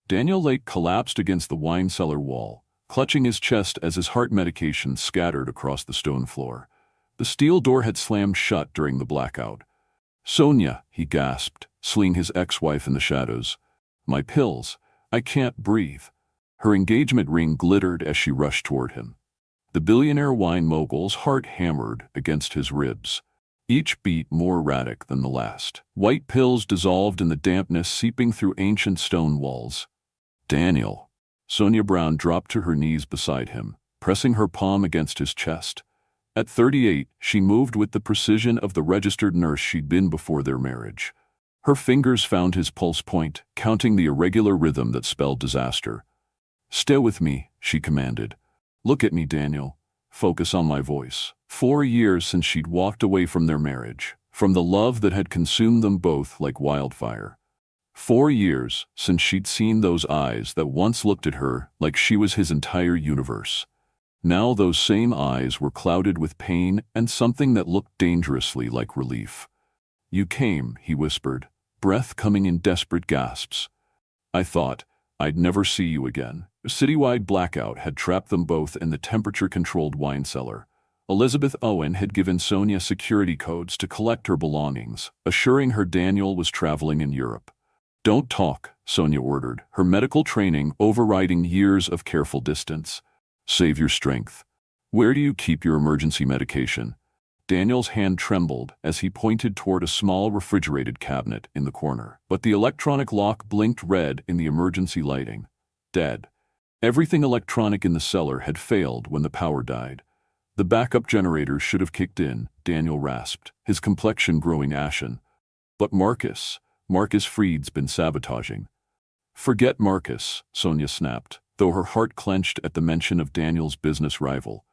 Daniel Lake collapsed against the wine cellar wall, clutching his chest as his heart medication scattered across the stone floor. The steel door had slammed shut during the blackout. "Sonia," he gasped, seeing his ex-wife in the shadows. "My pills. I can't breathe." Her engagement ring glittered as she rushed toward him. The billionaire wine mogul's heart hammered against his ribs, each beat more erratic than the last. White pills dissolved in the dampness seeping through ancient stone walls. "Daniel." Sonia Brown dropped to her knees beside him, pressing her palm against his chest. At 38, she moved with the precision of the registered nurse she'd been before their marriage. Her fingers found his pulse point, counting the irregular rhythm that spelled disaster. "Stay with me," she commanded. "Look at me, Daniel. Focus on my voice." 4 years since she'd walked away from their marriage, from the love that had consumed them both like wildfire. 4 years since she'd seen those eyes that once looked at her like she was his entire universe. Now those same eyes were clouded with pain and something that looked dangerously like relief. "You came," he whispered, breath coming in desperate gasps. "I thought I'd never see you again." A citywide blackout had trapped them both in the temperature-controlled wine cellar. Elizabeth Owen had given Sonia security codes to collect her belongings, assuring her Daniel was traveling in Europe. "Don't talk," Sonia ordered, her medical training overriding years of careful distance. "Save your strength. Where do you keep your emergency medication?" Daniel's hand trembled as he pointed toward a small refrigerated cabinet in the corner, but the electronic lock blinked red in the emergency lighting. Dead. Everything electronic in the cellar had failed when the power died. The backup generators should have kicked in, Daniel rasped, his complexion growing ashen. "But Marcus Freed's been sabotaging." "Forget Marcus," Sonia snapped, though her heart clenched at the mention of Daniel's business rival.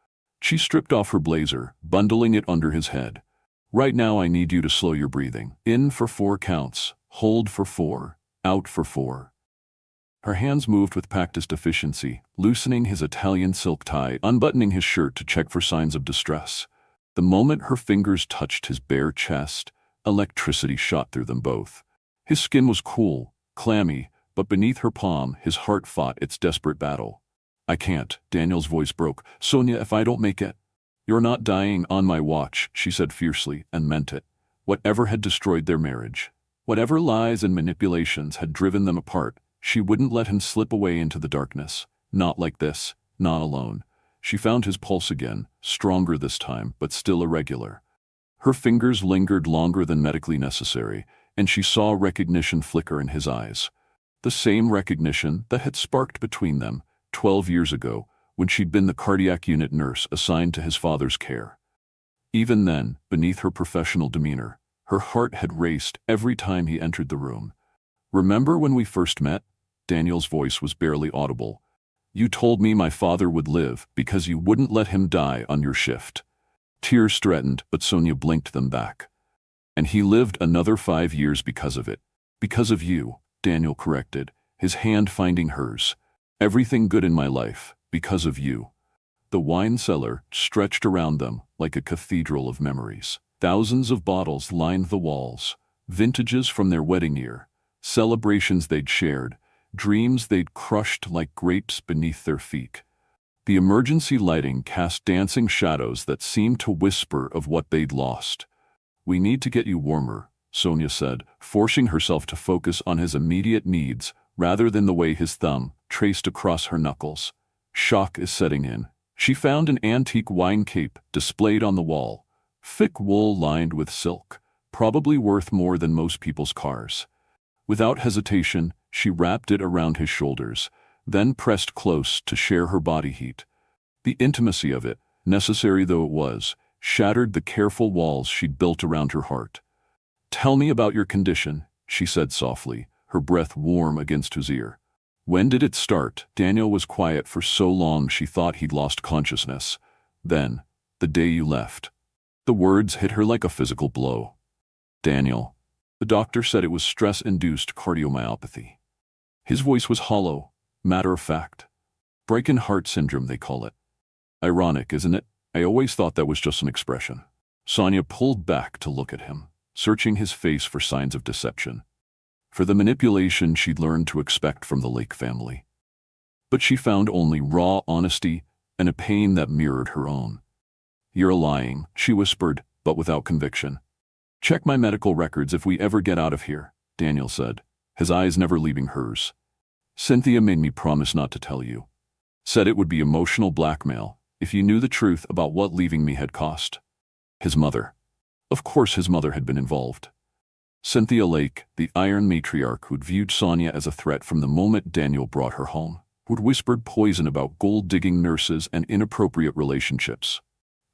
She stripped off her blazer, bundling it under his head. "Right now I need you to slow your breathing. In for 4 counts, hold for 4, out for 4. Her hands moved with practiced efficiency, loosening his Italian silk tie, unbuttoning his shirt to check for signs of distress. The moment her fingers touched his bare chest, electricity shot through them both. His skin was cool, clammy, but beneath her palm, his heart fought its desperate battle. "I can't," Daniel's voice broke. "Sonia, if I don't make it." "You're not dying on my watch," she said fiercely, and meant it. Whatever had destroyed their marriage, whatever lies and manipulations had driven them apart, she wouldn't let him slip away into the darkness. Not like this, not alone. She found his pulse again, stronger this time, but still irregular. Her fingers lingered longer than medically necessary, and she saw recognition flicker in his eyes. The same recognition that had sparked between them 12 years ago, when she'd been the cardiac unit nurse assigned to his father's care. Even then, beneath her professional demeanor, her heart had raced every time he entered the room. "Remember when we first met?" Daniel's voice was barely audible. "You told me my father would live because you wouldn't let him die on your shift." Tears threatened, but Sonia blinked them back. "And he lived another 5 years because of it. Because of you," Daniel corrected, his hand finding hers. "Everything good in my life, because of you." The wine cellar stretched around them like a cathedral of memories. Thousands of bottles lined the walls, vintages from their wedding year, celebrations they'd shared, dreams they'd crushed like grapes beneath their feet. The emergency lighting cast dancing shadows that seemed to whisper of what they'd lost. "We need to get you warmer," Sonia said, forcing herself to focus on his immediate needs rather than the way his thumb traced across her knuckles. "Shock is setting in." She found an antique wine cape displayed on the wall, thick wool lined with silk, probably worth more than most people's cars. Without hesitation, she wrapped it around his shoulders, then pressed close to share her body heat. The intimacy of it, necessary though it was, shattered the careful walls she'd built around her heart. "Tell me about your condition," she said softly, her breath warm against his ear. "When did it start?" Daniel was quiet for so long she thought he'd lost consciousness. "Then, the day you left." The words hit her like a physical blow. "Daniel." The doctor said it was stress-induced cardiomyopathy. His voice was hollow, matter-of-fact. "Broken heart syndrome, they call it." "Ironic, isn't it? I always thought that was just an expression." Sonia pulled back to look at him, searching his face for signs of deception. for the manipulation she'd learned to expect from the Lake family. But she found only raw honesty and a pain that mirrored her own. "You're lying," she whispered, but without conviction. "Check my medical records if we ever get out of here," Daniel said, his eyes never leaving hers. "Cynthia made me promise not to tell you. Said it would be emotional blackmail if you knew the truth about what leaving me had cost." His mother. Of course his mother had been involved. Cynthia Lake, the iron matriarch who'd viewed Sonia as a threat from the moment Daniel brought her home, who'd whispered poison about gold-digging nurses and inappropriate relationships,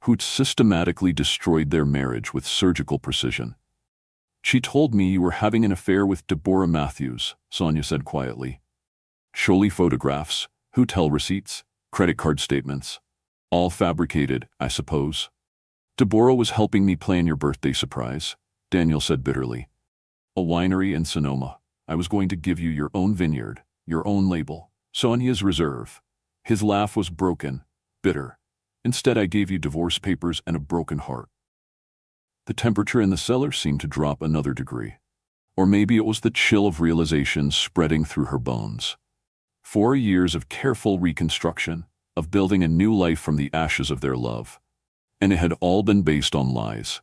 who'd systematically destroyed their marriage with surgical precision. "She told me you were having an affair with Deborah Matthews," Sonia said quietly. "Show me photographs, hotel receipts, credit card statements. All fabricated, I suppose." "Deborah was helping me plan your birthday surprise," Daniel said bitterly. "A winery in Sonoma. I was going to give you your own vineyard, your own label, Sonia's Reserve." His laugh was broken, bitter. "Instead, I gave you divorce papers and a broken heart." The temperature in the cellar seemed to drop another degree. Or maybe it was the chill of realization spreading through her bones. 4 years of careful reconstruction, of building a new life from the ashes of their love. And it had all been based on lies.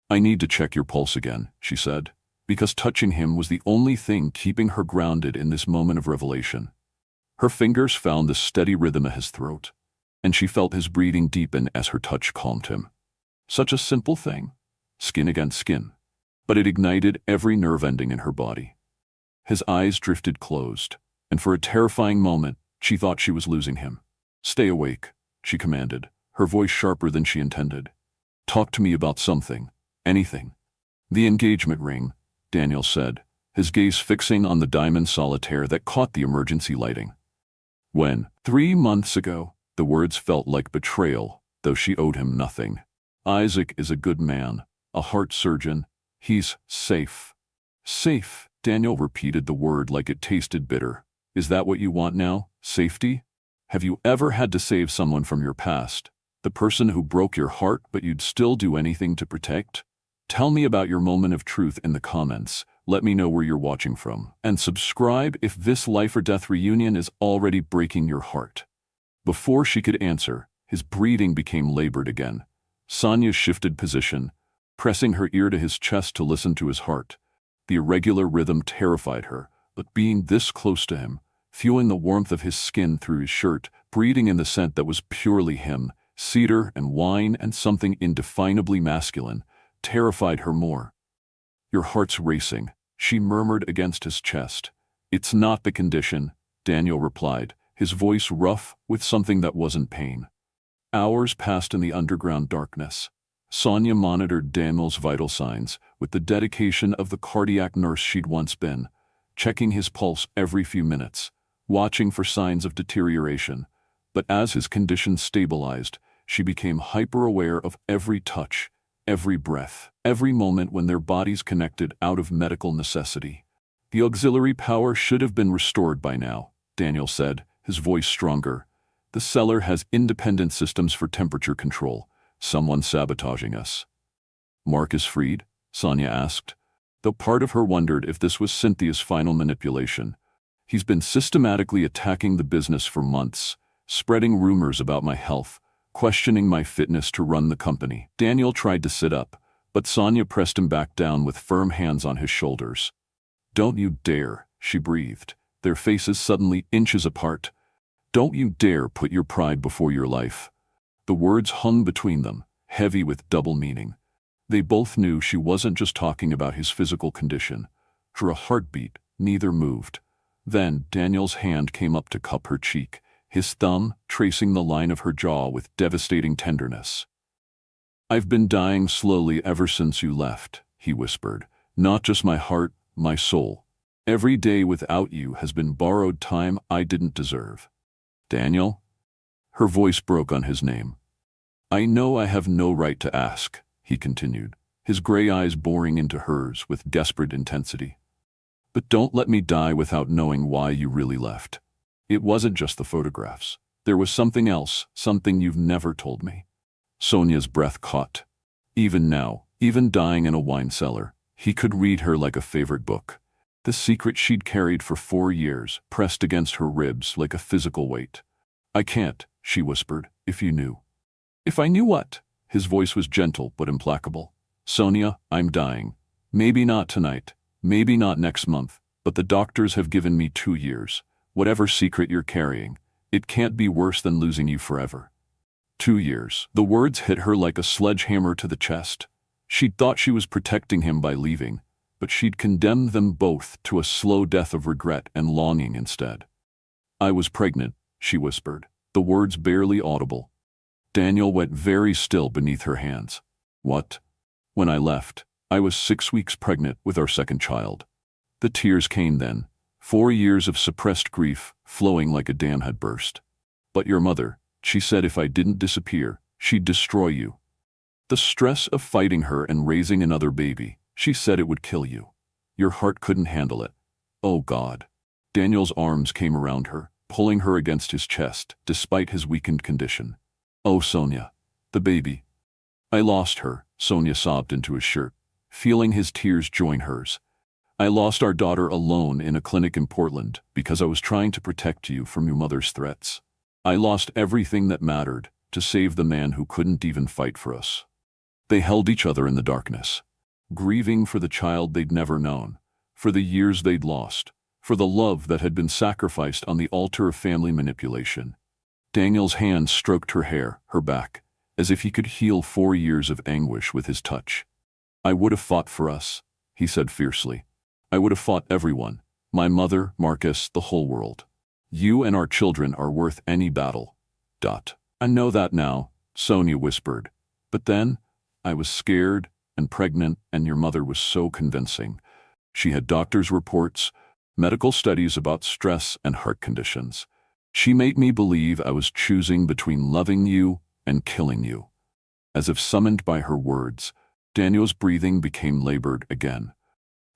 "I need to check your pulse again," she said, because touching him was the only thing keeping her grounded in this moment of revelation. Her fingers found the steady rhythm of his throat, and she felt his breathing deepen as her touch calmed him. Such a simple thing, skin against skin, but it ignited every nerve ending in her body. His eyes drifted closed, and for a terrifying moment, she thought she was losing him. "Stay awake," she commanded, her voice sharper than she intended. "Talk to me about something, anything." "The engagement ring," Daniel said, his gaze fixing on the diamond solitaire that caught the emergency lighting. "When? 3 months ago." The words felt like betrayal, though she owed him nothing. "Isaac is a good man, a heart surgeon. He's safe." "Safe," Daniel repeated the word like it tasted bitter. "Is that what you want now? Safety? Have you ever had to save someone from your past? The person who broke your heart but you'd still do anything to protect? Tell me about your moment of truth in the comments. Let me know where you're watching from. And subscribe if this life or death reunion is already breaking your heart." Before she could answer, his breathing became labored again. Sonia shifted position, pressing her ear to his chest to listen to his heart. The irregular rhythm terrified her, but being this close to him, feeling the warmth of his skin through his shirt, breathing in the scent that was purely him, cedar and wine and something indefinably masculine, terrified her more. "Your heart's racing," she murmured against his chest. "It's not the condition," Daniel replied, his voice rough with something that wasn't pain. Hours passed in the underground darkness. Sonia monitored Daniel's vital signs with the dedication of the cardiac nurse she'd once been, checking his pulse every few minutes, watching for signs of deterioration. But as his condition stabilized, she became hyper-aware of every touch, every breath, every moment when their bodies connected out of medical necessity. "The auxiliary power should have been restored by now," Daniel said, his voice stronger. "The cellar has independent systems for temperature control. Someone's sabotaging us." "Marcus Freed?" Sonia asked, though part of her wondered if this was Cynthia's final manipulation. "He's been systematically attacking the business for months, spreading rumors about my health, questioning my fitness to run the company." Daniel tried to sit up, but Sonia pressed him back down with firm hands on his shoulders. "Don't you dare," she breathed, their faces suddenly inches apart. "Don't you dare put your pride before your life." The words hung between them, heavy with double meaning. They both knew she wasn't just talking about his physical condition. For a heartbeat, neither moved. Then Daniel's hand came up to cup her cheek, his thumb tracing the line of her jaw with devastating tenderness. "I've been dying slowly ever since you left," he whispered. "Not just my heart, my soul. Every day without you has been borrowed time I didn't deserve." "Daniel?" Her voice broke on his name. "I know I have no right to ask," he continued, his gray eyes boring into hers with desperate intensity. "But don't let me die without knowing why you really left. It wasn't just the photographs. There was something else, something you've never told me." Sonia's breath caught. Even now, even dying in a wine cellar, he could read her like a favorite book. The secret she'd carried for 4 years, pressed against her ribs like a physical weight. "I can't," she whispered, "if you knew." "If I knew what?" His voice was gentle but implacable. "Sonia, I'm dying. Maybe not tonight, maybe not next month, but the doctors have given me 2 years. Whatever secret you're carrying, it can't be worse than losing you forever." 2 years. The words hit her like a sledgehammer to the chest. She'd thought she was protecting him by leaving, but she'd condemned them both to a slow death of regret and longing instead. "I was pregnant," she whispered, the words barely audible. Daniel went very still beneath her hands. "What?" "When I left, I was 6 weeks pregnant with our second child." The tears came then, 4 years of suppressed grief flowing like a dam had burst. "But your mother, she said if I didn't disappear, she'd destroy you. The stress of fighting her and raising another baby, she said it would kill you. Your heart couldn't handle it. Oh God." Daniel's arms came around her, pulling her against his chest, despite his weakened condition. "Oh, Sonia, the baby." "I lost her," Sonia sobbed into his shirt, feeling his tears join hers. "I lost our daughter alone in a clinic in Portland because I was trying to protect you from your mother's threats. I lost everything that mattered to save the man who couldn't even fight for us." They held each other in the darkness, grieving for the child they'd never known, for the years they'd lost, for the love that had been sacrificed on the altar of family manipulation. Daniel's hand stroked her hair, her back, as if he could heal 4 years of anguish with his touch. "I would have fought for us," he said fiercely. "I would have fought everyone, my mother, Marcus, the whole world. You and our children are worth any battle. I know that now," Sonia whispered. "But then, I was scared and pregnant, and your mother was so convincing. She had doctors' reports, medical studies about stress and heart conditions. She made me believe I was choosing between loving you and killing you." As if summoned by her words, Daniel's breathing became labored again.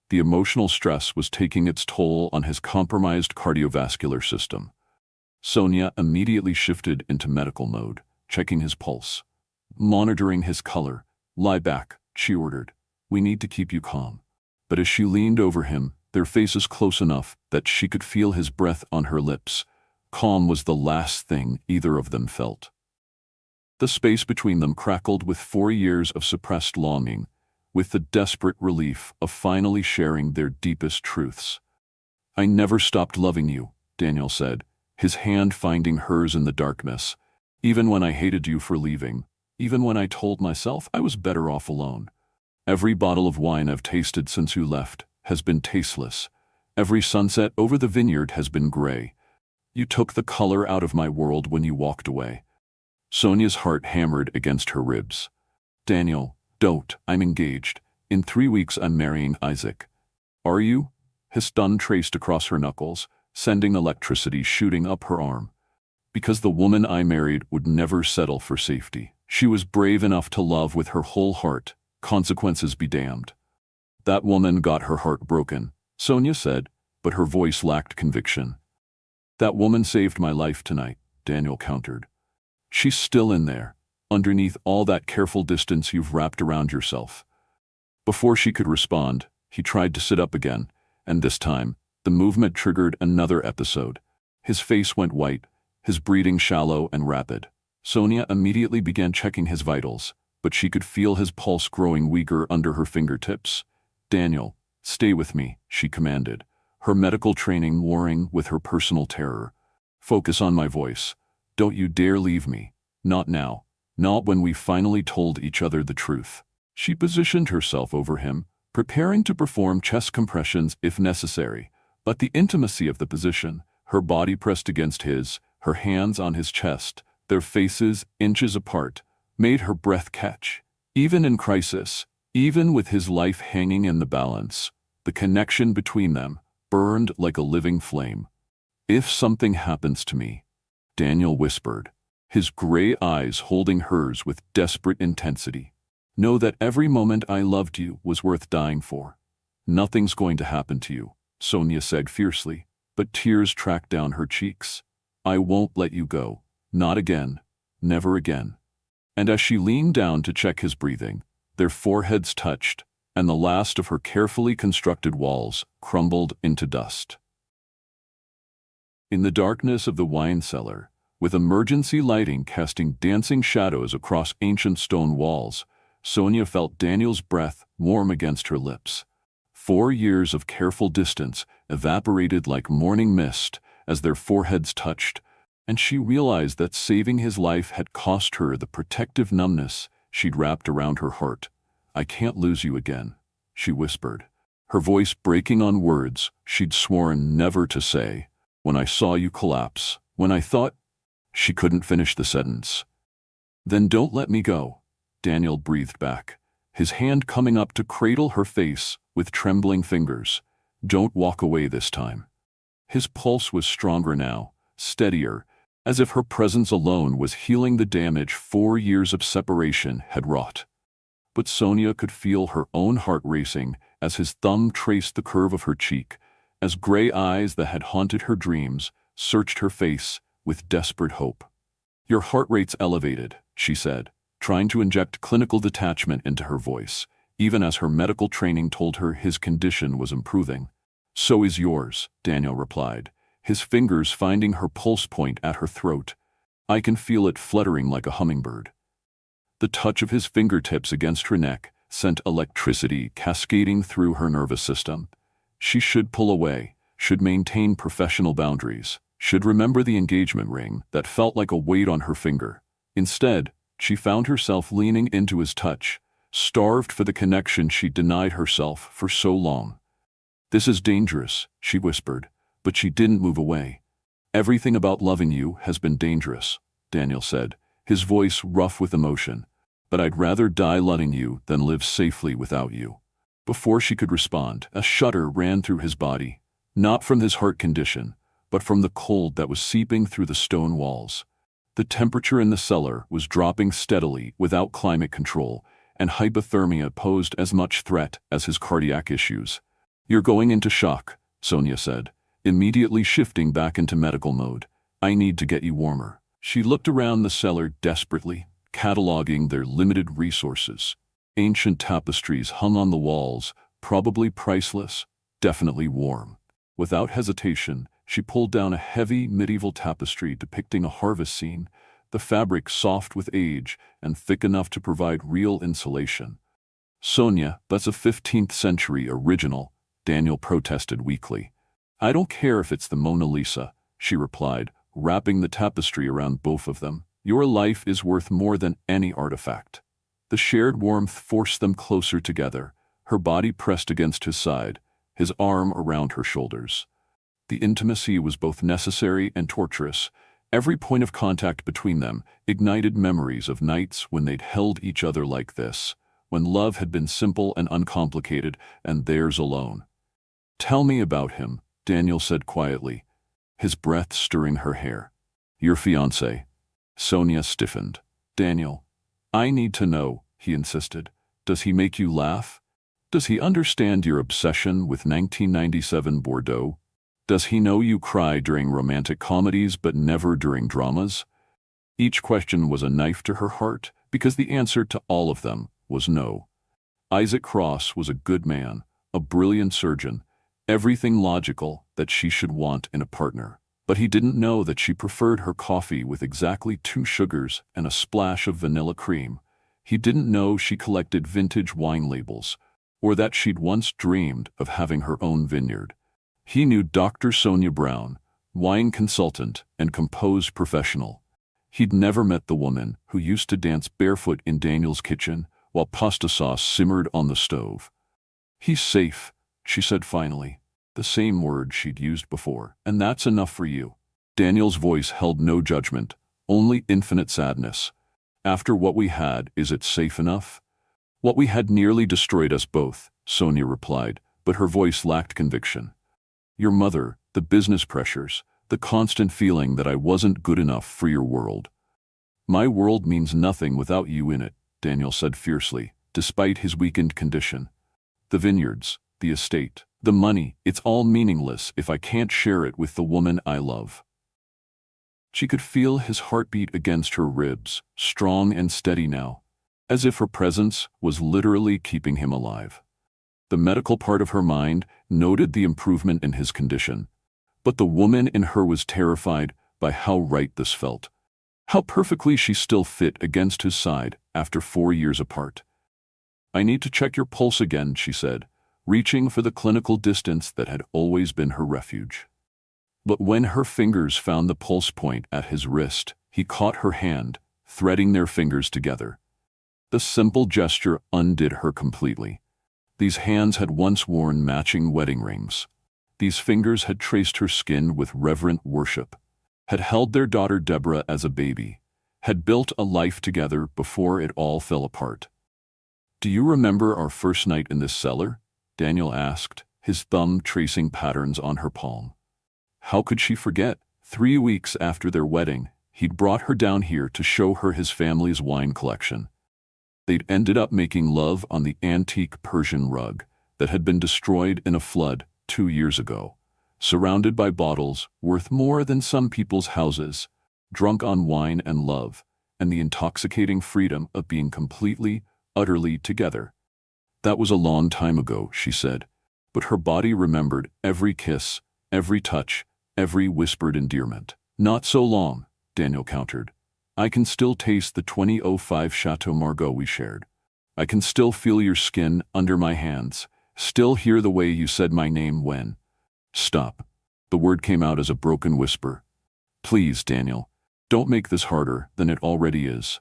The emotional stress was taking its toll on his compromised cardiovascular system. Sonia immediately shifted into medical mode, checking his pulse, monitoring his color. "Lie back," she ordered. "We need to keep you calm." But as she leaned over him, their faces close enough that she could feel his breath on her lips, calm was the last thing either of them felt. The space between them crackled with 4 years of suppressed longing, with the desperate relief of finally sharing their deepest truths. "I never stopped loving you," Daniel said, his hand finding hers in the darkness. "Even when I hated you for leaving, even when I told myself I was better off alone. Every bottle of wine I've tasted since you left has been tasteless. Every sunset over the vineyard has been gray. You took the color out of my world when you walked away." Sonia's heart hammered against her ribs. "Daniel, don't. I'm engaged. In 3 weeks I'm marrying Isaac." "Are you?" His stun traced across her knuckles, sending electricity shooting up her arm. "Because the woman I married would never settle for safety. She was brave enough to love with her whole heart. Consequences be damned." "That woman got her heart broken," Sonia said, but her voice lacked conviction. "That woman saved my life tonight," Daniel countered. "She's still in there, underneath all that careful distance you've wrapped around yourself." Before she could respond, he tried to sit up again, and this time, the movement triggered another episode. His face went white, his breathing shallow and rapid. Sonia immediately began checking his vitals, but she could feel his pulse growing weaker under her fingertips. "Daniel, stay with me," she commanded, her medical training warring with her personal terror. "Focus on my voice. Don't you dare leave me. Not now. Not when we finally told each other the truth." She positioned herself over him, preparing to perform chest compressions if necessary, but the intimacy of the position, her body pressed against his, her hands on his chest, their faces inches apart, made her breath catch. Even in crisis, even with his life hanging in the balance, the connection between them burned like a living flame. "If something happens to me," Daniel whispered, his gray eyes holding hers with desperate intensity, "know that every moment I loved you was worth dying for." "Nothing's going to happen to you," Sonia said fiercely, but tears tracked down her cheeks. "I won't let you go. Not again. Never again." And as she leaned down to check his breathing, their foreheads touched, and the last of her carefully constructed walls crumbled into dust. In the darkness of the wine cellar, with emergency lighting casting dancing shadows across ancient stone walls, Sonia felt Daniel's breath warm against her lips. 4 years of careful distance evaporated like morning mist as their foreheads touched, and she realized that saving his life had cost her the protective numbness she'd wrapped around her heart. "I can't lose you again," she whispered, her voice breaking on words she'd sworn never to say. "When I saw you collapse, when I thought—" She couldn't finish the sentence. "Then don't let me go," Daniel breathed back, his hand coming up to cradle her face with trembling fingers. "Don't walk away this time." His pulse was stronger now, steadier, as if her presence alone was healing the damage 4 years of separation had wrought. But Sonia could feel her own heart racing as his thumb traced the curve of her cheek, as gray eyes that had haunted her dreams searched her face with desperate hope. "Your heart rate's elevated," she said, trying to inject clinical detachment into her voice, even as her medical training told her his condition was improving. "So is yours," Daniel replied, his fingers finding her pulse point at her throat. "I can feel it fluttering like a hummingbird." The touch of his fingertips against her neck sent electricity cascading through her nervous system. She should pull away, should maintain professional boundaries, should remember the engagement ring that felt like a weight on her finger. Instead, she found herself leaning into his touch, starved for the connection she'd denied herself for so long. "This is dangerous," she whispered, but she didn't move away. "Everything about loving you has been dangerous," Daniel said, his voice rough with emotion. "But I'd rather die loving you than live safely without you." Before she could respond, a shudder ran through his body, not from his heart condition, but from the cold that was seeping through the stone walls. The temperature in the cellar was dropping steadily without climate control, and hypothermia posed as much threat as his cardiac issues. "You're going into shock," Sonia said, immediately shifting back into medical mode. "I need to get you warmer." She looked around the cellar desperately, cataloging their limited resources. Ancient tapestries hung on the walls, probably priceless, definitely warm. Without hesitation, she pulled down a heavy medieval tapestry depicting a harvest scene, the fabric soft with age and thick enough to provide real insulation. "Sonia, that's a 15th century original," Daniel protested weakly. "I don't care if it's the Mona Lisa," she replied, wrapping the tapestry around both of them. "Your life is worth more than any artifact." The shared warmth forced them closer together, her body pressed against his side, his arm around her shoulders. The intimacy was both necessary and torturous. Every point of contact between them ignited memories of nights when they'd held each other like this, when love had been simple and uncomplicated, and theirs alone. "Tell me about him," Daniel said quietly, his breath stirring her hair. "Your fiancé." Sonia stiffened. "Daniel, I need to know," he insisted. "Does he make you laugh? Does he understand your obsession with 1997 Bordeaux? Does he know you cry during romantic comedies but never during dramas?" Each question was a knife to her heart, because the answer to all of them was no. Isaac Cross was a good man, a brilliant surgeon, everything logical that she should want in a partner. But he didn't know that she preferred her coffee with exactly 2 sugars and a splash of vanilla cream. He didn't know she collected vintage wine labels, or that she'd once dreamed of having her own vineyard. He knew Dr. Sonia Brown, wine consultant and compose professional. He'd never met the woman who used to dance barefoot in Daniel's kitchen while pasta sauce simmered on the stove. "He's safe," she said finally, the same word she'd used before. "And that's enough for you." Daniel's voice held no judgment, only infinite sadness. "After what we had, is it safe enough?" "What we had nearly destroyed us both," Sonia replied, but her voice lacked conviction. "Your mother, the business pressures, the constant feeling that I wasn't good enough for your world." "My world means nothing without you in it," Daniel said fiercely, despite his weakened condition. "The vineyards, the estate, the money, it's all meaningless if I can't share it with the woman I love." She could feel his heartbeat against her ribs, strong and steady now, as if her presence was literally keeping him alive. The medical part of her mind noted the improvement in his condition. But the woman in her was terrified by how right this felt. How perfectly she still fit against his side after 4 years apart. "I need to check your pulse again," she said, reaching for the clinical distance that had always been her refuge. But when her fingers found the pulse point at his wrist, he caught her hand, threading their fingers together. The simple gesture undid her completely. These hands had once worn matching wedding rings. These fingers had traced her skin with reverent worship, had held their daughter Deborah as a baby, had built a life together before it all fell apart. "Do you remember our first night in this cellar?" Daniel asked, his thumb tracing patterns on her palm. How could she forget? 3 weeks after their wedding, he'd brought her down here to show her his family's wine collection. They'd ended up making love on the antique Persian rug that had been destroyed in a flood 2 years ago, surrounded by bottles worth more than some people's houses, drunk on wine and love, and the intoxicating freedom of being completely, utterly together. "That was a long time ago," she said, but her body remembered every kiss, every touch, every whispered endearment. "Not so long," Daniel countered. "I can still taste the 2005 Chateau Margaux we shared. I can still feel your skin under my hands, still hear the way you said my name when—" "Stop." The word came out as a broken whisper. "Please, Daniel, don't make this harder than it already is."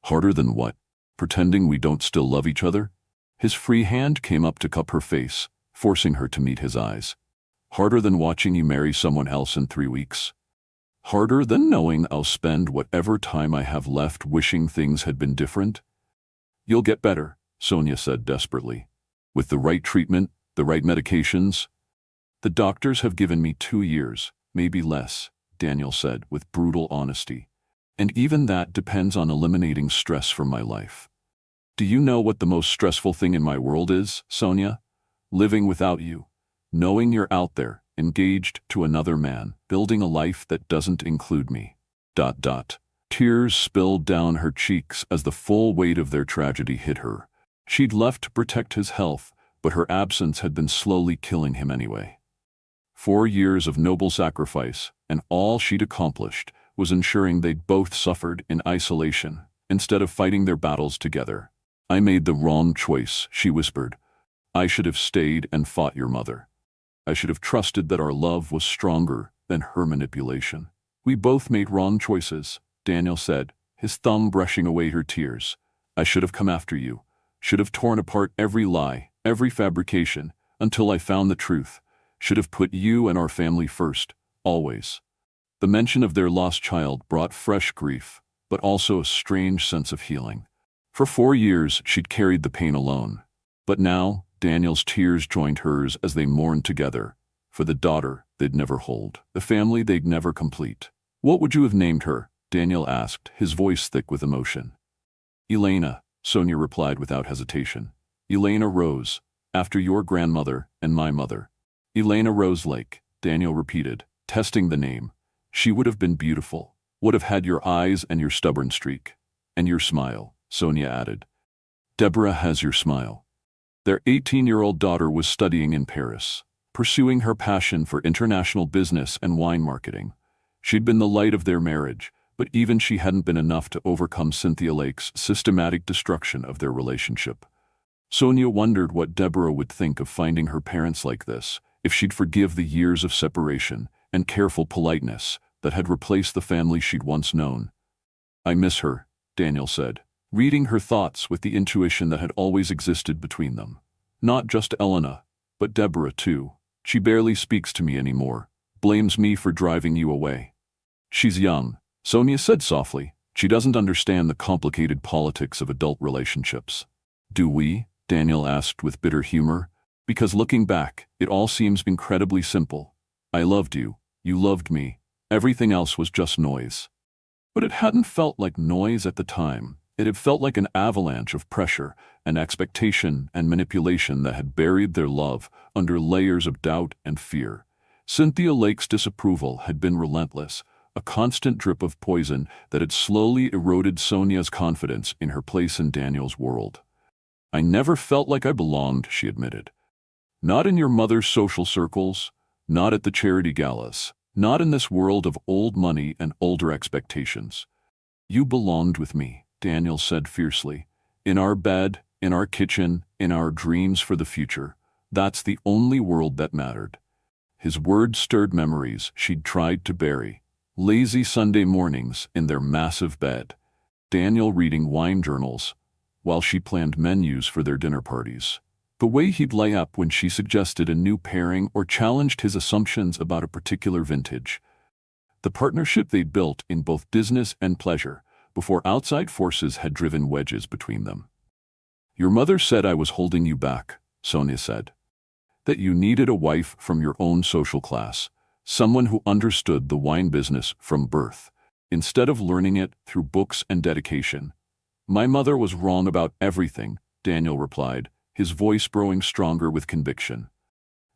"Harder than what? Pretending we don't still love each other?" His free hand came up to cup her face, forcing her to meet his eyes. "Harder than watching you marry someone else in 3 weeks? Harder than knowing I'll spend whatever time I have left wishing things had been different?" "You'll get better," Sonia said desperately. "With the right treatment, the right medications." "The doctors have given me 2 years, maybe less," Daniel said with brutal honesty. "And even that depends on eliminating stress from my life. Do you know what the most stressful thing in my world is, Sonia? Living without you. Knowing you're out there, engaged to another man, building a life that doesn't include me. ... Tears spilled down her cheeks as the full weight of their tragedy hit her. She'd left to protect his health, but her absence had been slowly killing him anyway. 4 years of noble sacrifice, and all she'd accomplished was ensuring they'd both suffered in isolation, instead of fighting their battles together. "I made the wrong choice," she whispered. "I should have stayed and fought your mother. I should have trusted that our love was stronger than her manipulation." "We both made wrong choices," Daniel said, his thumb brushing away her tears. "I should have come after you, should have torn apart every lie, every fabrication, until I found the truth, should have put you and our family first, always." The mention of their lost child brought fresh grief, but also a strange sense of healing. For 4 years, she'd carried the pain alone. But now, Daniel's tears joined hers as they mourned together, for the daughter they'd never hold, the family they'd never complete. "What would you have named her?" Daniel asked, his voice thick with emotion. "Elena," Sonia replied without hesitation. "Elena Rose, after your grandmother and my mother." "Elena Rose Lake," Daniel repeated, testing the name. "She would have been beautiful, would have had your eyes and your stubborn streak. And your smile," Sonia added. "Deborah has your smile." Their 18-year-old daughter was studying in Paris, pursuing her passion for international business and wine marketing. She'd been the light of their marriage, but even she hadn't been enough to overcome Cynthia Lake's systematic destruction of their relationship. Sonia wondered what Deborah would think of finding her parents like this, if she'd forgive the years of separation and careful politeness that had replaced the family she'd once known. "I miss her," Daniel said, reading her thoughts with the intuition that had always existed between them. "Not just Elena, but Deborah too. She barely speaks to me anymore, blames me for driving you away." "She's young," Sonia said softly. "She doesn't understand the complicated politics of adult relationships." "Do we?" Daniel asked with bitter humor. "Because looking back, it all seems incredibly simple. I loved you, you loved me. Everything else was just noise." But it hadn't felt like noise at the time. It had felt like an avalanche of pressure and expectation and manipulation that had buried their love under layers of doubt and fear. Cynthia Lake's disapproval had been relentless, a constant drip of poison that had slowly eroded Sonia's confidence in her place in Daniel's world. I never felt like I belonged, she admitted. Not in your mother's social circles, not at the charity galas, not in this world of old money and older expectations. You belonged with me, Daniel said fiercely. In our bed, in our kitchen, in our dreams for the future. That's the only world that mattered. His words stirred memories she'd tried to bury. Lazy Sunday mornings in their massive bed. Daniel reading wine journals, while she planned menus for their dinner parties. The way he'd lay up when she suggested a new pairing or challenged his assumptions about a particular vintage. The partnership they'd built in both business and pleasure, before outside forces had driven wedges between them. Your mother said I was holding you back, Sonia said. That you needed a wife from your own social class, someone who understood the wine business from birth, instead of learning it through books and dedication. My mother was wrong about everything, Daniel replied, his voice growing stronger with conviction.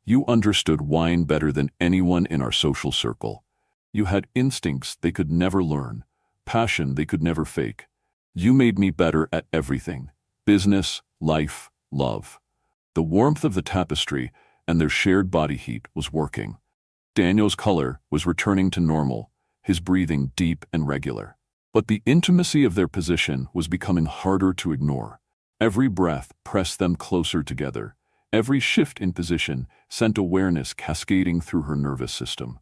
You understood wine better than anyone in our social circle. You had instincts they could never learn, passion they could never fake. You made me better at everything. Business, life, love. The warmth of the tapestry and their shared body heat was working. Daniel's color was returning to normal, his breathing deep and regular. But the intimacy of their position was becoming harder to ignore. Every breath pressed them closer together. Every shift in position sent awareness cascading through her nervous system.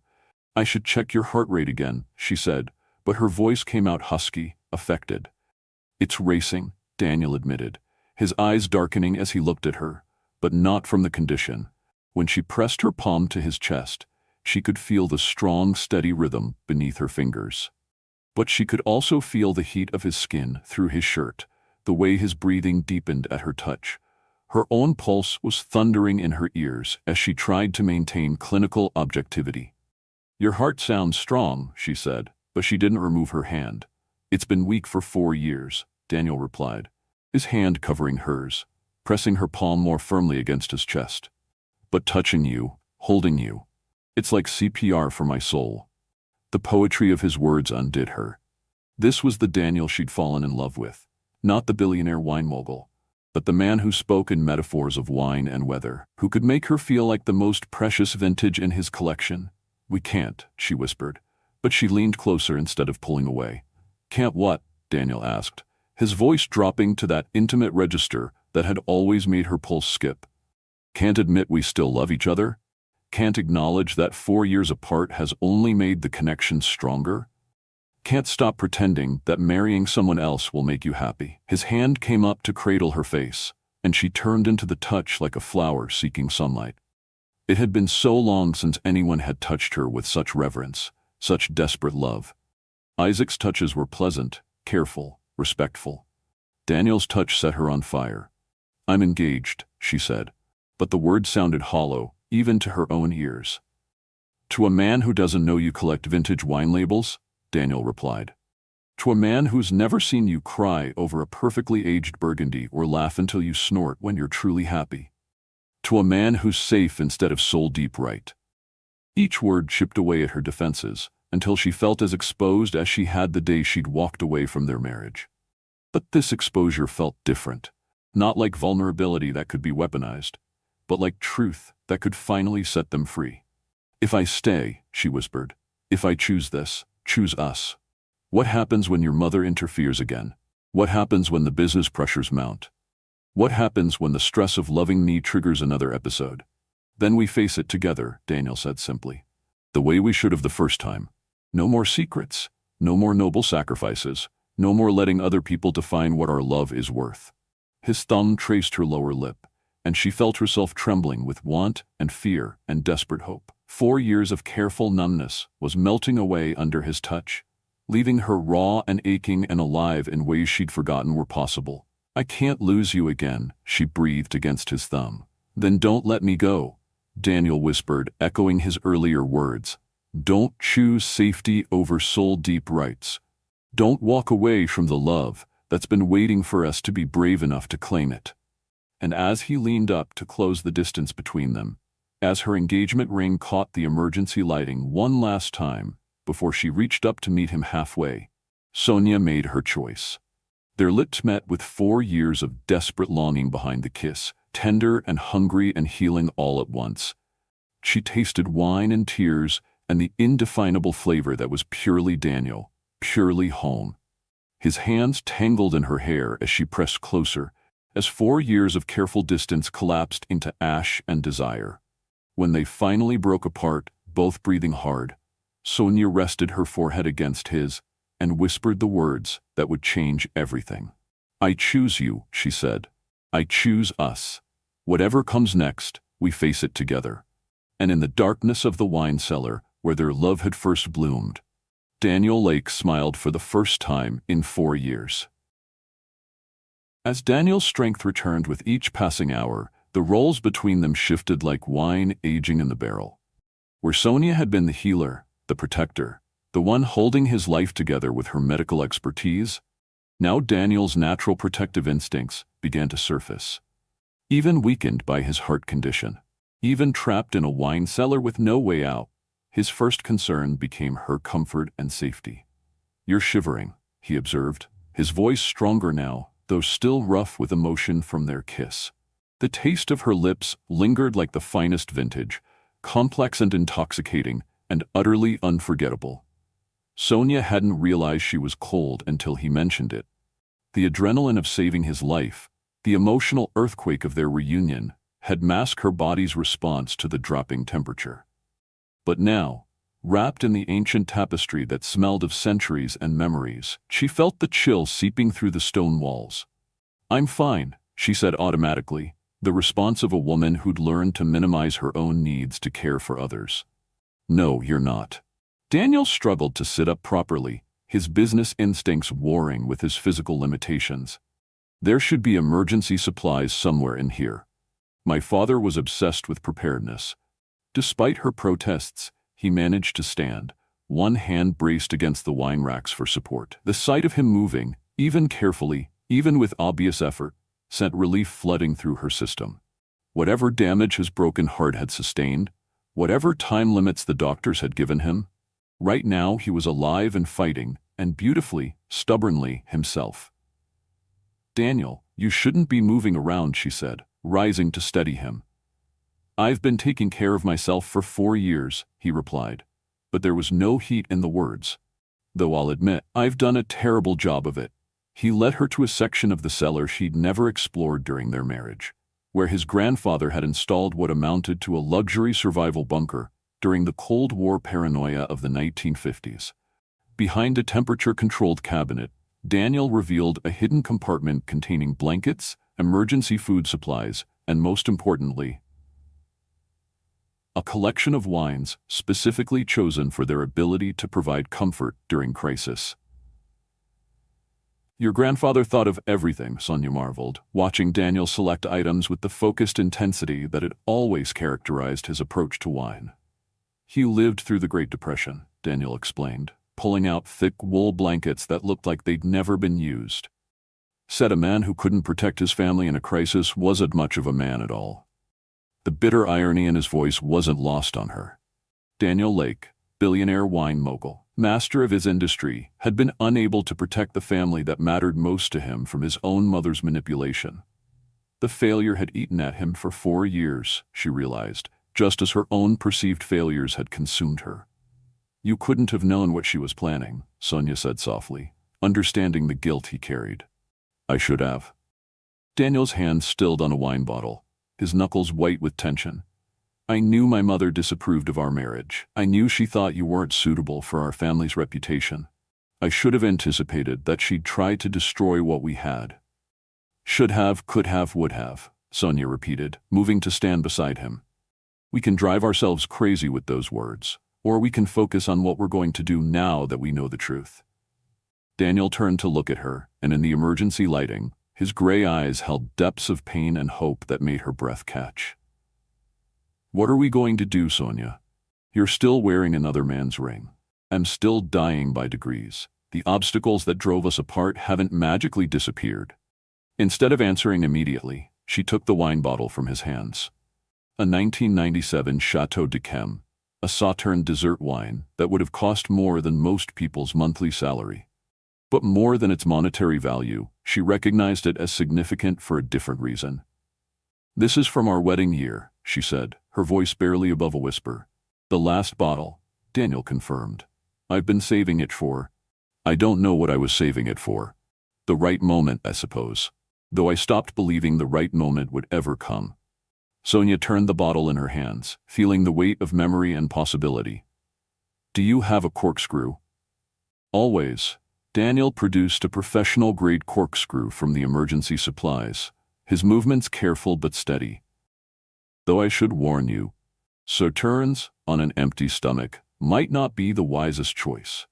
I should check your heart rate again, she said, but her voice came out husky, affected. It's racing, Daniel admitted, his eyes darkening as he looked at her, but not from the condition. When she pressed her palm to his chest, she could feel the strong, steady rhythm beneath her fingers. But she could also feel the heat of his skin through his shirt, the way his breathing deepened at her touch. Her own pulse was thundering in her ears as she tried to maintain clinical objectivity. Your heart sounds strong, she said, but she didn't remove her hand. It's been weak for 4 years, Daniel replied, his hand covering hers, pressing her palm more firmly against his chest. But touching you, holding you, it's like CPR for my soul. The poetry of his words undid her. This was the Daniel she'd fallen in love with, not the billionaire wine mogul, but the man who spoke in metaphors of wine and weather, who could make her feel like the most precious vintage in his collection. We can't, she whispered, but she leaned closer instead of pulling away. Can't what? Daniel asked, his voice dropping to that intimate register that had always made her pulse skip. Can't admit we still love each other? Can't acknowledge that 4 years apart has only made the connection stronger? Can't stop pretending that marrying someone else will make you happy? His hand came up to cradle her face, and she turned into the touch like a flower seeking sunlight. It had been so long since anyone had touched her with such reverence, such desperate love. Isaac's touches were pleasant, careful, respectful. Daniel's touch set her on fire. I'm engaged, she said, but the word sounded hollow, even to her own ears. To a man who doesn't know you collect vintage wine labels? Daniel replied. To a man who's never seen you cry over a perfectly aged Burgundy or laugh until you snort when you're truly happy. To a man who's safe instead of soul-deep right. Each word chipped away at her defenses, until she felt as exposed as she had the day she'd walked away from their marriage. But this exposure felt different, not like vulnerability that could be weaponized, but like truth that could finally set them free. If I stay, she whispered, if I choose this, choose us. What happens when your mother interferes again? What happens when the business pressures mount? What happens when the stress of loving me triggers another episode? Then we face it together, Daniel said simply. The way we should have the first time. No more secrets, no more noble sacrifices, no more letting other people define what our love is worth. His thumb traced her lower lip, and she felt herself trembling with want and fear and desperate hope. 4 years of careful numbness was melting away under his touch, leaving her raw and aching and alive in ways she'd forgotten were possible. I can't lose you again, she breathed against his thumb. Then don't let me go, Daniel whispered, echoing his earlier words. Don't choose safety over soul-deep rights. Don't walk away from the love that's been waiting for us to be brave enough to claim it. And as he leaned up to close the distance between them, as her engagement ring caught the emergency lighting one last time before she reached up to meet him halfway, Sonia made her choice. Their lips met with 4 years of desperate longing behind the kiss, tender and hungry and healing all at once. She tasted wine and tears and the indefinable flavor that was purely Daniel, purely home. His hands tangled in her hair as she pressed closer, as 4 years of careful distance collapsed into ash and desire. When they finally broke apart, both breathing hard, Sonia rested her forehead against his and whispered the words that would change everything. "I choose you," she said. "I choose us. Whatever comes next, we face it together." And in the darkness of the wine cellar, where their love had first bloomed, Daniel Lake smiled for the first time in 4 years. As Daniel's strength returned with each passing hour, the roles between them shifted like wine aging in the barrel. Where Sonia had been the healer, the protector, the one holding his life together with her medical expertise, now Daniel's natural protective instincts began to surface. Even weakened by his heart condition, even trapped in a wine cellar with no way out, his first concern became her comfort and safety. "You're shivering," he observed, his voice stronger now, though still rough with emotion from their kiss. The taste of her lips lingered like the finest vintage, complex and intoxicating, and utterly unforgettable. Sonia hadn't realized she was cold until he mentioned it. The adrenaline of saving his life, the emotional earthquake of their reunion, had masked her body's response to the dropping temperature. But now, wrapped in the ancient tapestry that smelled of centuries and memories, she felt the chill seeping through the stone walls. "I'm fine," she said automatically, the response of a woman who'd learned to minimize her own needs to care for others. "No, you're not." Daniel struggled to sit up properly, his business instincts warring with his physical limitations. "There should be emergency supplies somewhere in here. My father was obsessed with preparedness." Despite her protests, he managed to stand, one hand braced against the wine racks for support. The sight of him moving, even carefully, even with obvious effort, sent relief flooding through her system. Whatever damage his broken heart had sustained, whatever time limits the doctors had given him, right now he was alive and fighting, and beautifully, stubbornly, himself. "Daniel, you shouldn't be moving around," she said, rising to steady him. "I've been taking care of myself for 4 years," he replied, but there was no heat in the words. "Though I'll admit, I've done a terrible job of it." He led her to a section of the cellar she'd never explored during their marriage, where his grandfather had installed what amounted to a luxury survival bunker during the Cold War paranoia of the 1950s. Behind a temperature-controlled cabinet, Daniel revealed a hidden compartment containing blankets, emergency food supplies, and most importantly, a collection of wines specifically chosen for their ability to provide comfort during crisis. "Your grandfather thought of everything," Sonia marveled, watching Daniel select items with the focused intensity that had always characterized his approach to wine. "He lived through the Great Depression," Daniel explained, pulling out thick wool blankets that looked like they'd never been used. Said a man who couldn't protect his family in a crisis wasn't much of a man at all. The bitter irony in his voice wasn't lost on her. Daniel Lake, billionaire wine mogul, master of his industry, had been unable to protect the family that mattered most to him from his own mother's manipulation. The failure had eaten at him for 4 years, she realized, just as her own perceived failures had consumed her. "You couldn't have known what she was planning," Sonia said softly, understanding the guilt he carried. "I should have." Daniel's hand stilled on a wine bottle, his knuckles white with tension. "I knew my mother disapproved of our marriage. I knew she thought you weren't suitable for our family's reputation. I should have anticipated that she'd try to destroy what we had." "Should have, could have, would have," Sonia repeated, moving to stand beside him. "We can drive ourselves crazy with those words, or we can focus on what we're going to do now that we know the truth." Daniel turned to look at her, and in the emergency lighting, his gray eyes held depths of pain and hope that made her breath catch. "What are we going to do, Sonia? You're still wearing another man's ring. I'm still dying by degrees. The obstacles that drove us apart haven't magically disappeared." Instead of answering immediately, she took the wine bottle from his hands. A 1997 Chateau d'Yquem, a Sauternes dessert wine that would have cost more than most people's monthly salary. But more than its monetary value, she recognized it as significant for a different reason. "This is from our wedding year," she said, her voice barely above a whisper. "The last bottle," Daniel confirmed. "I've been saving it for—" "I don't know what I was saving it for. The right moment, I suppose. Though I stopped believing the right moment would ever come." Sonia turned the bottle in her hands, feeling the weight of memory and possibility. "Do you have a corkscrew?" "Always." Daniel produced a professional-grade corkscrew from the emergency supplies, his movements careful but steady. "Though I should warn you, Sauternes on an empty stomach might not be the wisest choice."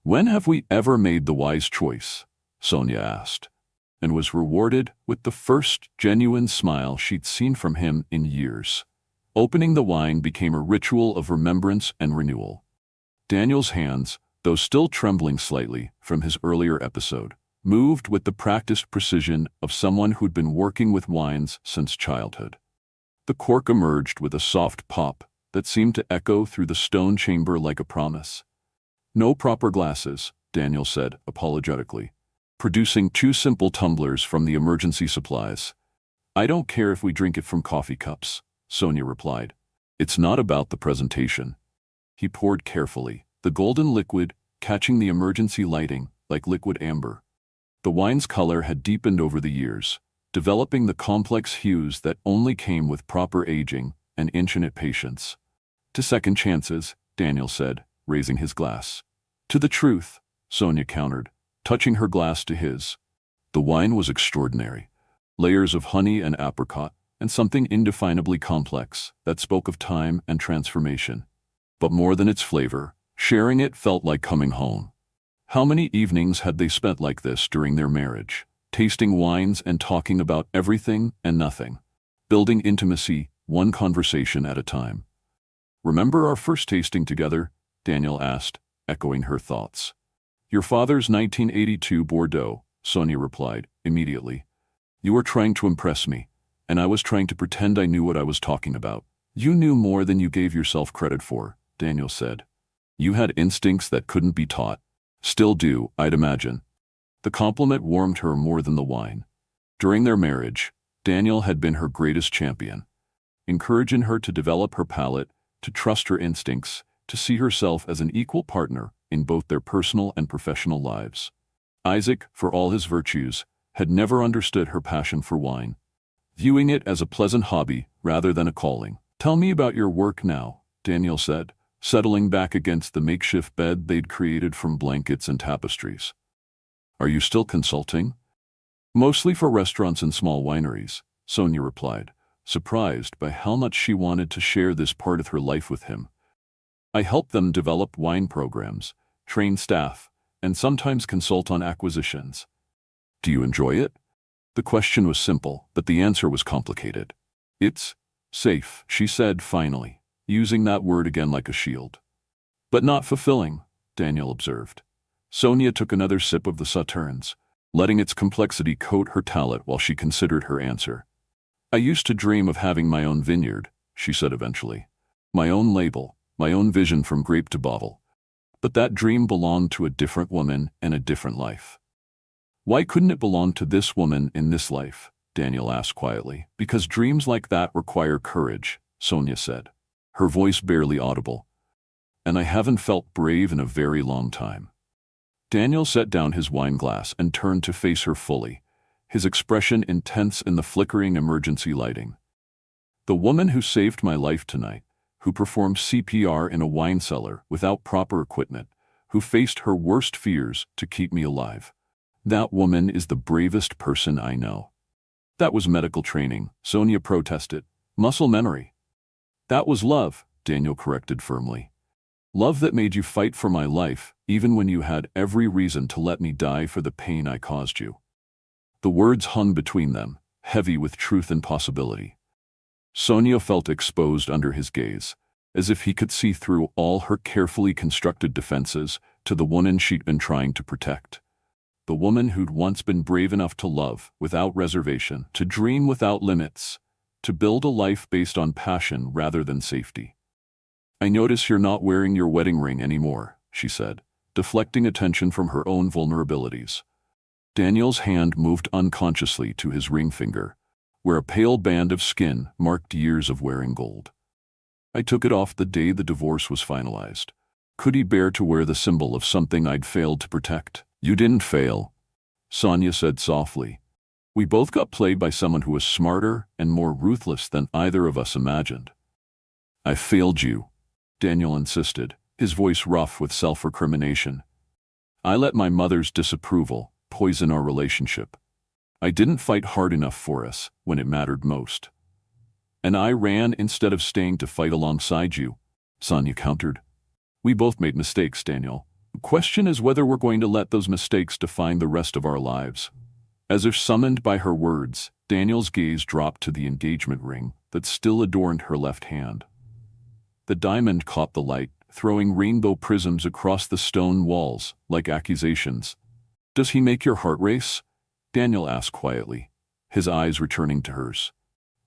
"When have we ever made the wise choice?" Sonia asked, and was rewarded with the first genuine smile she'd seen from him in years. Opening the wine became a ritual of remembrance and renewal. Daniel's hands, though still trembling slightly from his earlier episode, moved with the practiced precision of someone who'd been working with wines since childhood. The cork emerged with a soft pop that seemed to echo through the stone chamber like a promise. "No proper glasses," Daniel said apologetically, producing 2 simple tumblers from the emergency supplies. "I don't care if we drink it from coffee cups," Sonia replied. "It's not about the presentation." He poured carefully, the golden liquid catching the emergency lighting like liquid amber. The wine's color had deepened over the years, developing the complex hues that only came with proper aging and infinite patience. "To second chances," Daniel said, raising his glass. "To the truth," Sonia countered, touching her glass to his. The wine was extraordinary. Layers of honey and apricot, and something indefinably complex that spoke of time and transformation. But more than its flavor, sharing it felt like coming home. How many evenings had they spent like this during their marriage, tasting wines and talking about everything and nothing, building intimacy one conversation at a time? "Remember our first tasting together?" Daniel asked, echoing her thoughts. "Your father's 1982 Bordeaux," Sonia replied, immediately. "You were trying to impress me, and I was trying to pretend I knew what I was talking about." "You knew more than you gave yourself credit for," Daniel said. "You had instincts that couldn't be taught. Still do, I'd imagine." The compliment warmed her more than the wine. During their marriage, Daniel had been her greatest champion, encouraging her to develop her palate, to trust her instincts, to see herself as an equal partner in both their personal and professional lives. Isaac, for all his virtues, had never understood her passion for wine, viewing it as a pleasant hobby rather than a calling. "Tell me about your work now," Daniel said, settling back against the makeshift bed they'd created from blankets and tapestries. "Are you still consulting?" "Mostly for restaurants and small wineries," Sonia replied, surprised by how much she wanted to share this part of her life with him. "I help them develop wine programs, train staff, and sometimes consult on acquisitions." "Do you enjoy it?" The question was simple, but the answer was complicated. "It's safe," she said finally, using that word again like a shield. "But not fulfilling," Daniel observed. Sonia took another sip of the Sauternes, letting its complexity coat her palate while she considered her answer. "I used to dream of having my own vineyard," she said eventually. "My own label, my own vision from grape to bottle. But that dream belonged to a different woman and a different life." "Why couldn't it belong to this woman in this life?" Daniel asked quietly. "Because dreams like that require courage," Sonia said, her voice barely audible. "And I haven't felt brave in a very long time." Daniel set down his wine glass and turned to face her fully, his expression intense in the flickering emergency lighting. "The woman who saved my life tonight, who performed CPR in a wine cellar without proper equipment, who faced her worst fears to keep me alive. That woman is the bravest person I know." "That was medical training," Sonia protested. "Muscle memory." "That was love," Daniel corrected firmly. "Love that made you fight for my life, even when you had every reason to let me die for the pain I caused you." The words hung between them, heavy with truth and possibility. Sonia felt exposed under his gaze, as if he could see through all her carefully constructed defenses to the woman she'd been trying to protect. The woman who'd once been brave enough to love without reservation, to dream without limits, to build a life based on passion rather than safety. "I notice you're not wearing your wedding ring anymore," she said, deflecting attention from her own vulnerabilities. Daniel's hand moved unconsciously to his ring finger, where a pale band of skin marked years of wearing gold. I took it off the day the divorce was finalized. Could he bear to wear the symbol of something I'd failed to protect? You didn't fail, Sonia said softly. We both got played by someone who was smarter and more ruthless than either of us imagined. I failed you, Daniel insisted, his voice rough with self-recrimination. I let my mother's disapproval poison our relationship. I didn't fight hard enough for us when it mattered most. And I ran instead of staying to fight alongside you, Sonia countered. We both made mistakes, Daniel. The question is whether we're going to let those mistakes define the rest of our lives. As if summoned by her words, Daniel's gaze dropped to the engagement ring that still adorned her left hand. The diamond caught the light, throwing rainbow prisms across the stone walls like accusations. Does he make your heart race? Daniel asked quietly, his eyes returning to hers.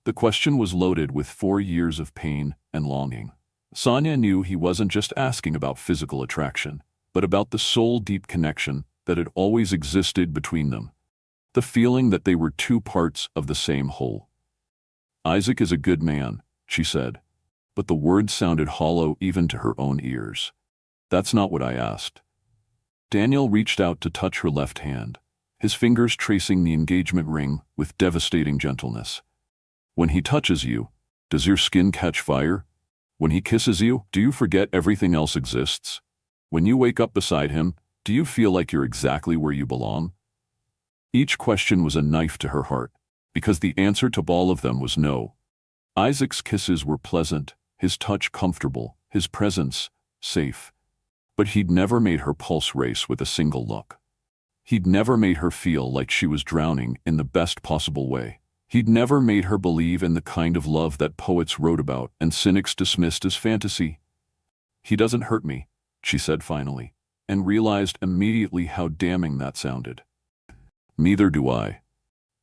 The question was loaded with 4 years of pain and longing. Sonia knew he wasn't just asking about physical attraction, but about the soul-deep connection that had always existed between them. The feeling that they were two parts of the same whole. Isaac is a good man, she said, but the words sounded hollow even to her own ears. That's not what I asked. Daniel reached out to touch her left hand, his fingers tracing the engagement ring with devastating gentleness. When he touches you, does your skin catch fire? When he kisses you, do you forget everything else exists? When you wake up beside him, do you feel like you're exactly where you belong? Each question was a knife to her heart, because the answer to all of them was no. Isaac's kisses were pleasant, his touch comfortable, his presence safe. But he'd never made her pulse race with a single look. He'd never made her feel like she was drowning in the best possible way. He'd never made her believe in the kind of love that poets wrote about and cynics dismissed as fantasy. He doesn't hurt me, she said finally, and realized immediately how damning that sounded. Neither do I,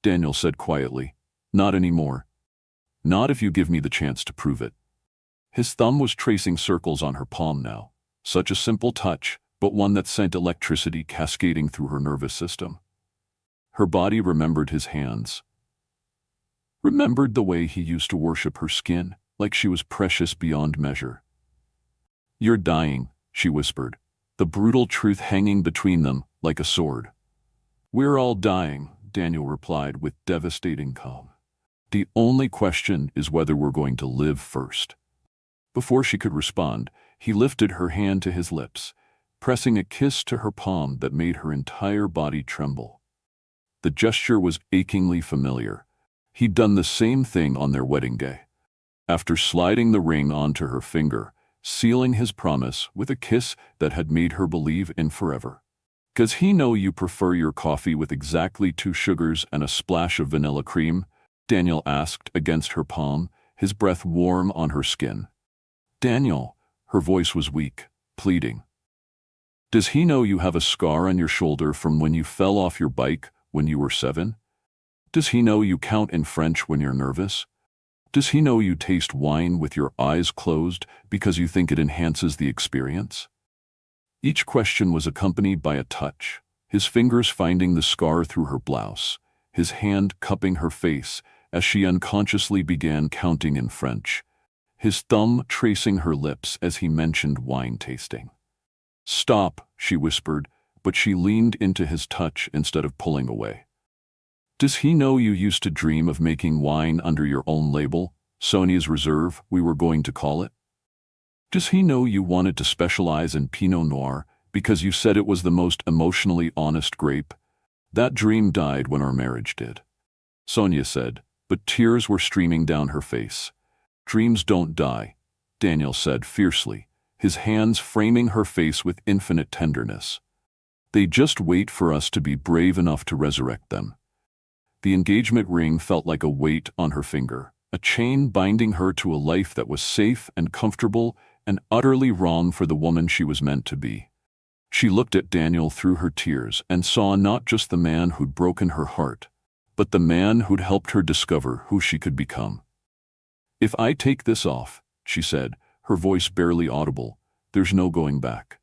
Daniel said quietly. Not anymore. Not if you give me the chance to prove it. His thumb was tracing circles on her palm now. Such a simple touch, but one that sent electricity cascading through her nervous system. Her body remembered his hands. Remembered the way he used to worship her skin, like she was precious beyond measure. You're dying, she whispered, the brutal truth hanging between them like a sword. We're all dying, Daniel replied with devastating calm. The only question is whether we're going to live first. Before she could respond, he lifted her hand to his lips, pressing a kiss to her palm that made her entire body tremble. The gesture was achingly familiar. He'd done the same thing on their wedding day. After sliding the ring onto her finger, sealing his promise with a kiss that had made her believe in forever. Does he know you prefer your coffee with exactly 2 sugars and a splash of vanilla cream? Daniel asked against her palm, his breath warm on her skin. Daniel, her voice was weak, pleading. Does he know you have a scar on your shoulder from when you fell off your bike when you were 7? Does he know you count in French when you're nervous? Does he know you taste wine with your eyes closed because you think it enhances the experience? Each question was accompanied by a touch, his fingers finding the scar through her blouse, his hand cupping her face as she unconsciously began counting in French, his thumb tracing her lips as he mentioned wine tasting. Stop, she whispered, but she leaned into his touch instead of pulling away. Does he know you used to dream of making wine under your own label, Sonia's Reserve, we were going to call it? Does he know you wanted to specialize in Pinot Noir because you said it was the most emotionally honest grape? That dream died when our marriage did, Sonia said, but tears were streaming down her face. Dreams don't die, Daniel said fiercely, his hands framing her face with infinite tenderness. They just wait for us to be brave enough to resurrect them. The engagement ring felt like a weight on her finger, a chain binding her to a life that was safe and comfortable and utterly wrong for the woman she was meant to be. She looked at Daniel through her tears and saw not just the man who'd broken her heart, but the man who'd helped her discover who she could become. If I take this off, she said, her voice barely audible, there's no going back.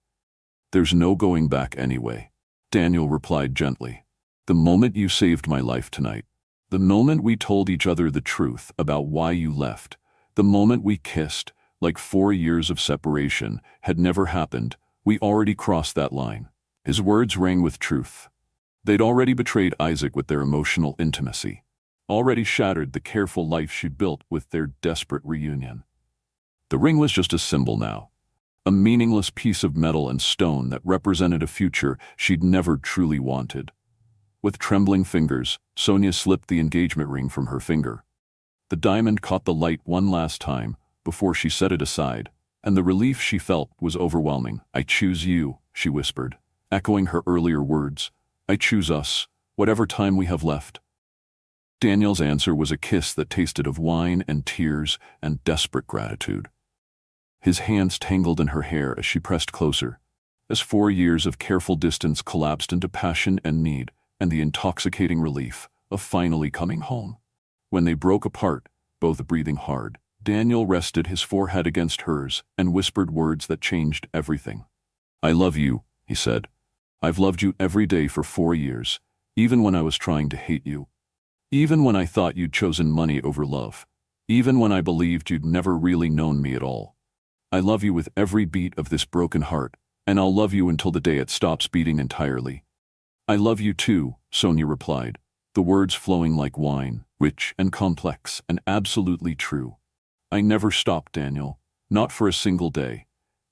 There's no going back anyway. Daniel replied gently. The moment you saved my life tonight, the moment we told each other the truth about why you left, the moment we kissed, like 4 years of separation had never happened, we already crossed that line. His words rang with truth. They'd already betrayed Isaac with their emotional intimacy, already shattered the careful life she'd built with their desperate reunion. The ring was just a symbol now, a meaningless piece of metal and stone that represented a future she'd never truly wanted. With trembling fingers, Sonia slipped the engagement ring from her finger. The diamond caught the light one last time before she set it aside, and the relief she felt was overwhelming. I choose you, she whispered, echoing her earlier words. I choose us, whatever time we have left. Daniel's answer was a kiss that tasted of wine and tears and desperate gratitude. His hands tangled in her hair as she pressed closer, as 4 years of careful distance collapsed into passion and need and the intoxicating relief of finally coming home. When they broke apart, both breathing hard, Daniel rested his forehead against hers and whispered words that changed everything. I love you, he said. I've loved you every day for 4 years, even when I was trying to hate you. Even when I thought you'd chosen money over love. Even when I believed you'd never really known me at all. I love you with every beat of this broken heart, and I'll love you until the day it stops beating entirely. I love you too, Sonia replied, the words flowing like wine, rich and complex and absolutely true. I never stopped, Daniel, not for a single day.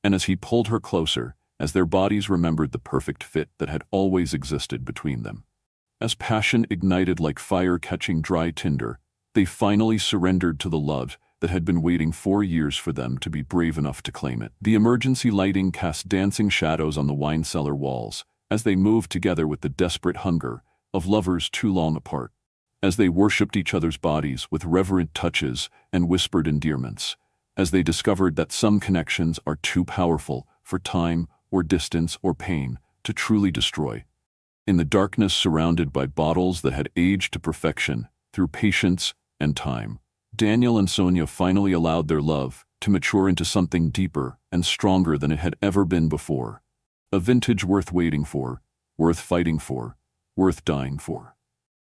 And as he pulled her closer, as their bodies remembered the perfect fit that had always existed between them, as passion ignited like fire catching dry tinder, they finally surrendered to the love that had been waiting 4 years for them to be brave enough to claim it. The emergency lighting cast dancing shadows on the wine cellar walls as they moved together with the desperate hunger of lovers too long apart, as they worshipped each other's bodies with reverent touches and whispered endearments, as they discovered that some connections are too powerful for time or distance or pain to truly destroy. In the darkness surrounded by bottles that had aged to perfection through patience and time, Daniel and Sonia finally allowed their love to mature into something deeper and stronger than it had ever been before. A vintage worth waiting for, worth fighting for, worth dying for.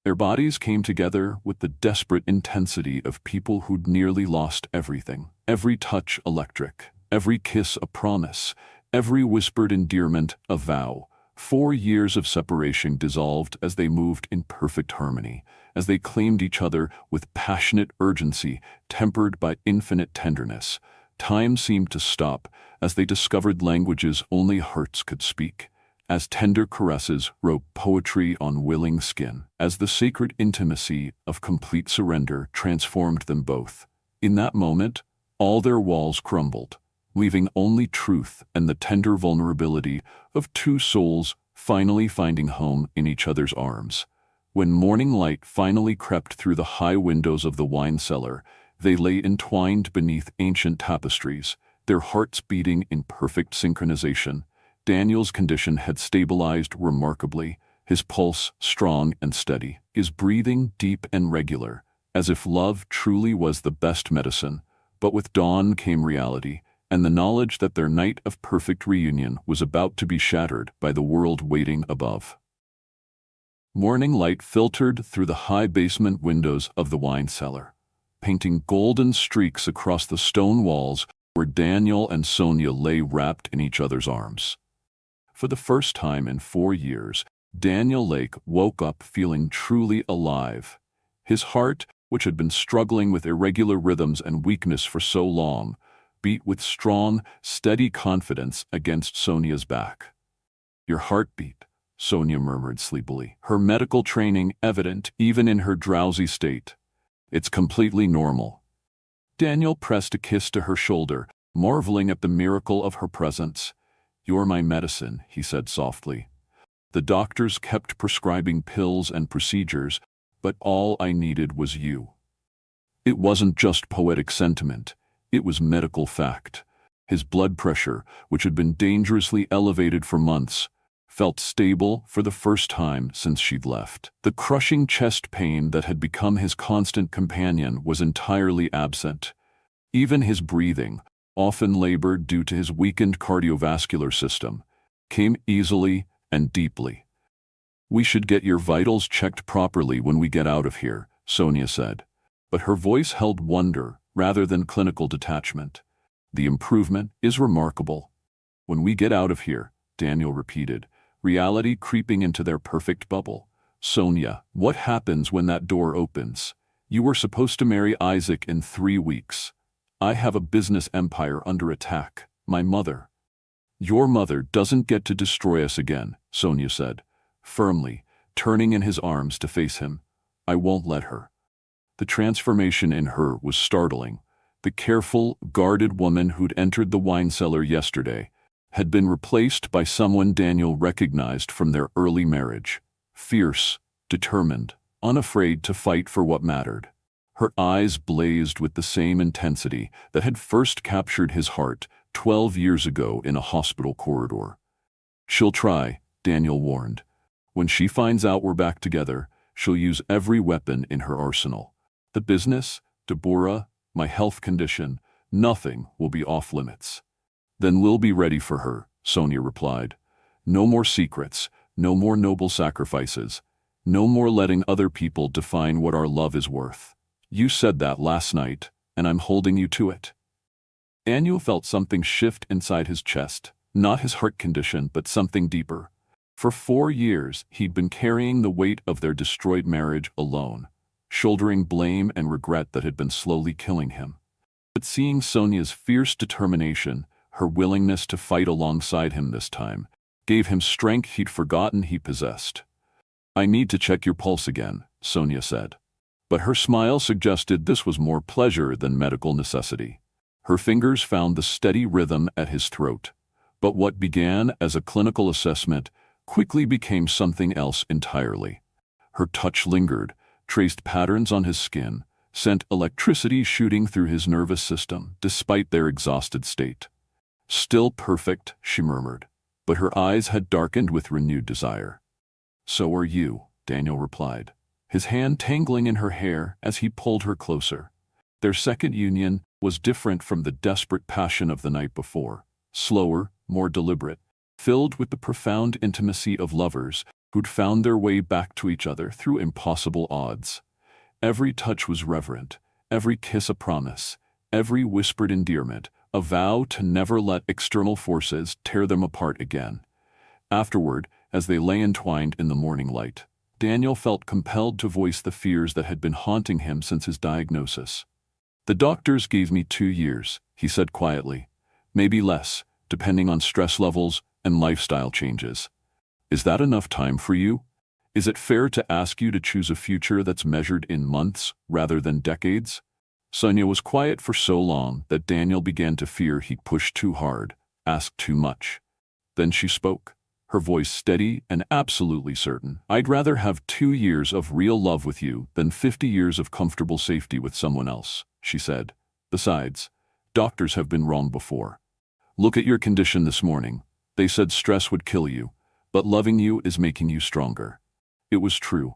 Their bodies came together with the desperate intensity of people who'd nearly lost everything. Every touch electric, every kiss a promise, every whispered endearment a vow. 4 years of separation dissolved as they moved in perfect harmony, as they claimed each other with passionate urgency tempered by infinite tenderness. Time seemed to stop as they discovered languages only hearts could speak, as tender caresses wrote poetry on willing skin, as the sacred intimacy of complete surrender transformed them both. In that moment, all their walls crumbled, leaving only truth and the tender vulnerability of two souls finally finding home in each other's arms. When morning light finally crept through the high windows of the wine cellar, they lay entwined beneath ancient tapestries, their hearts beating in perfect synchronization. Daniel's condition had stabilized remarkably, his pulse strong and steady, his breathing deep and regular, as if love truly was the best medicine. But with dawn came reality, and the knowledge that their night of perfect reunion was about to be shattered by the world waiting above. Morning light filtered through the high basement windows of the wine cellar, painting golden streaks across the stone walls where Daniel and Sonia lay wrapped in each other's arms. For the first time in 4 years, Daniel Lake woke up feeling truly alive. His heart, which had been struggling with irregular rhythms and weakness for so long, beat with strong, steady confidence against Sonia's back. Your heartbeat, Sonia murmured sleepily, her medical training evident even in her drowsy state. It's completely normal. Daniel pressed a kiss to her shoulder, marveling at the miracle of her presence. You're my medicine, he said softly. The doctors kept prescribing pills and procedures, but all I needed was you. It wasn't just poetic sentiment. It was medical fact. His blood pressure, which had been dangerously elevated for months, felt stable for the first time since she'd left. The crushing chest pain that had become his constant companion was entirely absent. Even his breathing, often labored due to his weakened cardiovascular system, came easily and deeply. "We should get your vitals checked properly when we get out of here," Sonia said. But her voice held wonder rather than clinical detachment. "The improvement is remarkable." "When we get out of here," Daniel repeated, reality creeping into their perfect bubble. "Sonia, what happens when that door opens? You were supposed to marry Isaac in 3 weeks. I have a business empire under attack. My mother." "Your mother doesn't get to destroy us again," Sonia said, firmly, turning in his arms to face him. "I won't let her." The transformation in her was startling. The careful, guarded woman who'd entered the wine cellar yesterday had been replaced by someone Daniel recognized from their early marriage. Fierce, determined, unafraid to fight for what mattered. Her eyes blazed with the same intensity that had first captured his heart 12 years ago in a hospital corridor. "She'll try," Daniel warned. "When she finds out we're back together, she'll use every weapon in her arsenal. The business, Deborah, my health condition, nothing will be off limits." "Then we'll be ready for her," Sonia replied. "No more secrets, no more noble sacrifices, no more letting other people define what our love is worth. You said that last night, and I'm holding you to it." Daniel felt something shift inside his chest, not his heart condition, but something deeper. For 4 years, he'd been carrying the weight of their destroyed marriage alone, shouldering blame and regret that had been slowly killing him. But seeing Sonia's fierce determination, her willingness to fight alongside him this time, gave him strength he'd forgotten he possessed. "I need to check your pulse again," Sonia said. But her smile suggested this was more pleasure than medical necessity. Her fingers found the steady rhythm at his throat. But what began as a clinical assessment quickly became something else entirely. Her touch lingered, traced patterns on his skin, sent electricity shooting through his nervous system, despite their exhausted state. "Still perfect," she murmured, but her eyes had darkened with renewed desire. "So are you," Daniel replied, his hand tangling in her hair as he pulled her closer. Their second union was different from the desperate passion of the night before, slower, more deliberate, filled with the profound intimacy of lovers who'd found their way back to each other through impossible odds. Every touch was reverent, every kiss a promise, every whispered endearment a vow to never let external forces tear them apart again. Afterward, as they lay entwined in the morning light, Daniel felt compelled to voice the fears that had been haunting him since his diagnosis. "The doctors gave me 2 years," he said quietly. "Maybe less, depending on stress levels and lifestyle changes. Is that enough time for you? Is it fair to ask you to choose a future that's measured in months rather than decades?" Sonia was quiet for so long that Daniel began to fear he'd pushed too hard, asked too much. Then she spoke, her voice steady and absolutely certain. "I'd rather have 2 years of real love with you than 50 years of comfortable safety with someone else," she said. "Besides, doctors have been wrong before. Look at your condition this morning. They said stress would kill you, but loving you is making you stronger." It was true.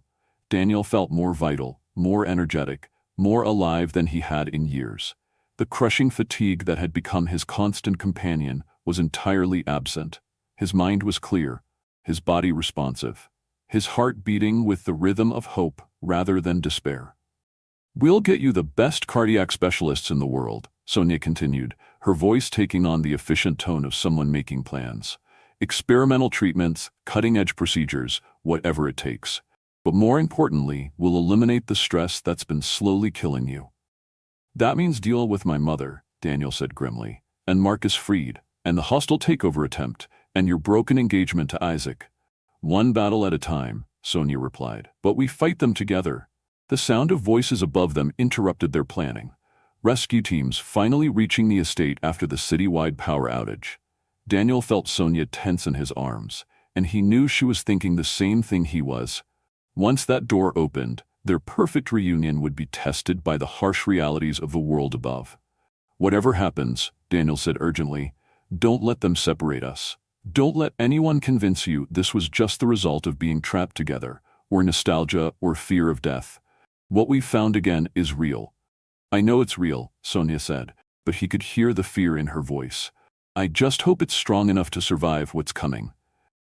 Daniel felt more vital, more energetic, more alive than he had in years. The crushing fatigue that had become his constant companion was entirely absent. His mind was clear, his body responsive, his heart beating with the rhythm of hope rather than despair. "We'll get you the best cardiac specialists in the world," Sonia continued, her voice taking on the efficient tone of someone making plans. "Experimental treatments, cutting-edge procedures, whatever it takes. But more importantly, we'll eliminate the stress that's been slowly killing you." "That means deal with my mother," Daniel said grimly, "and Marcus Freed, and the hostile takeover attempt, and your broken engagement to Isaac." "One battle at a time," Sonia replied. "But we fight them together." The sound of voices above them interrupted their planning. Rescue teams finally reaching the estate after the citywide power outage. Daniel felt Sonia tense in his arms, and he knew she was thinking the same thing he was. Once that door opened, their perfect reunion would be tested by the harsh realities of the world above. "Whatever happens," Daniel said urgently, "don't let them separate us. Don't let anyone convince you this was just the result of being trapped together, or nostalgia, or fear of death. What we've found again is real." "I know it's real," Sonia said, but he could hear the fear in her voice. "I just hope it's strong enough to survive what's coming."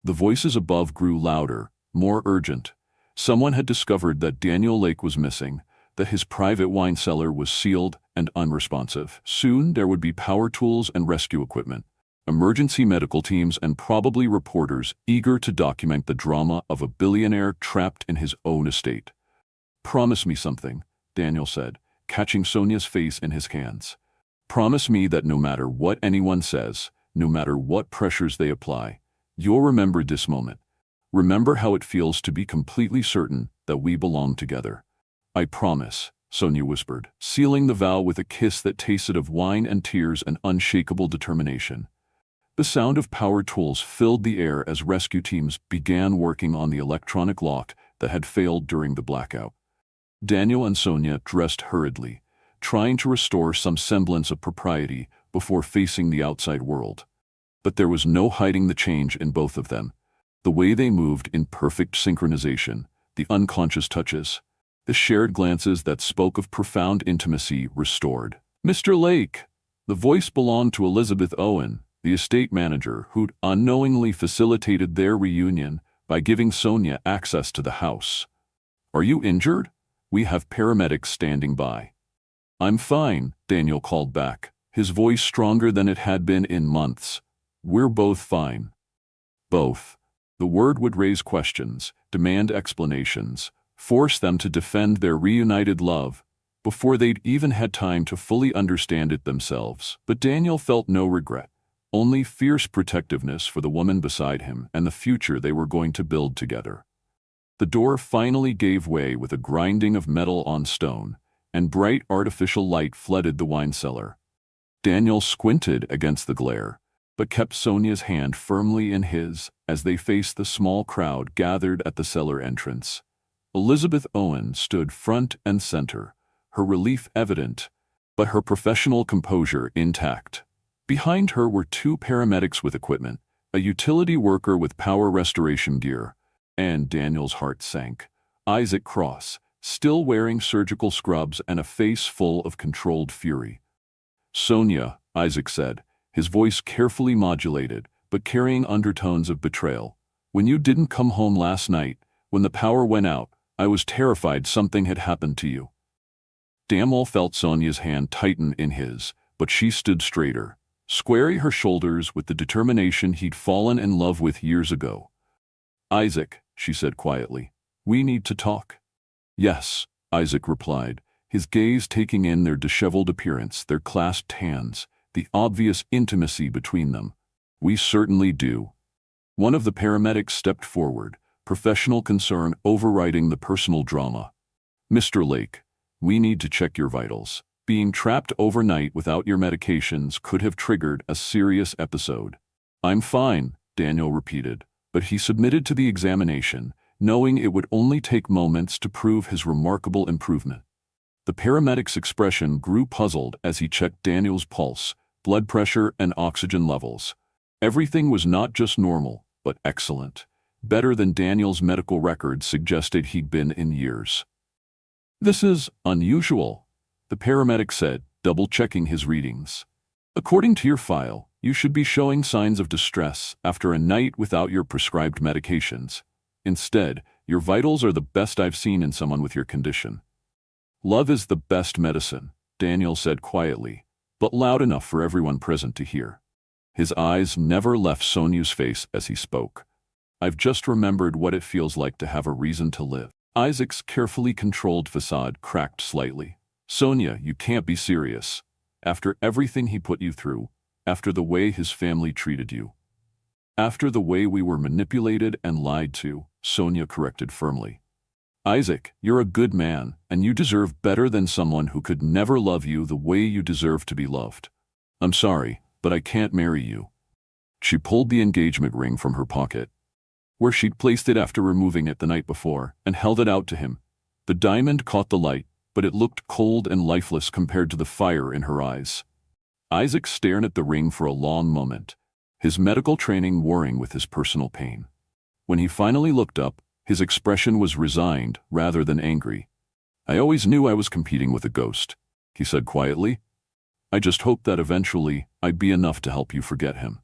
The voices above grew louder, more urgent. Someone had discovered that Daniel Lake was missing, that his private wine cellar was sealed and unresponsive. Soon there would be power tools and rescue equipment, emergency medical teams, and probably reporters eager to document the drama of a billionaire trapped in his own estate. "Promise me something," Daniel said, catching Sonia's face in his hands. "Promise me that no matter what anyone says, no matter what pressures they apply, you'll remember this moment. Remember how it feels to be completely certain that we belong together." "I promise," Sonia whispered, sealing the vow with a kiss that tasted of wine and tears and unshakable determination. The sound of power tools filled the air as rescue teams began working on the electronic lock that had failed during the blackout. Daniel and Sonia dressed hurriedly, trying to restore some semblance of propriety before facing the outside world. But there was no hiding the change in both of them. The way they moved in perfect synchronization, the unconscious touches, the shared glances that spoke of profound intimacy restored. "Mr. Lake!" The voice belonged to Elizabeth Owen, the estate manager who'd unknowingly facilitated their reunion by giving Sonia access to the house. "Are you injured? We have paramedics standing by." "I'm fine," Daniel called back, his voice stronger than it had been in months. "We're both fine." Both. The word would raise questions, demand explanations, force them to defend their reunited love before they'd even had time to fully understand it themselves. But Daniel felt no regret, only fierce protectiveness for the woman beside him and the future they were going to build together. The door finally gave way with a grinding of metal on stone, and bright artificial light flooded the wine cellar. Daniel squinted against the glare, but kept Sonia's hand firmly in his as they faced the small crowd gathered at the cellar entrance. Elizabeth Owen stood front and center, her relief evident, but her professional composure intact. Behind her were two paramedics with equipment, a utility worker with power restoration gear, and Daniel's heart sank. Isaac Cross, still wearing surgical scrubs and a face full of controlled fury. "Sonia," Isaac said, his voice carefully modulated, but carrying undertones of betrayal. "When you didn't come home last night, when the power went out, I was terrified something had happened to you." Daniel felt Sonia's hand tighten in his, but she stood straighter, squaring her shoulders with the determination he'd fallen in love with years ago. "Isaac," she said quietly, "we need to talk." "Yes," Isaac replied, his gaze taking in their disheveled appearance, their clasped hands, the obvious intimacy between them. "We certainly do." One of the paramedics stepped forward, professional concern overriding the personal drama. "Mr. Lake, we need to check your vitals. Being trapped overnight without your medications could have triggered a serious episode." "I'm fine," Daniel repeated, but he submitted to the examination, knowing it would only take moments to prove his remarkable improvement. The paramedic's expression grew puzzled as he checked Daniel's pulse, blood pressure, and oxygen levels. Everything was not just normal, but excellent, better than Daniel's medical records suggested he'd been in years. "This is unusual," the paramedic said, double-checking his readings. "According to your file, you should be showing signs of distress after a night without your prescribed medications. Instead, your vitals are the best I've seen in someone with your condition." "Love is the best medicine," Daniel said quietly, but loud enough for everyone present to hear. His eyes never left Sonia's face as he spoke. "I've just remembered what it feels like to have a reason to live." Isaac's carefully controlled facade cracked slightly. "Sonia, you can't be serious. After everything he put you through, after the way his family treated you. After the way we were manipulated and lied to," Sonia corrected firmly. "Isaac, you're a good man, and you deserve better than someone who could never love you the way you deserve to be loved. I'm sorry, but I can't marry you." She pulled the engagement ring from her pocket, where she'd placed it after removing it the night before, and held it out to him. The diamond caught the light, but it looked cold and lifeless compared to the fire in her eyes. Isaac stared at the ring for a long moment, his medical training warring with his personal pain. When he finally looked up, his expression was resigned rather than angry. "I always knew I was competing with a ghost," he said quietly. "I just hoped that eventually I'd be enough to help you forget him."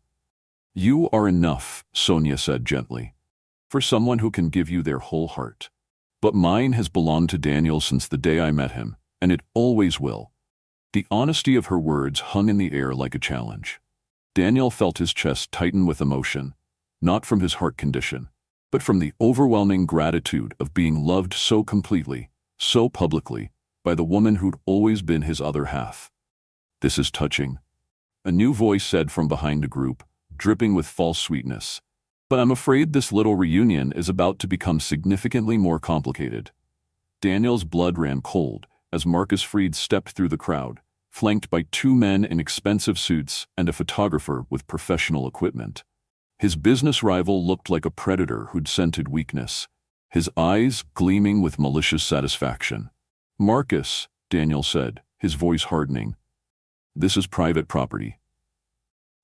You are enough, Sonia said gently, for someone who can give you their whole heart. But mine has belonged to Daniel since the day I met him, and it always will. The honesty of her words hung in the air like a challenge. Daniel felt his chest tighten with emotion, not from his heart condition, but from the overwhelming gratitude of being loved so completely, so publicly, by the woman who'd always been his other half. This is touching, a new voice said from behind the group, dripping with false sweetness. But I'm afraid this little reunion is about to become significantly more complicated. Daniel's blood ran cold as Marcus Fried stepped through the crowd, flanked by two men in expensive suits and a photographer with professional equipment. His business rival looked like a predator who'd scented weakness, his eyes gleaming with malicious satisfaction. "Marcus," Daniel said, his voice hardening, "this is private property."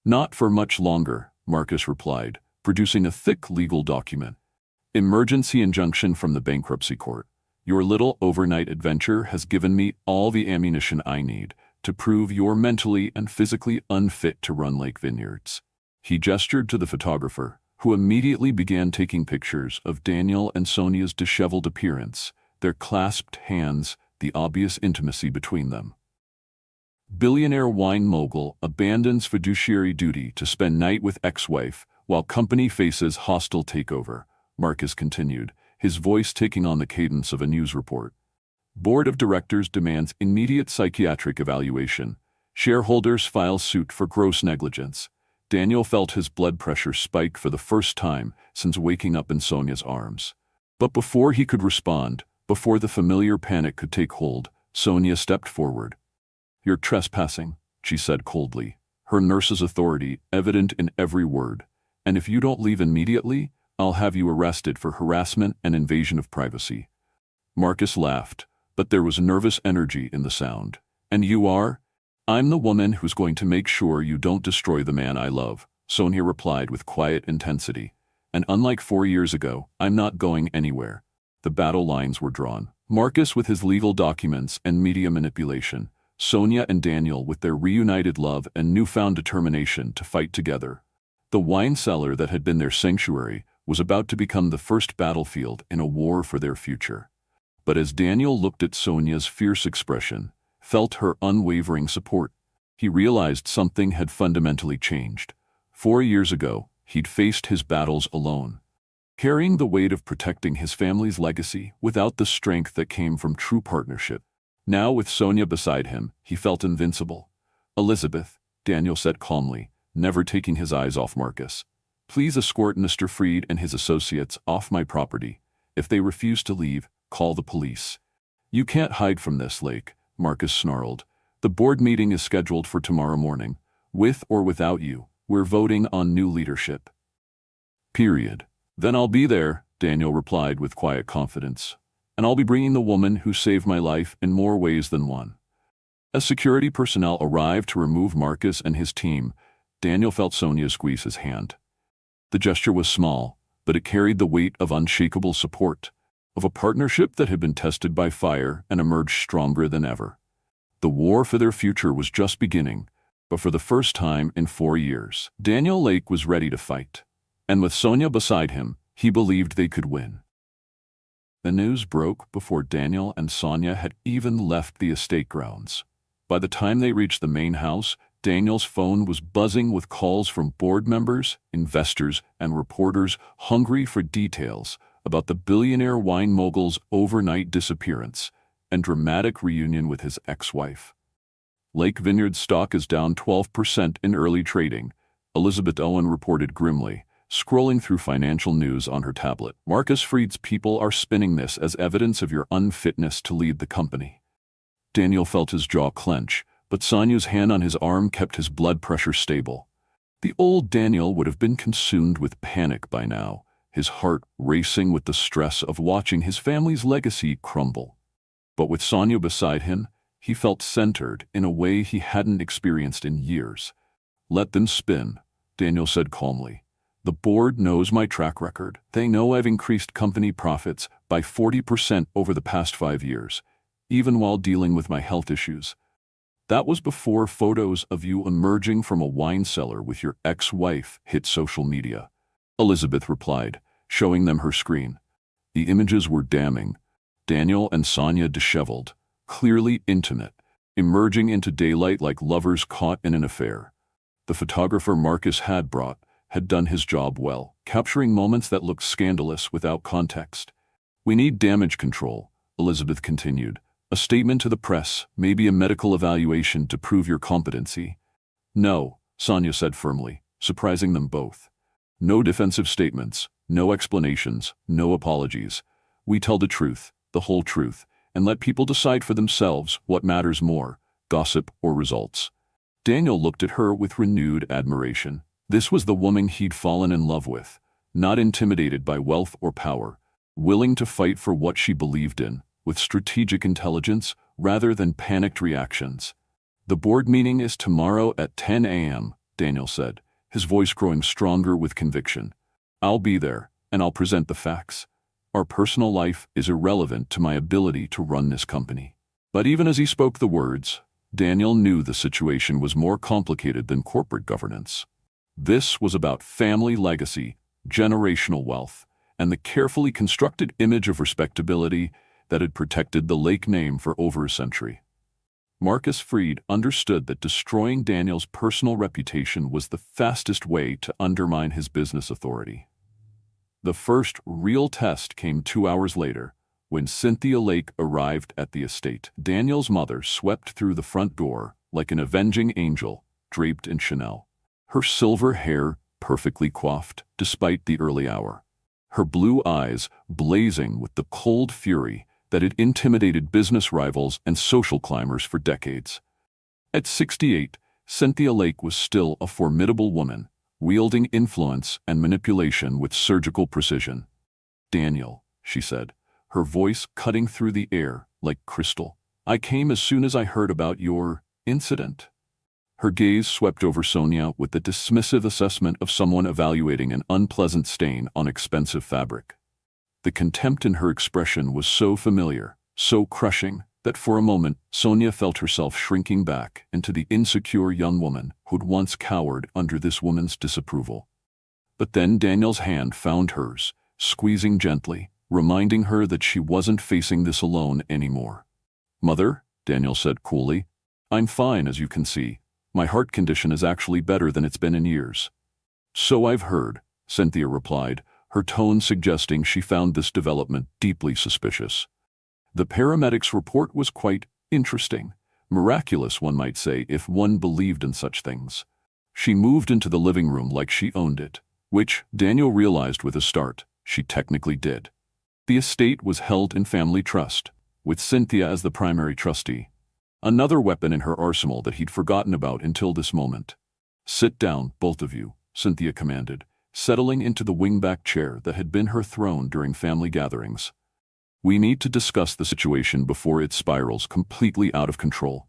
"Not for much longer," Marcus replied, producing a thick legal document. "Emergency injunction from the bankruptcy court. Your little overnight adventure has given me all the ammunition I need to prove you're mentally and physically unfit to run Lake Vineyards." He gestured to the photographer, who immediately began taking pictures of Daniel and Sonia's disheveled appearance, their clasped hands, the obvious intimacy between them. Billionaire wine mogul abandons fiduciary duty to spend night with ex-wife while company faces hostile takeover, Marcus continued, his voice taking on the cadence of a news report. Board of Directors demands immediate psychiatric evaluation. Shareholders file suit for gross negligence. Daniel felt his blood pressure spike for the first time since waking up in Sonia's arms. But before he could respond, before the familiar panic could take hold, Sonia stepped forward. "You're trespassing," she said coldly, her nurse's authority evident in every word. "And if you don't leave immediately, I'll have you arrested for harassment and invasion of privacy." Marcus laughed, but there was nervous energy in the sound. "And you are?" "I'm the woman who's going to make sure you don't destroy the man I love," Sonia replied with quiet intensity. "And unlike 4 years ago, I'm not going anywhere." The battle lines were drawn. Marcus with his legal documents and media manipulation, Sonia and Daniel with their reunited love and newfound determination to fight together. The wine cellar that had been their sanctuary was about to become the first battlefield in a war for their future. But as Daniel looked at Sonia's fierce expression, felt her unwavering support, he realized something had fundamentally changed. 4 years ago, he'd faced his battles alone, carrying the weight of protecting his family's legacy without the strength that came from true partnership. Now, with Sonia beside him, he felt invincible. "Elizabeth," Daniel said calmly, never taking his eyes off Marcus, "please escort Mr. Fried and his associates off my property. If they refuse to leave, call the police." "You can't hide from this, Lake," Marcus snarled. "The board meeting is scheduled for tomorrow morning. With or without you, we're voting on new leadership. Period." "Then I'll be there," Daniel replied with quiet confidence. "And I'll be bringing the woman who saved my life in more ways than one." As security personnel arrived to remove Marcus and his team, Daniel felt Sonia squeeze his hand. The gesture was small, but it carried the weight of unshakable support, of a partnership that had been tested by fire and emerged stronger than ever. The war for their future was just beginning, but for the first time in 4 years, Daniel Lake was ready to fight. And with Sonia beside him, he believed they could win. The news broke before Daniel and Sonia had even left the estate grounds. By the time they reached the main house, Daniel's phone was buzzing with calls from board members, investors, and reporters hungry for details about the billionaire wine mogul's overnight disappearance and dramatic reunion with his ex-wife. "Lake Vineyards stock is down 12% in early trading," Elizabeth Owen reported grimly, scrolling through financial news on her tablet. "Marcus Fried's people are spinning this as evidence of your unfitness to lead the company." Daniel felt his jaw clench, but Sonia's hand on his arm kept his blood pressure stable. The old Daniel would have been consumed with panic by now, his heart racing with the stress of watching his family's legacy crumble. But with Sonia beside him, he felt centered in a way he hadn't experienced in years. "Let them spin," Daniel said calmly. "The board knows my track record. They know I've increased company profits by 40% over the past 5 years, even while dealing with my health issues. That was before photos of you emerging from a wine cellar with your ex-wife hit social media. Elizabeth replied, showing them her screen. The images were damning. Daniel and Sonia disheveled, clearly intimate, emerging into daylight like lovers caught in an affair. The photographer Marcus Hadbrot had done his job well, capturing moments that looked scandalous without context. "We need damage control," Elizabeth continued. "A statement to the press, maybe a medical evaluation to prove your competency." "No," Sonia said firmly, surprising them both. "No defensive statements, no explanations, no apologies. We tell the truth, the whole truth, and let people decide for themselves what matters more, gossip or results." Daniel looked at her with renewed admiration. This was the woman he'd fallen in love with, not intimidated by wealth or power, willing to fight for what she believed in, with strategic intelligence rather than panicked reactions. "The board meeting is tomorrow at 10 a.m., Daniel said, his voice growing stronger with conviction. "I'll be there, and I'll present the facts. Our personal life is irrelevant to my ability to run this company." But even as he spoke the words, Daniel knew the situation was more complicated than corporate governance. This was about family legacy, generational wealth, and the carefully constructed image of respectability that had protected the Lake name for over a century. Marcus Freed understood that destroying Daniel's personal reputation was the fastest way to undermine his business authority. The first real test came 2 hours later, when Cynthia Lake arrived at the estate. Daniel's mother swept through the front door like an avenging angel, draped in Chanel. Her silver hair perfectly coiffed, despite the early hour. Her blue eyes blazing with the cold fury that had intimidated business rivals and social climbers for decades. At 68, Cynthia Lake was still a formidable woman, wielding influence and manipulation with surgical precision. "Daniel," she said, her voice cutting through the air like crystal, "I came as soon as I heard about your incident." Her gaze swept over Sonia with the dismissive assessment of someone evaluating an unpleasant stain on expensive fabric. The contempt in her expression was so familiar, so crushing, that for a moment Sonia felt herself shrinking back into the insecure young woman who'd once cowered under this woman's disapproval. But then Daniel's hand found hers, squeezing gently, reminding her that she wasn't facing this alone anymore. "Mother," Daniel said coolly, "I'm fine, as you can see. My heart condition is actually better than it's been in years." "So I've heard," Cynthia replied, her tone suggesting she found this development deeply suspicious. The paramedics' report was quite interesting, miraculous, one might say, if one believed in such things. She moved into the living room like she owned it, which, Daniel realized with a start, she technically did. The estate was held in family trust, with Cynthia as the primary trustee. Another weapon in her arsenal that he'd forgotten about until this moment. "Sit down, both of you," Cynthia commanded, settling into the wingback chair that had been her throne during family gatherings. "We need to discuss the situation before it spirals completely out of control."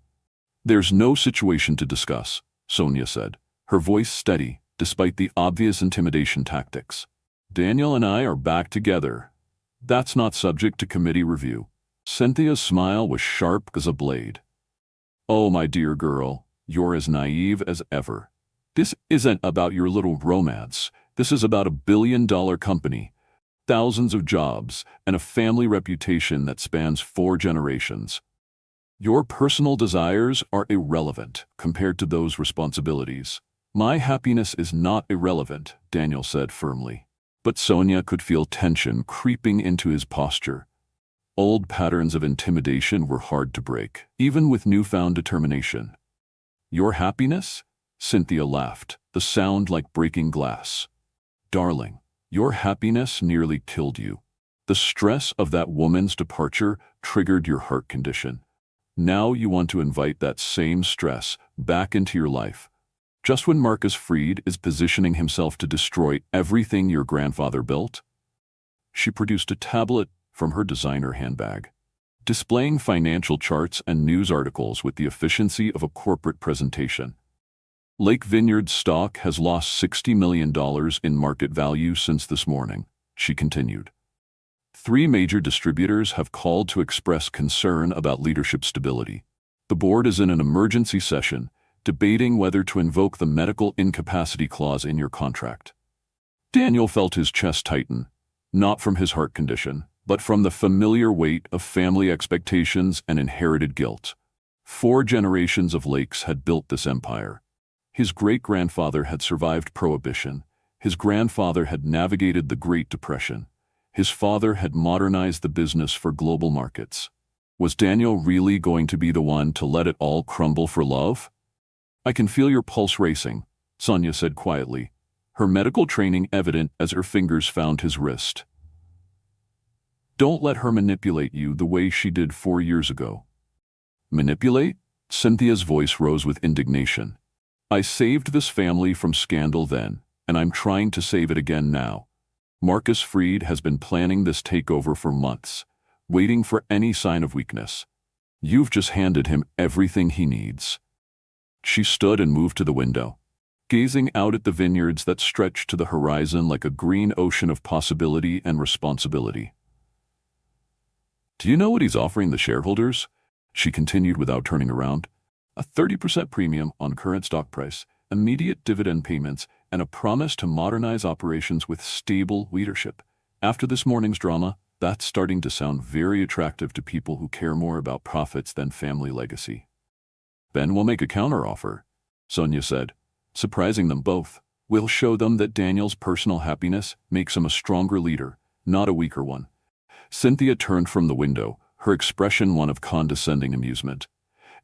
"There's no situation to discuss," Sonia said, her voice steady despite the obvious intimidation tactics. "Daniel and I are back together. That's not subject to committee review." Cynthia's smile was sharp as a blade. "Oh, my dear girl, you're as naive as ever. This isn't about your little romance. This is about $1 billion company, thousands of jobs, and a family reputation that spans 4 generations. Your personal desires are irrelevant compared to those responsibilities." "My happiness is not irrelevant," Daniel said firmly. But Sonia could feel tension creeping into his posture. Old patterns of intimidation were hard to break, even with newfound determination. "Your happiness?" Cynthia laughed, the sound like breaking glass. "Darling, your happiness nearly killed you. The stress of that woman's departure triggered your heart condition. Now you want to invite that same stress back into your life, just when Marcus Freed is positioning himself to destroy everything your grandfather built?" She produced a tablet from her designer handbag, displaying financial charts and news articles with the efficiency of a corporate presentation. "Lake Vineyard stock has lost $60 million in market value since this morning," she continued. 3 major distributors have called to express concern about leadership stability. The board is in an emergency session, debating whether to invoke the medical incapacity clause in your contract. Daniel felt his chest tighten, not from his heart condition, but from the familiar weight of family expectations and inherited guilt. 4 generations of Lakes had built this empire. His great-grandfather had survived Prohibition. His grandfather had navigated the Great Depression. His father had modernized the business for global markets. Was Daniel really going to be the one to let it all crumble for love? "I can feel your pulse racing," Sonia said quietly, her medical training evident as her fingers found his wrist. "Don't let her manipulate you the way she did 4 years ago." "Manipulate?" Cynthia's voice rose with indignation. "I saved this family from scandal then, and I'm trying to save it again now. Marcus Freed has been planning this takeover for months, waiting for any sign of weakness. You've just handed him everything he needs." She stood and moved to the window, gazing out at the vineyards that stretched to the horizon like a green ocean of possibility and responsibility. "Do you know what he's offering the shareholders?" she continued without turning around. "A 30% premium on current stock price, immediate dividend payments, and a promise to modernize operations with stable leadership. After this morning's drama, that's starting to sound very attractive to people who care more about profits than family legacy." "Ben will make a counteroffer," Sonia said, surprising them both. "We'll show them that Daniel's personal happiness makes him a stronger leader, not a weaker one." Cynthia turned from the window, her expression one of condescending amusement.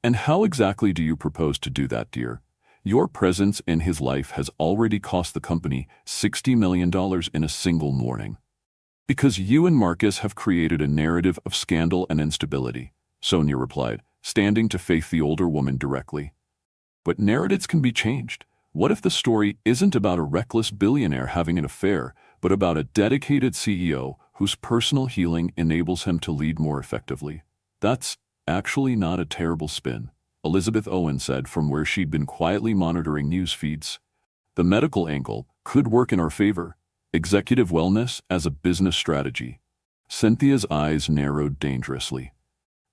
"And how exactly do you propose to do that, dear? Your presence in his life has already cost the company $60 million in a single morning." "Because you and Marcus have created a narrative of scandal and instability," Sonia replied, standing to face the older woman directly. "But narratives can be changed. What if the story isn't about a reckless billionaire having an affair, but about a dedicated CEO whose personal healing enables him to lead more effectively?" "That's actually not a terrible spin," Elizabeth Owen said from where she'd been quietly monitoring news feeds. "The medical angle could work in our favor. Executive wellness as a business strategy." Cynthia's eyes narrowed dangerously.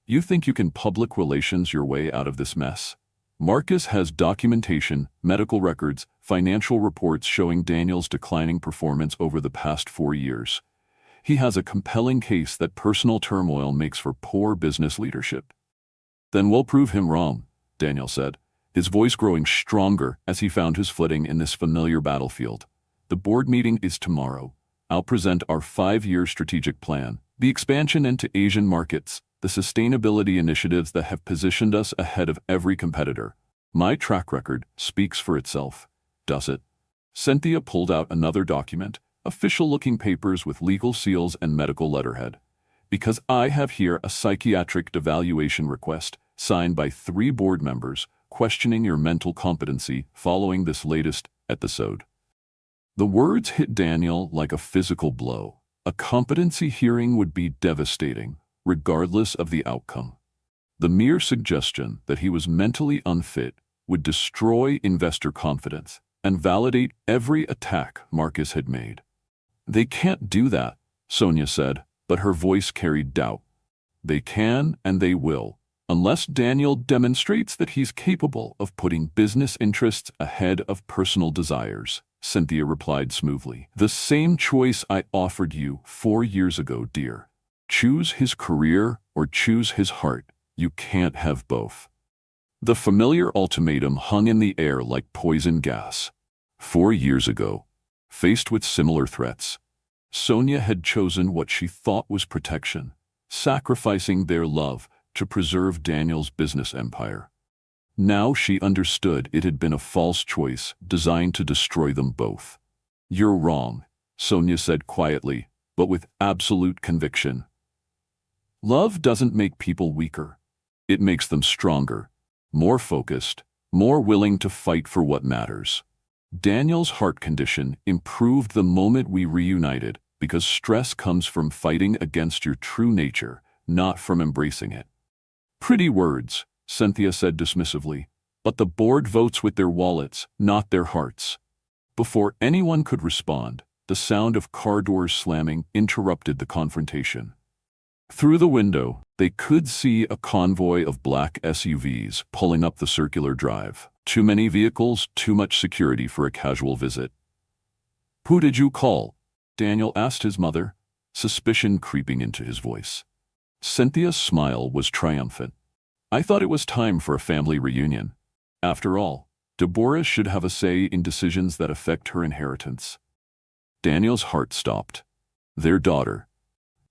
"You think you can public relations your way out of this mess? Marcus has documentation, medical records, financial reports showing Daniel's declining performance over the past 4 years. He has a compelling case that personal turmoil makes for poor business leadership." "Then we'll prove him wrong," Daniel said, his voice growing stronger as he found his footing in this familiar battlefield. "The board meeting is tomorrow. I'll present our 5-year strategic plan, the expansion into Asian markets, the sustainability initiatives that have positioned us ahead of every competitor. My track record speaks for itself, does it?" Cynthia pulled out another document, official-looking papers with legal seals and medical letterhead. "Because I have here a psychiatric evaluation request signed by 3 board members questioning your mental competency following this latest episode." The words hit Daniel like a physical blow. A competency hearing would be devastating, regardless of the outcome. The mere suggestion that he was mentally unfit would destroy investor confidence and validate every attack Marcus had made. "They can't do that," Sonia said, but her voice carried doubt. "They can and they will, unless Daniel demonstrates that he's capable of putting business interests ahead of personal desires," Cynthia replied smoothly. "The same choice I offered you 4 years ago, dear. Choose his career or choose his heart. You can't have both." The familiar ultimatum hung in the air like poison gas. 4 years ago, faced with similar threats, Sonia had chosen what she thought was protection, sacrificing their love to preserve Daniel's business empire. Now she understood it had been a false choice designed to destroy them both. "You're wrong," Sonia said quietly, but with absolute conviction. "Love doesn't make people weaker. It makes them stronger, more focused, more willing to fight for what matters." Daniel's heart condition improved the moment we reunited because stress comes from fighting against your true nature, not from embracing it. "Pretty words," Cynthia said dismissively, "but the board votes with their wallets, not their hearts." Before anyone could respond, the sound of car doors slamming interrupted the confrontation. Through the window, they could see a convoy of black SUVs pulling up the circular drive. Too many vehicles, too much security for a casual visit. "Who did you call?" Daniel asked his mother, suspicion creeping into his voice. Cynthia's smile was triumphant. "I thought it was time for a family reunion. After all, Deborah should have a say in decisions that affect her inheritance." Daniel's heart stopped. Their daughter.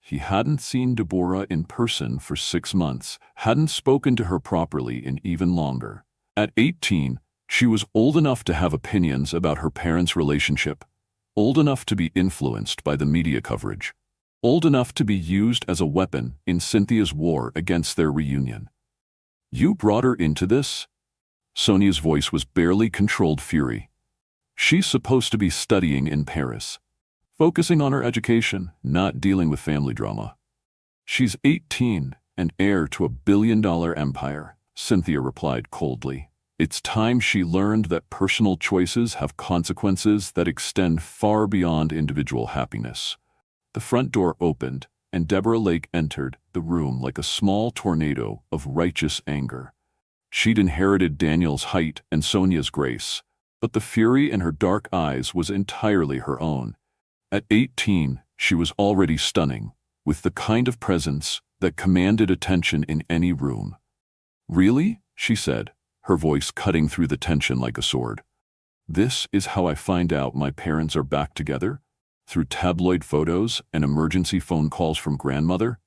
He hadn't seen Deborah in person for 6 months, hadn't spoken to her properly in even longer. At 18, she was old enough to have opinions about her parents' relationship, old enough to be influenced by the media coverage, old enough to be used as a weapon in Cynthia's war against their reunion. "You brought her into this?" Sonia's voice was barely controlled fury. "She's supposed to be studying in Paris, focusing on her education, not dealing with family drama." "She's 18 and heir to a billion-dollar empire," Cynthia replied coldly. "It's time she learned that personal choices have consequences that extend far beyond individual happiness." The front door opened, and Deborah Lake entered the room like a small tornado of righteous anger. She'd inherited Daniel's height and Sonia's grace, but the fury in her dark eyes was entirely her own. At 18, she was already stunning, with the kind of presence that commanded attention in any room. "Really?" she said, her voice cutting through the tension like a sword. "This is how I find out my parents are back together? Through tabloid photos and emergency phone calls from grandmother?"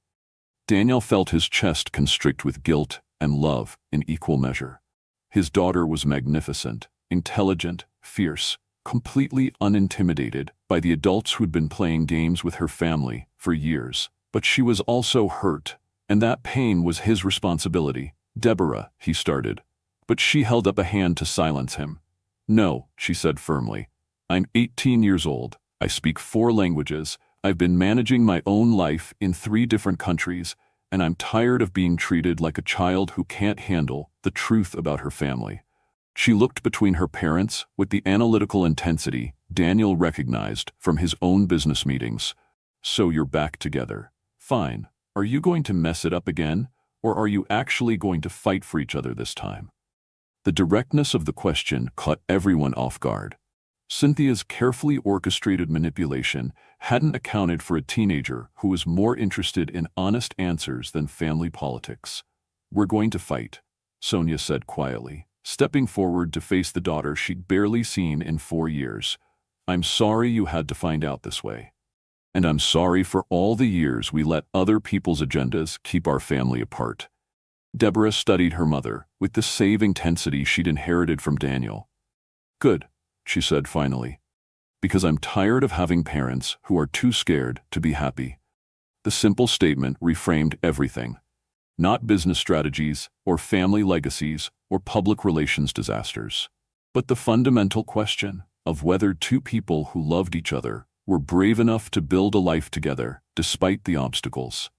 Daniel felt his chest constrict with guilt and love in equal measure. His daughter was magnificent, intelligent, fierce, completely unintimidated by the adults who'd been playing games with her family for years. But she was also hurt, and that pain was his responsibility. "Deborah," he started, but she held up a hand to silence him. "No," she said firmly. "I'm 18 years old. I speak 4 languages. I've been managing my own life in 3 different countries, and I'm tired of being treated like a child who can't handle the truth about her family." She looked between her parents with the analytical intensity Daniel recognized from his own business meetings. "So you're back together. Fine. Are you going to mess it up again, or are you actually going to fight for each other this time?" The directness of the question caught everyone off guard. Cynthia's carefully orchestrated manipulation hadn't accounted for a teenager who was more interested in honest answers than family politics. "We're going to fight," Sonia said quietly, stepping forward to face the daughter she'd barely seen in 4 years. "I'm sorry you had to find out this way. And I'm sorry for all the years we let other people's agendas keep our family apart." Deborah studied her mother with the same intensity she'd inherited from Daniel. "Good," she said finally, "because I'm tired of having parents who are too scared to be happy." The simple statement reframed everything. Not business strategies, or family legacies, or public relations disasters, but the fundamental question of whether 2 people who loved each other were brave enough to build a life together despite the obstacles.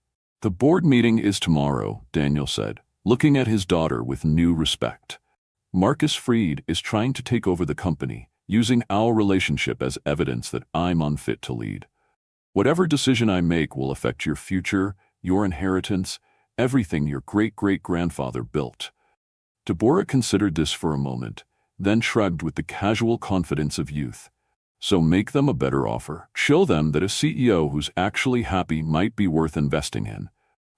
"The board meeting is tomorrow," Daniel said, looking at his daughter with new respect. "Marcus Freed is trying to take over the company, using our relationship as evidence that I'm unfit to lead. Whatever decision I make will affect your future, your inheritance, everything your great-great-grandfather built." Deborah considered this for a moment, then shrugged with the casual confidence of youth. "So make them a better offer. Show them that a CEO who's actually happy might be worth investing in.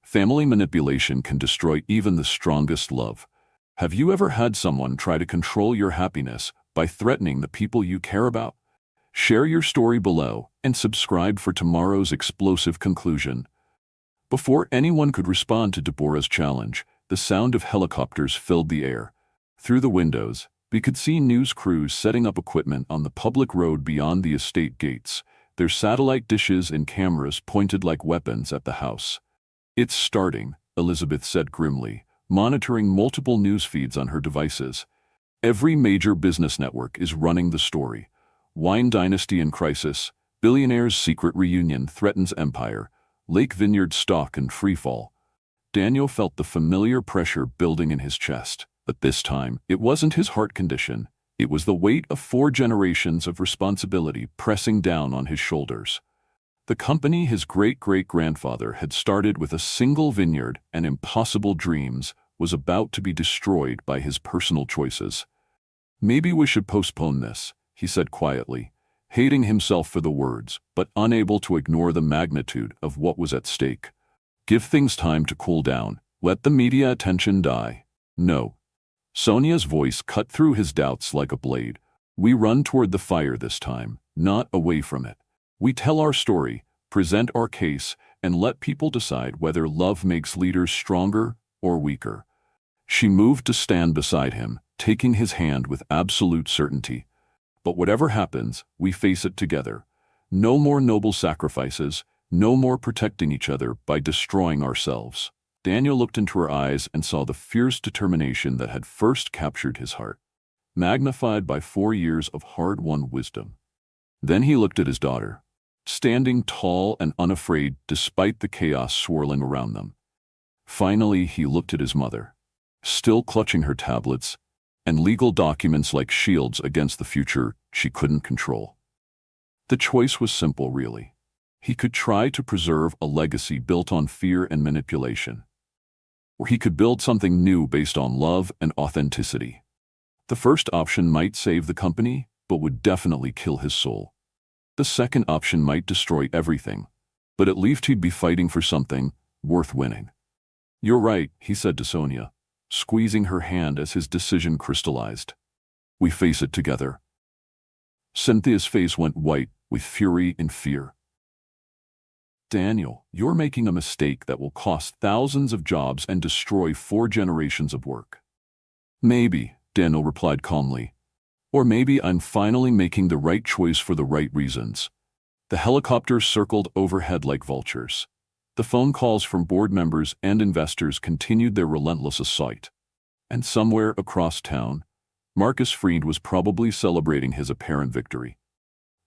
Family manipulation can destroy even the strongest love. Have you ever had someone try to control your happiness by threatening the people you care about? Share your story below and subscribe for tomorrow's explosive conclusion." Before anyone could respond to Deborah's challenge, the sound of helicopters filled the air. Through the windows, we could see news crews setting up equipment on the public road beyond the estate gates, their satellite dishes and cameras pointed like weapons at the house. "It's starting," Elizabeth said grimly, monitoring multiple news feeds on her devices. "Every major business network is running the story. Wine dynasty in crisis, billionaire's secret reunion threatens empire, Lake Vineyard stock in freefall." Daniel felt the familiar pressure building in his chest, but this time it wasn't his heart condition. It was the weight of 4 generations of responsibility pressing down on his shoulders. The company his great-great-grandfather had started with a single vineyard and impossible dreams was about to be destroyed by his personal choices. "Maybe we should postpone this," he said quietly, hating himself for the words, but unable to ignore the magnitude of what was at stake. "Give things time to cool down. Let the media attention die." "No." Sonia's voice cut through his doubts like a blade. "We run toward the fire this time, not away from it. We tell our story, present our case, and let people decide whether love makes leaders stronger or weaker." She moved to stand beside him, taking his hand with absolute certainty. "But whatever happens, we face it together. No more noble sacrifices, no more protecting each other by destroying ourselves." Daniel looked into her eyes and saw the fierce determination that had first captured his heart, magnified by 4 years of hard-won wisdom. Then he looked at his daughter, standing tall and unafraid despite the chaos swirling around them. Finally, he looked at his mother, still clutching her tablets and legal documents like shields against the future she couldn't control. The choice was simple, really. He could try to preserve a legacy built on fear and manipulation, or he could build something new based on love and authenticity. The first option might save the company, but would definitely kill his soul. The second option might destroy everything, but at least he'd be fighting for something worth winning. "You're right," he said to Sonia, squeezing her hand as his decision crystallized. "We face it together." Cynthia's face went white with fury and fear. "Daniel, you're making a mistake that will cost thousands of jobs and destroy 4 generations of work." "Maybe," Daniel replied calmly. "Or maybe I'm finally making the right choice for the right reasons." The helicopters circled overhead like vultures. The phone calls from board members and investors continued their relentless assault. And somewhere across town, Marcus Freed was probably celebrating his apparent victory.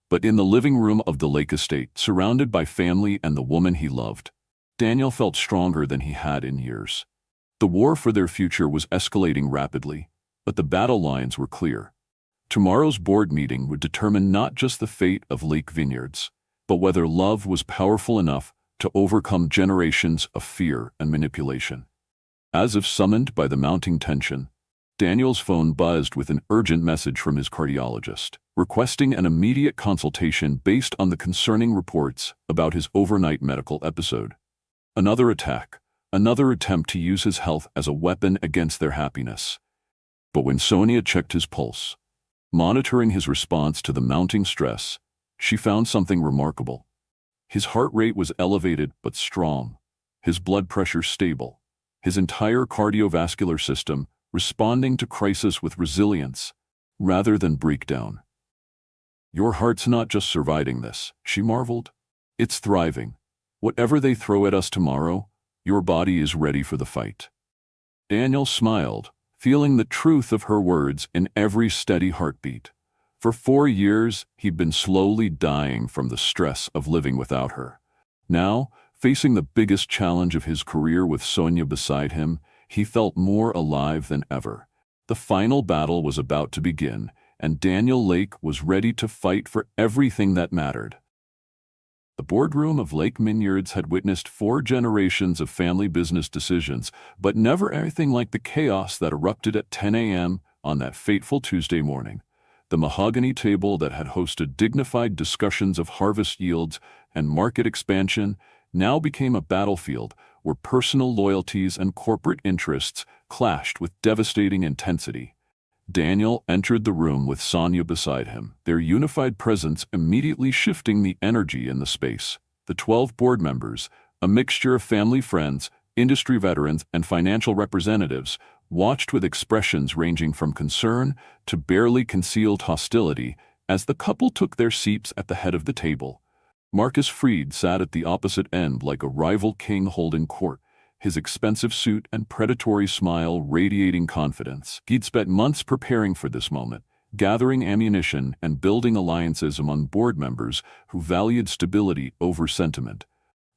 But in the living room of the Lake Estate, surrounded by family and the woman he loved, Daniel felt stronger than he had in years. The war for their future was escalating rapidly, but the battle lines were clear. Tomorrow's board meeting would determine not just the fate of Lake Vineyards, but whether love was powerful enough to overcome generations of fear and manipulation. As if summoned by the mounting tension, Daniel's phone buzzed with an urgent message from his cardiologist, requesting an immediate consultation based on the concerning reports about his overnight medical episode. Another attack, another attempt to use his health as a weapon against their happiness. But when Sonia checked his pulse, monitoring his response to the mounting stress, she found something remarkable. His heart rate was elevated but strong, his blood pressure stable, his entire cardiovascular system responding to crisis with resilience rather than breakdown. "Your heart's not just surviving this," she marveled. "It's thriving. Whatever they throw at us tomorrow, your body is ready for the fight." Daniel smiled, feeling the truth of her words in every steady heartbeat. For 4 years, he'd been slowly dying from the stress of living without her. Now, facing the biggest challenge of his career with Sonia beside him, he felt more alive than ever. The final battle was about to begin, and Daniel Lake was ready to fight for everything that mattered. The boardroom of Lake Vineyards had witnessed 4 generations of family business decisions, but never anything like the chaos that erupted at 10 a.m. on that fateful Tuesday morning. The mahogany table that had hosted dignified discussions of harvest yields and market expansion now became a battlefield where personal loyalties and corporate interests clashed with devastating intensity. Daniel entered the room with Sonia beside him, their unified presence immediately shifting the energy in the space. The 12 board members, a mixture of family friends, industry veterans, and financial representatives, watched with expressions ranging from concern to barely concealed hostility as the couple took their seats at the head of the table. Marcus Freed sat at the opposite end like a rival king holding court, his expensive suit and predatory smile radiating confidence. He'd spent months preparing for this moment, gathering ammunition and building alliances among board members who valued stability over sentiment.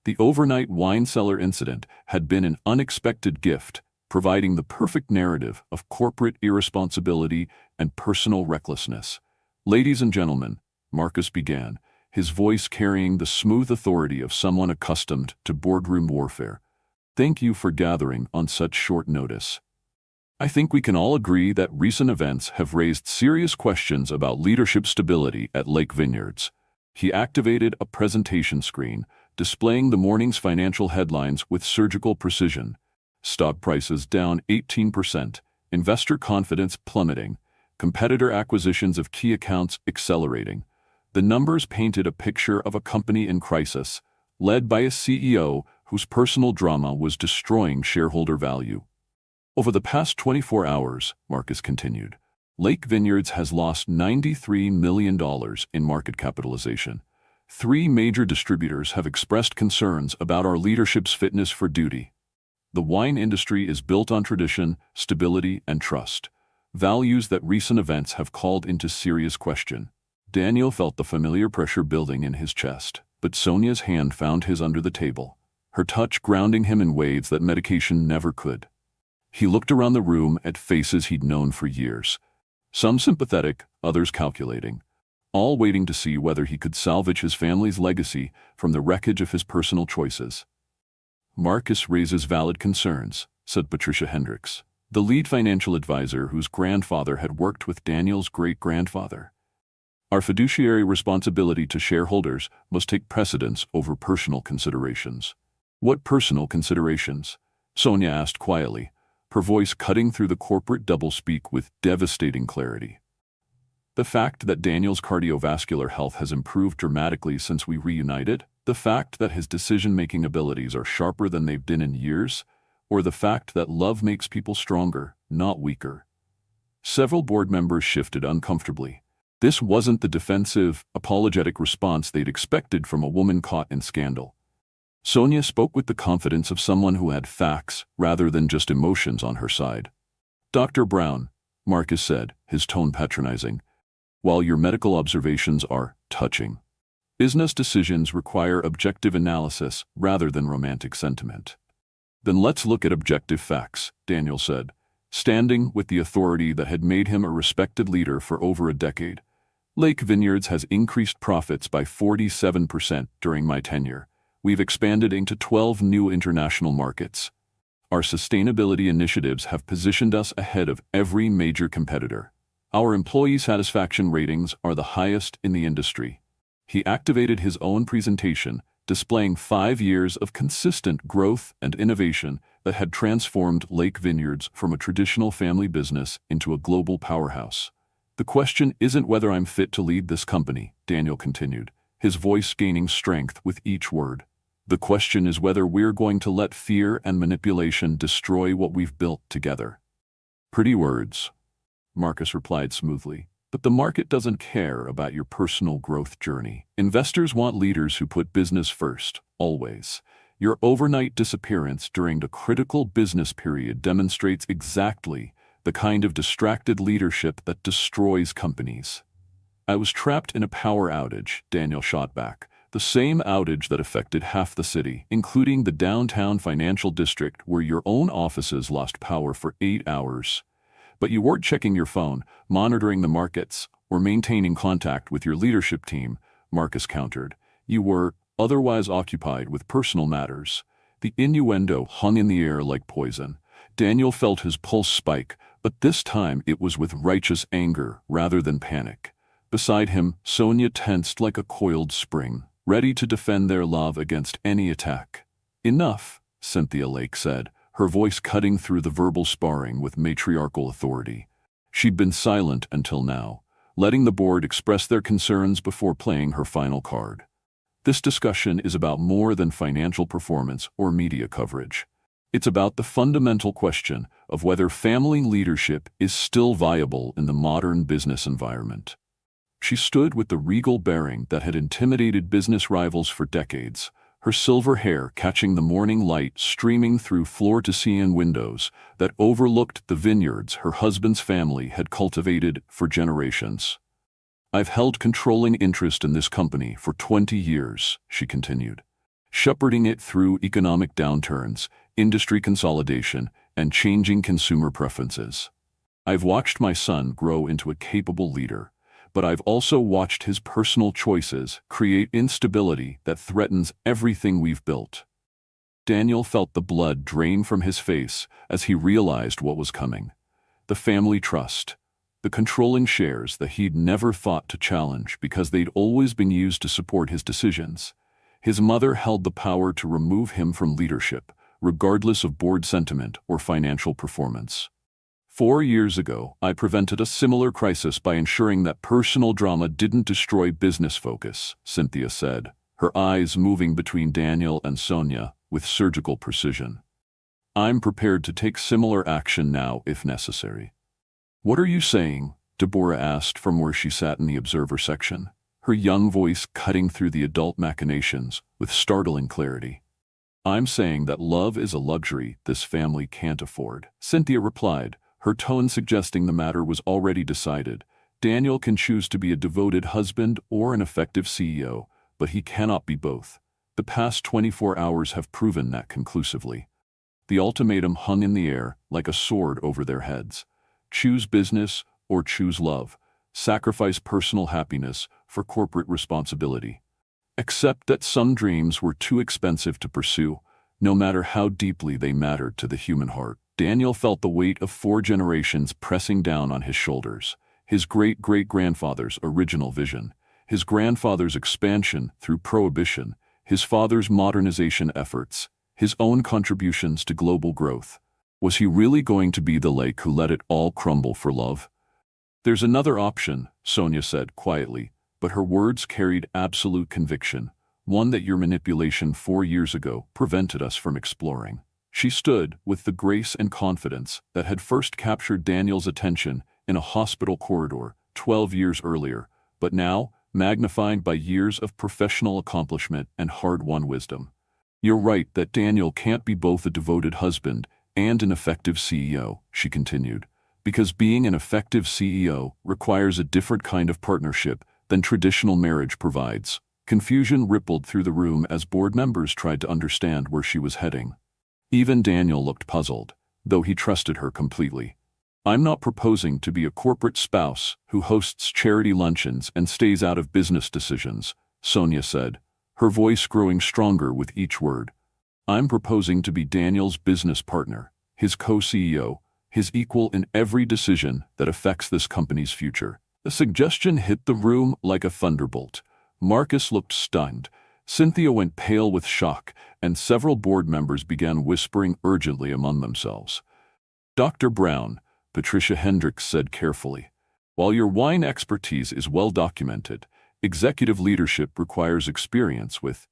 The overnight wine cellar incident had been an unexpected gift, providing the perfect narrative of corporate irresponsibility and personal recklessness. "Ladies and gentlemen," Marcus began, his voice carrying the smooth authority of someone accustomed to boardroom warfare. "Thank you for gathering on such short notice. I think we can all agree that recent events have raised serious questions about leadership stability at Lake Vineyards." He activated a presentation screen, displaying the morning's financial headlines with surgical precision. Stock prices down 18%, investor confidence plummeting, competitor acquisitions of key accounts accelerating. The numbers painted a picture of a company in crisis, led by a CEO whose personal drama was destroying shareholder value. Over the past 24 hours, Marcus continued, Lake Vineyards has lost $93 million in market capitalization. 3 major distributors have expressed concerns about our leadership's fitness for duty. The wine industry is built on tradition, stability, and trust, values that recent events have called into serious question. Daniel felt the familiar pressure building in his chest, but Sonia's hand found his under the table, her touch grounding him in waves that medication never could. He looked around the room at faces he'd known for years, some sympathetic, others calculating, all waiting to see whether he could salvage his family's legacy from the wreckage of his personal choices. "Marcus raises valid concerns," said Patricia Hendricks, the lead financial advisor whose grandfather had worked with Daniel's great-grandfather. "Our fiduciary responsibility to shareholders must take precedence over personal considerations." "What personal considerations?" Sonia asked quietly, her voice cutting through the corporate doublespeak with devastating clarity. "The fact that Daniel's cardiovascular health has improved dramatically since we reunited, the fact that his decision-making abilities are sharper than they've been in years, or the fact that love makes people stronger, not weaker." Several board members shifted uncomfortably. This wasn't the defensive, apologetic response they'd expected from a woman caught in scandal. Sonia spoke with the confidence of someone who had facts rather than just emotions on her side. "Dr. Brown," Marcus said, his tone patronizing, "while your medical observations are touching, business decisions require objective analysis rather than romantic sentiment." "Then let's look at objective facts," Daniel said, standing with the authority that had made him a respected leader for over a decade. "Lake Vineyards has increased profits by 47% during my tenure. We've expanded into 12 new international markets. Our sustainability initiatives have positioned us ahead of every major competitor. Our employee satisfaction ratings are the highest in the industry." He activated his own presentation, displaying 5 years of consistent growth and innovation that had transformed Lake Vineyards from a traditional family business into a global powerhouse. "The question isn't whether I'm fit to lead this company," Daniel continued, his voice gaining strength with each word. "The question is whether we're going to let fear and manipulation destroy what we've built together." "Pretty words," Marcus replied smoothly, "but the market doesn't care about your personal growth journey. Investors want leaders who put business first, always. Your overnight disappearance during the critical business period demonstrates exactly the kind of distracted leadership that destroys companies." "I was trapped in a power outage," Daniel shot back. "The same outage that affected half the city, including the downtown financial district where your own offices lost power for 8 hours. But you weren't checking your phone, monitoring the markets, or maintaining contact with your leadership team," Marcus countered. "You were otherwise occupied with personal matters." The innuendo hung in the air like poison. Daniel felt his pulse spike, but this time it was with righteous anger rather than panic. Beside him, Sonia tensed like a coiled spring, ready to defend their love against any attack. "Enough," Cynthia Lake said, her voice cutting through the verbal sparring with matriarchal authority. She'd been silent until now, letting the board express their concerns before playing her final card. "This discussion is about more than financial performance or media coverage. It's about the fundamental question of whether family leadership is still viable in the modern business environment." She stood with the regal bearing that had intimidated business rivals for decades, her silver hair catching the morning light streaming through floor-to-ceiling windows that overlooked the vineyards her husband's family had cultivated for generations. "I've held controlling interest in this company for 20 years, she continued, shepherding it through economic downturns, industry consolidation, and changing consumer preferences. I've watched my son grow into a capable leader, but I've also watched his personal choices create instability that threatens everything we've built. Daniel felt the blood drain from his face as he realized what was coming. The family trust, the controlling shares that he'd never thought to challenge because they'd always been used to support his decisions. His mother held the power to remove him from leadership, regardless of board sentiment or financial performance. 4 years ago, I prevented a similar crisis by ensuring that personal drama didn't destroy business focus, Cynthia said, her eyes moving between Daniel and Sonia with surgical precision. I'm prepared to take similar action now if necessary. What are you saying? Deborah asked from where she sat in the observer section, her young voice cutting through the adult machinations with startling clarity. I'm saying that love is a luxury this family can't afford, Cynthia replied, her tone suggesting the matter was already decided. Daniel can choose to be a devoted husband or an effective CEO, but he cannot be both. The past 24 hours have proven that conclusively. The ultimatum hung in the air like a sword over their heads. Choose business or choose love. Sacrifice personal happiness for corporate responsibility. Accept that some dreams were too expensive to pursue, no matter how deeply they mattered to the human heart. Daniel felt the weight of 4 generations pressing down on his shoulders. His great-great-grandfather's original vision, his grandfather's expansion through prohibition, his father's modernization efforts, his own contributions to global growth. Was he really going to be the lake who let it all crumble for love? There's another option, Sonia said quietly, but her words carried absolute conviction, one that your manipulation 4 years ago prevented us from exploring. She stood with the grace and confidence that had first captured Daniel's attention in a hospital corridor 12 years earlier, but now magnified by years of professional accomplishment and hard-won wisdom. You're right that Daniel can't be both a devoted husband and an effective CEO, she continued, because being an effective CEO requires a different kind of partnership than traditional marriage provides. Confusion rippled through the room as board members tried to understand where she was heading. Even Daniel looked puzzled, though he trusted her completely. I'm not proposing to be a corporate spouse who hosts charity luncheons and stays out of business decisions, Sonia said, her voice growing stronger with each word. I'm proposing to be Daniel's business partner, his co-CEO, his equal in every decision that affects this company's future. The suggestion hit the room like a thunderbolt. Marcus looked stunned. Cynthia went pale with shock, and several board members began whispering urgently among themselves. Dr. Brown, Patricia Hendricks said carefully, while your wine expertise is well documented, executive leadership requires experience with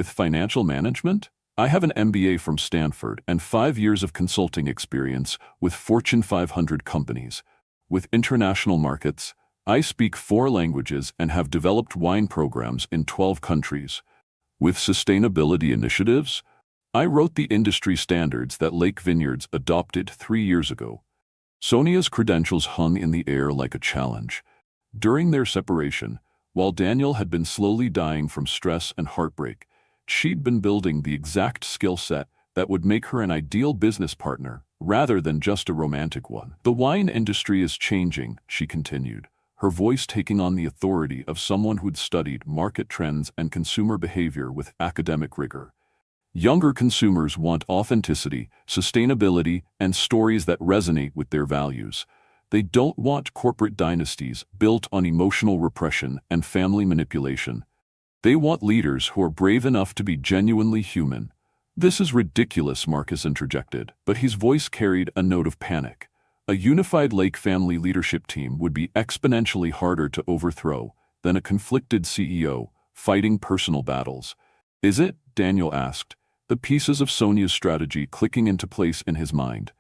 financial management? I have an MBA from Stanford and 5 years of consulting experience with Fortune 500 companies. With international markets, I speak 4 languages and have developed wine programs in 12 countries. With sustainability initiatives, I wrote the industry standards that Lake Vineyards adopted 3 years ago. Sonia's credentials hung in the air like a challenge. During their separation, while Daniel had been slowly dying from stress and heartbreak, she'd been building the exact skill set that would make her an ideal business partner rather than just a romantic one. The wine industry is changing, she continued, her voice taking on the authority of someone who'd studied market trends and consumer behavior with academic rigor. Younger consumers want authenticity, sustainability, and stories that resonate with their values. They don't want corporate dynasties built on emotional repression and family manipulation. They want leaders who are brave enough to be genuinely human. This is ridiculous, Marcus interjected, but his voice carried a note of panic. A unified Lake family leadership team would be exponentially harder to overthrow than a conflicted CEO fighting personal battles. Is it? Daniel asked, the pieces of Sonia's strategy clicking into place in his mind.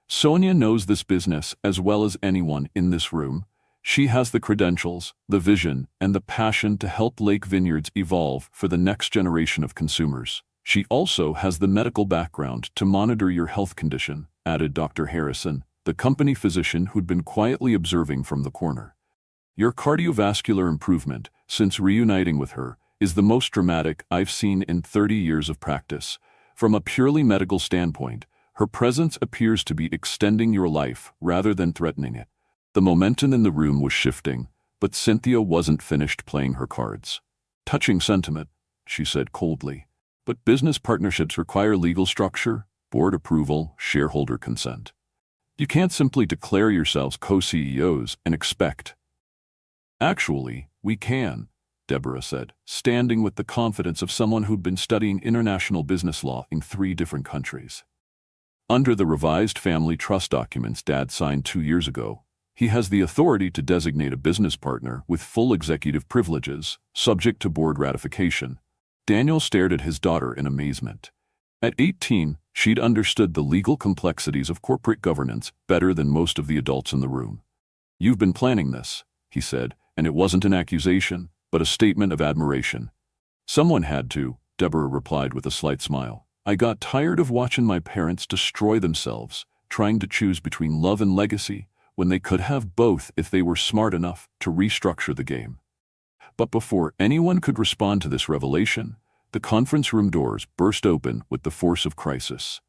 Sonia knows this business as well as anyone in this room. She has the credentials, the vision, and the passion to help Lake Vineyards evolve for the next generation of consumers. She also has the medical background to monitor your health condition, added Dr. Harrison, the company physician who'd been quietly observing from the corner. Your cardiovascular improvement, since reuniting with her, is the most dramatic I've seen in 30 years of practice. From a purely medical standpoint, her presence appears to be extending your life rather than threatening it. The momentum in the room was shifting. But Cynthia wasn't finished playing her cards. "Touching sentiment," she said coldly. "But business partnerships require legal structure, board approval, shareholder consent. You can't simply declare yourselves co-CEOs and expect." "Actually, we can," Deborah said, standing with the confidence of someone who'd been studying international business law in 3 different countries. "Under the revised family trust documents Dad signed 2 years ago, he has the authority to designate a business partner with full executive privileges, subject to board ratification." Daniel stared at his daughter in amazement. At 18, she'd understood the legal complexities of corporate governance better than most of the adults in the room. "You've been planning this," he said, and it wasn't an accusation, but a statement of admiration. "Someone had to," Deborah replied with a slight smile. "I got tired of watching my parents destroy themselves, trying to choose between love and legacy, when they could have both if they were smart enough to restructure the game." But before anyone could respond to this revelation, the conference room doors burst open with the force of crisis.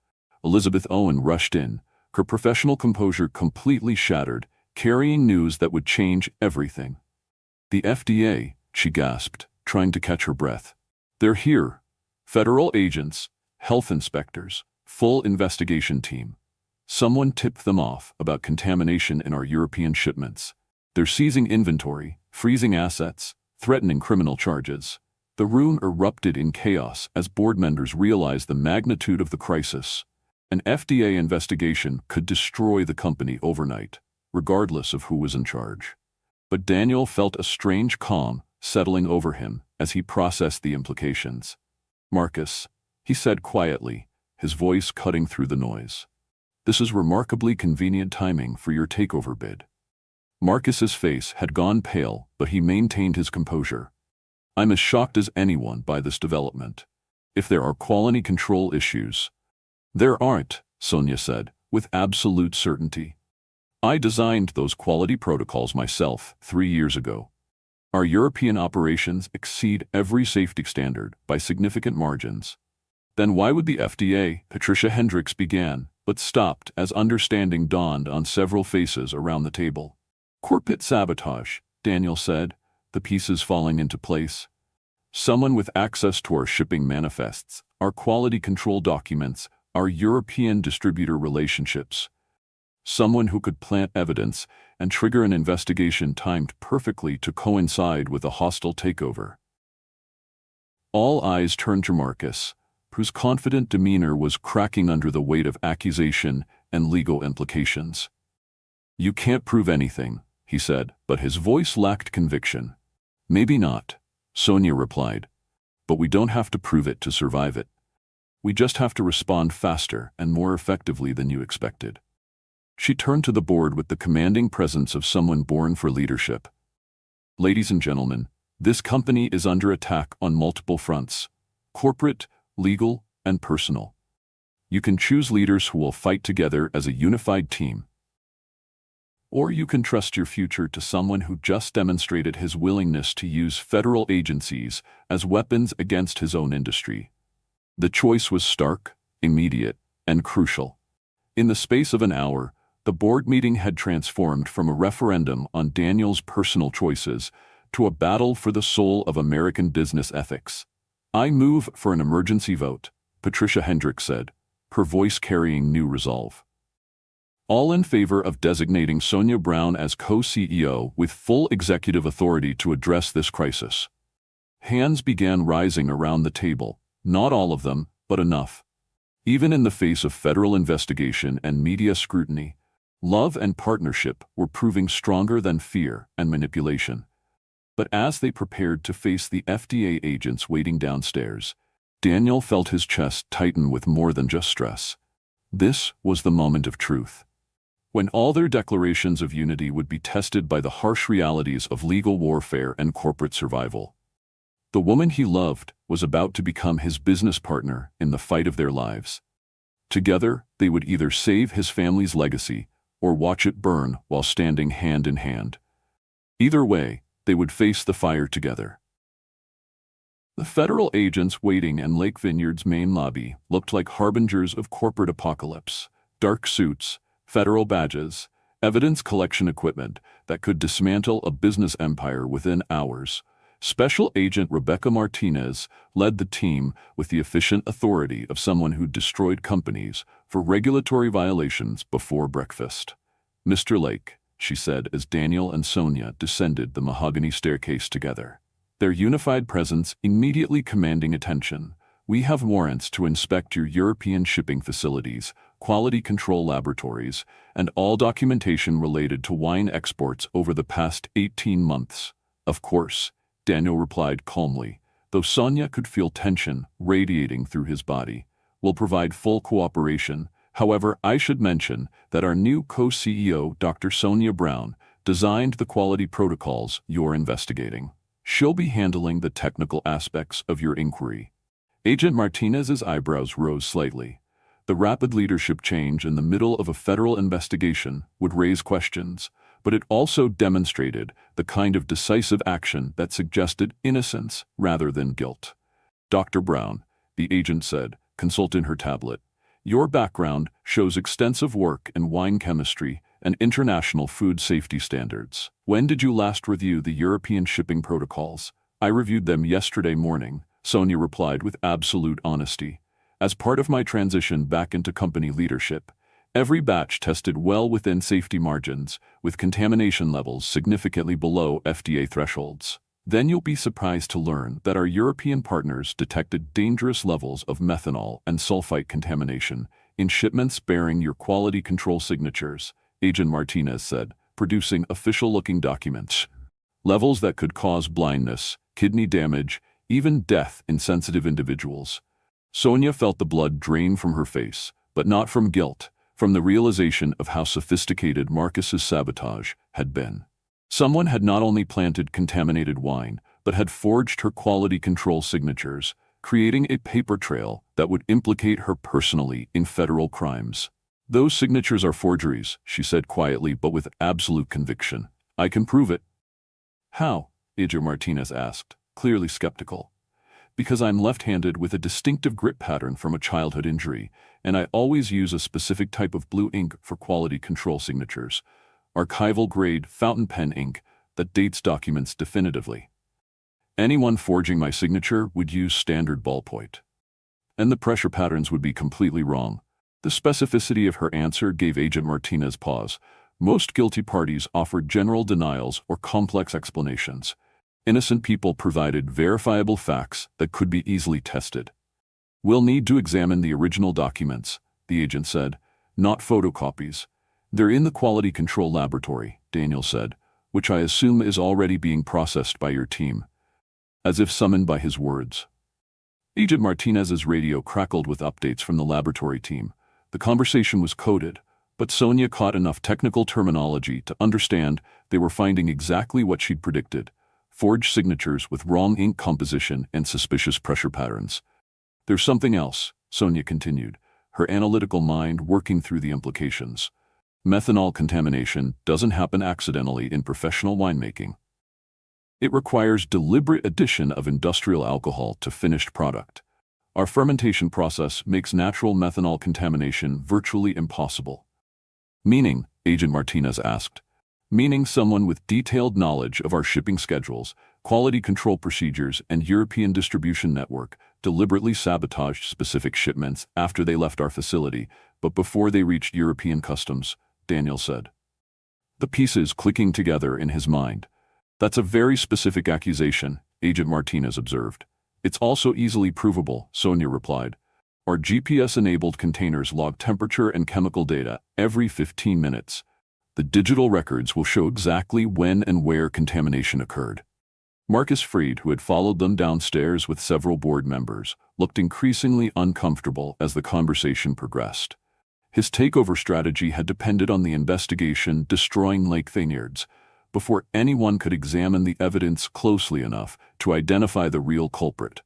Elizabeth Owen rushed in, her professional composure completely shattered, carrying news that would change everything. "The FDA," she gasped, trying to catch her breath. "They're here. Federal agents, health inspectors, full investigation team. Someone tipped them off about contamination in our European shipments. They're seizing inventory, freezing assets, threatening criminal charges." The room erupted in chaos as board members realized the magnitude of the crisis. An FDA investigation could destroy the company overnight, regardless of who was in charge. But Daniel felt a strange calm settling over him as he processed the implications. "Marcus," he said quietly, his voice cutting through the noise. "This is remarkably convenient timing for your takeover bid." Marcus's face had gone pale, but he maintained his composure. "I'm as shocked as anyone by this development. If there are quality control issues—" "There aren't," Sonia said, with absolute certainty. "I designed those quality protocols myself 3 years ago. Our European operations exceed every safety standard by significant margins." "Then why would the FDA?" Patricia Hendricks began, but stopped as understanding dawned on several faces around the table. "Corporate sabotage," Daniel said, the pieces falling into place. "Someone with access to our shipping manifests, our quality control documents, our European distributor relationships. Someone who could plant evidence and trigger an investigation timed perfectly to coincide with a hostile takeover." All eyes turned to Marcus, whose confident demeanor was cracking under the weight of accusation and legal implications. "You can't prove anything," he said, but his voice lacked conviction. "Maybe not," Sonia replied, "but we don't have to prove it to survive it. We just have to respond faster and more effectively than you expected." She turned to the board with the commanding presence of someone born for leadership. "Ladies and gentlemen, this company is under attack on multiple fronts: corporate, legal, and personal. You can choose leaders who will fight together as a unified team. Or you can trust your future to someone who just demonstrated his willingness to use federal agencies as weapons against his own industry." The choice was stark, immediate, and crucial. In the space of an hour, the board meeting had transformed from a referendum on Daniel's personal choices to a battle for the soul of American business ethics. "I move for an emergency vote," Patricia Hendricks said, her voice carrying new resolve. "All in favor of designating Sonia Brown as co-CEO with full executive authority to address this crisis." Hands began rising around the table, not all of them, but enough. Even in the face of federal investigation and media scrutiny, love and partnership were proving stronger than fear and manipulation. But as they prepared to face the FDA agents waiting downstairs, Daniel felt his chest tighten with more than just stress. This was the moment of truth, when all their declarations of unity would be tested by the harsh realities of legal warfare and corporate survival. The woman he loved was about to become his business partner in the fight of their lives. Together, they would either save his family's legacy or watch it burn while standing hand in hand. Either way, they would face the fire together. The federal agents waiting in Lake Vineyard's main lobby looked like harbingers of corporate apocalypse: dark suits, federal badges, evidence collection equipment that could dismantle a business empire within hours. Special Agent Rebecca Martinez led the team with the efficient authority of someone who destroyed companies for regulatory violations before breakfast. "Mr. Lake," she said as Daniel and Sonia descended the mahogany staircase together, their unified presence immediately commanding attention. "We have warrants to inspect your European shipping facilities, quality control laboratories, and all documentation related to wine exports over the past 18 months. "Of course," Daniel replied calmly, though Sonia could feel tension radiating through his body. "We'll provide full cooperation. However, I should mention that our new co-CEO, Dr. Sonia Brown, designed the quality protocols you're investigating. She'll be handling the technical aspects of your inquiry." Agent Martinez's eyebrows rose slightly. The rapid leadership change in the middle of a federal investigation would raise questions, but it also demonstrated the kind of decisive action that suggested innocence rather than guilt. "Dr. Brown," the agent said, consulting her tablet, "your background shows extensive work in wine chemistry and international food safety standards. When did you last review the European shipping protocols?" "I reviewed them yesterday morning," Sonia replied with absolute honesty. "As part of my transition back into company leadership, every batch tested well within safety margins, with contamination levels significantly below FDA thresholds. Then you'll be surprised to learn that our European partners detected dangerous levels of methanol and sulfite contamination in shipments bearing your quality control signatures," Agent Martinez said, producing official-looking documents. "Levels that could cause blindness, kidney damage, even death in sensitive individuals." Sonia felt the blood drain from her face, but not from guilt, from the realization of how sophisticated Marcus's sabotage had been. Someone had not only planted contaminated wine, but had forged her quality control signatures, creating a paper trail that would implicate her personally in federal crimes. "Those signatures are forgeries," she said quietly but with absolute conviction. "I can prove it." "How?" Agent Martinez asked, clearly skeptical. "Because I'm left-handed with a distinctive grip pattern from a childhood injury, and I always use a specific type of blue ink for quality control signatures, archival-grade fountain pen ink that dates documents definitively. Anyone forging my signature would use standard ballpoint. And the pressure patterns would be completely wrong." The specificity of her answer gave Agent Martinez pause. Most guilty parties offered general denials or complex explanations. Innocent people provided verifiable facts that could be easily tested. "We'll need to examine the original documents," the agent said, "not photocopies. They're in the quality control laboratory," Daniel said, "which I assume is already being processed by your team." As if summoned by his words, Agent Martinez's radio crackled with updates from the laboratory team. The conversation was coded, but Sonia caught enough technical terminology to understand they were finding exactly what she'd predicted: forged signatures with wrong ink composition and suspicious pressure patterns. "There's something else," Sonia continued, her analytical mind working through the implications. "Methanol contamination doesn't happen accidentally in professional winemaking. It requires deliberate addition of industrial alcohol to finished product. Our fermentation process makes natural methanol contamination virtually impossible." "Meaning?" Agent Martinez asked. "Meaning someone with detailed knowledge of our shipping schedules, quality control procedures, and European distribution network deliberately sabotaged specific shipments after they left our facility, but before they reached European customs," Daniel said. The pieces clicking together in his mind. "That's a very specific accusation," Agent Martinez observed. "It's also easily provable," Sonia replied. "Our GPS-enabled containers log temperature and chemical data every 15 minutes. The digital records will show exactly when and where contamination occurred." Marcus Freed, who had followed them downstairs with several board members, looked increasingly uncomfortable as the conversation progressed. His takeover strategy had depended on the investigation destroying Lake Vineyards before anyone could examine the evidence closely enough to identify the real culprit.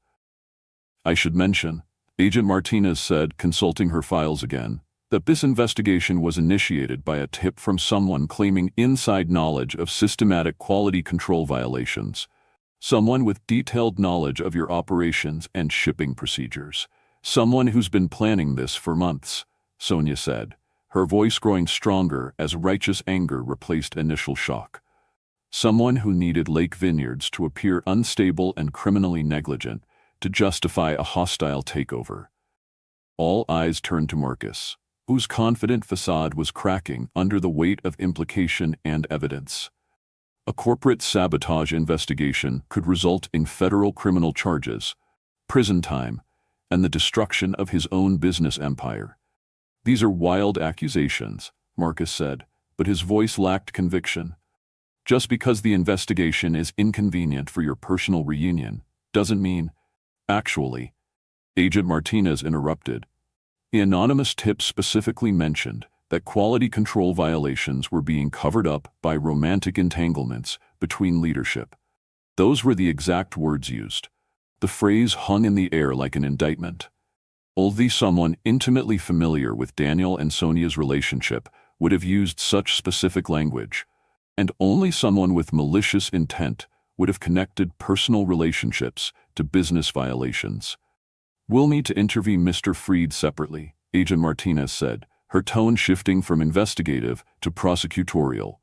"I should mention," Agent Martinez said, consulting her files again, "that this investigation was initiated by a tip from someone claiming inside knowledge of systematic quality control violations. Someone with detailed knowledge of your operations and shipping procedures. Someone who's been planning this for months," Sonia said, her voice growing stronger as righteous anger replaced initial shock. Someone who needed Lake Vineyards to appear unstable and criminally negligent to justify a hostile takeover. All eyes turned to Marcus, whose confident facade was cracking under the weight of implication and evidence. A corporate sabotage investigation could result in federal criminal charges, prison time, and the destruction of his own business empire. "These are wild accusations," Marcus said, but his voice lacked conviction. "Just because the investigation is inconvenient for your personal reunion doesn't mean—" "Actually," Agent Martinez interrupted, "the anonymous tip specifically mentioned that quality control violations were being covered up by romantic entanglements between leadership. Those were the exact words used." The phrase hung in the air like an indictment. Only someone intimately familiar with Daniel and Sonia's relationship would have used such specific language, and only someone with malicious intent would have connected personal relationships to business violations. "We'll need to interview Mr. Freed separately," Agent Martinez said, her tone shifting from investigative to prosecutorial,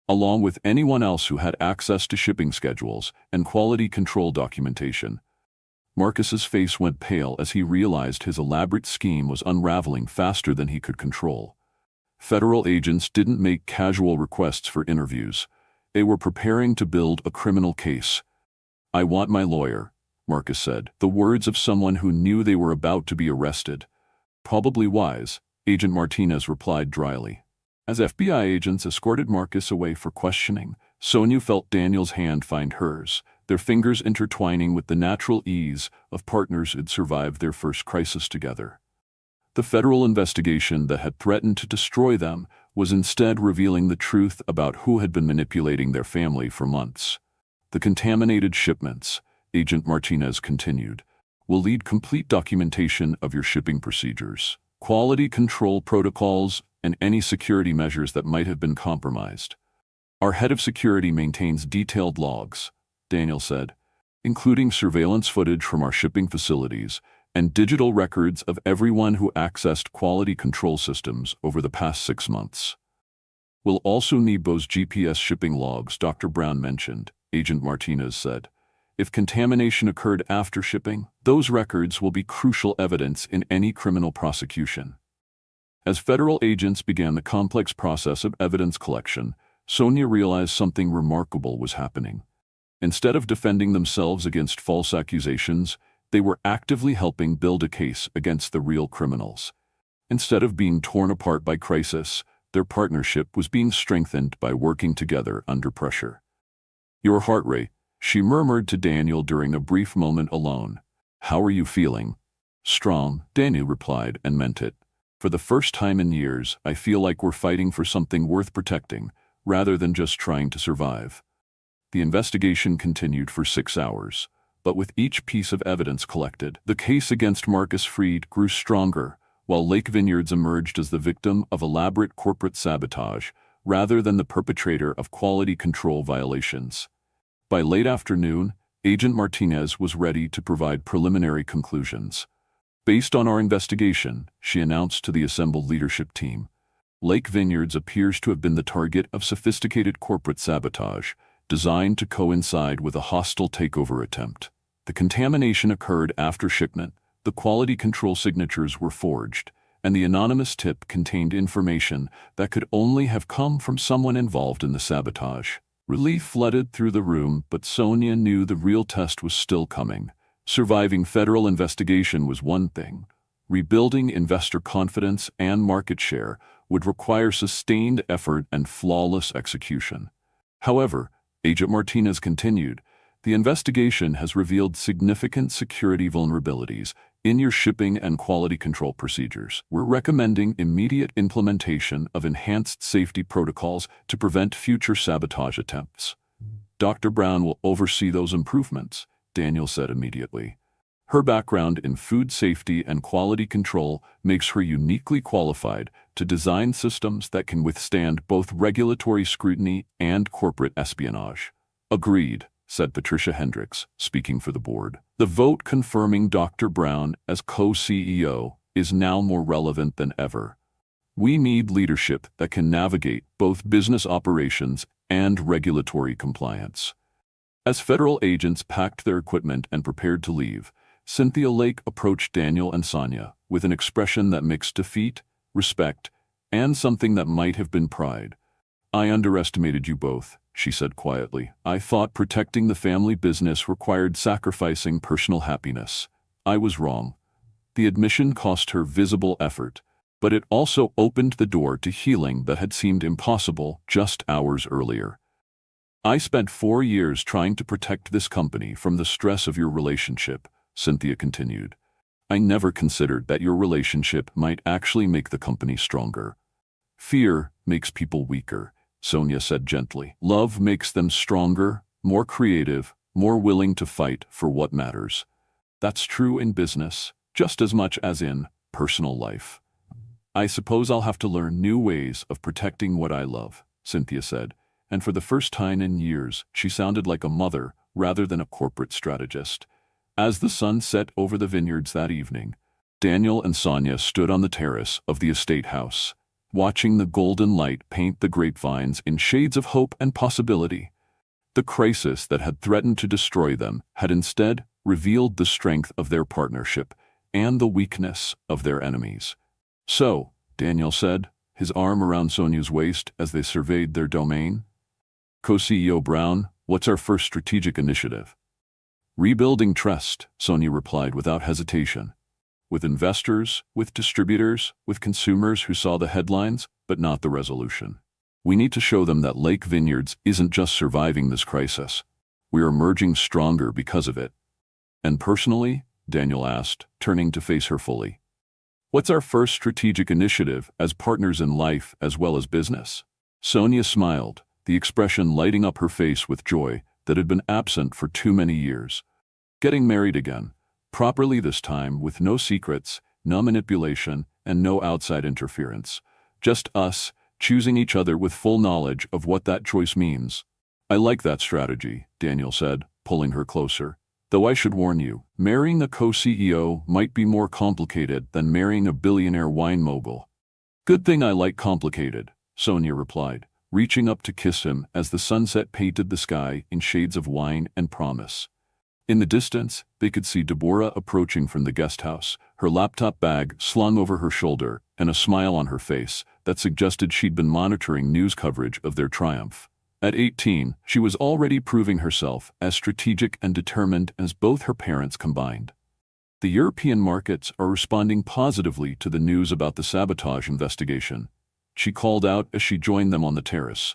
"along with anyone else who had access to shipping schedules and quality control documentation." Marcus's face went pale as he realized his elaborate scheme was unraveling faster than he could control. Federal agents didn't make casual requests for interviews. They were preparing to build a criminal case. "I want my lawyer," Marcus said, the words of someone who knew they were about to be arrested. "Probably wise," Agent Martinez replied dryly. As FBI agents escorted Marcus away for questioning, Sonia felt Daniel's hand find hers, their fingers intertwining with the natural ease of partners who'd survived their first crisis together. The federal investigation that had threatened to destroy them was instead revealing the truth about who had been manipulating their family for months. "The contaminated shipments," Agent Martinez continued, "will lead complete documentation of your shipping procedures, quality control protocols, and any security measures that might have been compromised. Our head of security maintains detailed logs," Daniel said, "including surveillance footage from our shipping facilities and digital records of everyone who accessed quality control systems over the past 6 months. We'll also need those GPS shipping logs Dr. Brown mentioned," Agent Martinez said. "If contamination occurred after shipping, those records will be crucial evidence in any criminal prosecution." As federal agents began the complex process of evidence collection, Sonia realized something remarkable was happening. Instead of defending themselves against false accusations, they were actively helping build a case against the real criminals. Instead of being torn apart by crisis, their partnership was being strengthened by working together under pressure. "Your heart rate," she murmured to Daniel during a brief moment alone. "How are you feeling?" "Strong," Daniel replied, and meant it. "For the first time in years, I feel like we're fighting for something worth protecting, rather than just trying to survive." The investigation continued for 6 hours, but with each piece of evidence collected, the case against Marcus Freed grew stronger, while Lake Vineyards emerged as the victim of elaborate corporate sabotage rather than the perpetrator of quality control violations. By late afternoon, Agent Martinez was ready to provide preliminary conclusions. "Based on our investigation," she announced to the assembled leadership team, "Lake Vineyards appears to have been the target of sophisticated corporate sabotage, designed to coincide with a hostile takeover attempt. The contamination occurred after shipment, the quality control signatures were forged, and the anonymous tip contained information that could only have come from someone involved in the sabotage." Relief flooded through the room, but Sonia knew the real test was still coming. Surviving federal investigation was one thing. Rebuilding investor confidence and market share would require sustained effort and flawless execution. However, Agent Martinez continued, "The investigation has revealed significant security vulnerabilities in your shipping and quality control procedures. We're recommending immediate implementation of enhanced safety protocols to prevent future sabotage attempts." "Dr. Brown will oversee those improvements," Daniel said immediately. "Her background in food safety and quality control makes her uniquely qualified to design systems that can withstand both regulatory scrutiny and corporate espionage." "Agreed," said Patricia Hendricks, speaking for the board. "The vote confirming Dr. Brown as co-CEO is now more relevant than ever." We need leadership that can navigate both business operations and regulatory compliance. As federal agents packed their equipment and prepared to leave, Cynthia Lake approached Daniel and Sonia with an expression that mixed defeat, respect, and something that might have been pride. "I underestimated you both," she said quietly. "I thought protecting the family business required sacrificing personal happiness. I was wrong." The admission cost her visible effort, but it also opened the door to healing that had seemed impossible just hours earlier. "I spent 4 years trying to protect this company from the stress of your relationship," Cynthia continued. "I never considered that your relationship might actually make the company stronger." "Fear makes people weaker," Sonia said gently. "Love makes them stronger, more creative, more willing to fight for what matters." That's true in business, just as much as in personal life. "I suppose I'll have to learn new ways of protecting what I love," Cynthia said, and for the first time in years, she sounded like a mother rather than a corporate strategist. As the sun set over the vineyards that evening, Daniel and Sonia stood on the terrace of the estate house, watching the golden light paint the grapevines in shades of hope and possibility. The crisis that had threatened to destroy them had instead revealed the strength of their partnership and the weakness of their enemies. "So," Daniel said, his arm around Sonia's waist as they surveyed their domain. "Co-CEO Brown, what's our first strategic initiative?" "Rebuilding trust," Sonia replied without hesitation. "With investors, with distributors, with consumers who saw the headlines, but not the resolution. We need to show them that Lake Vineyards isn't just surviving this crisis. We are emerging stronger because of it." "And personally?" Daniel asked, turning to face her fully. "What's our first strategic initiative as partners in life as well as business?" Sonia smiled, the expression lighting up her face with joy that had been absent for too many years. "Getting married again, properly this time, with no secrets, no manipulation, and no outside interference. Just us, choosing each other with full knowledge of what that choice means." "I like that strategy," Daniel said, pulling her closer. "Though I should warn you, marrying a co-CEO might be more complicated than marrying a billionaire wine mogul." "Good thing I like complicated," Sonia replied, reaching up to kiss him as the sunset painted the sky in shades of wine and promise. In the distance, they could see Deborah approaching from the guest house, her laptop bag slung over her shoulder and a smile on her face that suggested she'd been monitoring news coverage of their triumph. At 18, she was already proving herself as strategic and determined as both her parents combined. The European markets are responding positively to the news about the sabotage investigation, she called out as she joined them on the terrace.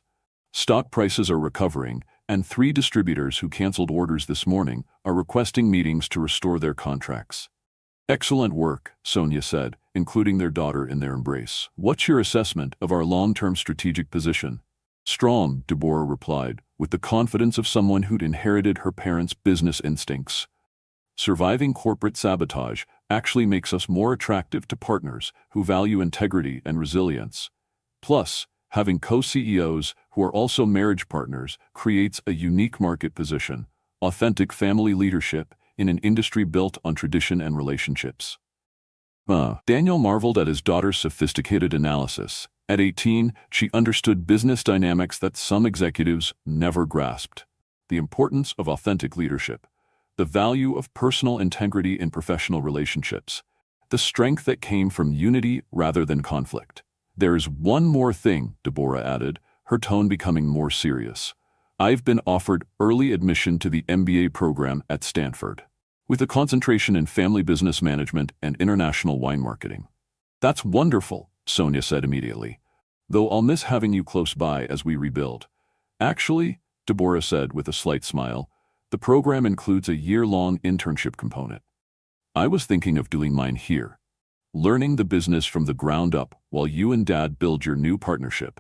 Stock prices are recovering, and 3 distributors who canceled orders this morning are requesting meetings to restore their contracts. "Excellent work," Sonia said, including their daughter in their embrace. "What's your assessment of our long-term strategic position?" "Strong," Deborah replied, with the confidence of someone who'd inherited her parents' business instincts. "Surviving corporate sabotage actually makes us more attractive to partners who value integrity and resilience. Plus, having co-CEOs who are also marriage partners creates a unique market position, authentic family leadership in an industry built on tradition and relationships." Daniel marveled at his daughter's sophisticated analysis. At 18, she understood business dynamics that some executives never grasped. The importance of authentic leadership, the value of personal integrity in professional relationships, the strength that came from unity rather than conflict. "There's one more thing," Deborah added, her tone becoming more serious. "I've been offered early admission to the MBA program at Stanford, with a concentration in family business management and international wine marketing." "That's wonderful," Sonia said immediately. "Though I'll miss having you close by as we rebuild." "Actually," Deborah said with a slight smile, "the program includes a year-long internship component. I was thinking of doing mine here, learning the business from the ground up while you and Dad build your new partnership."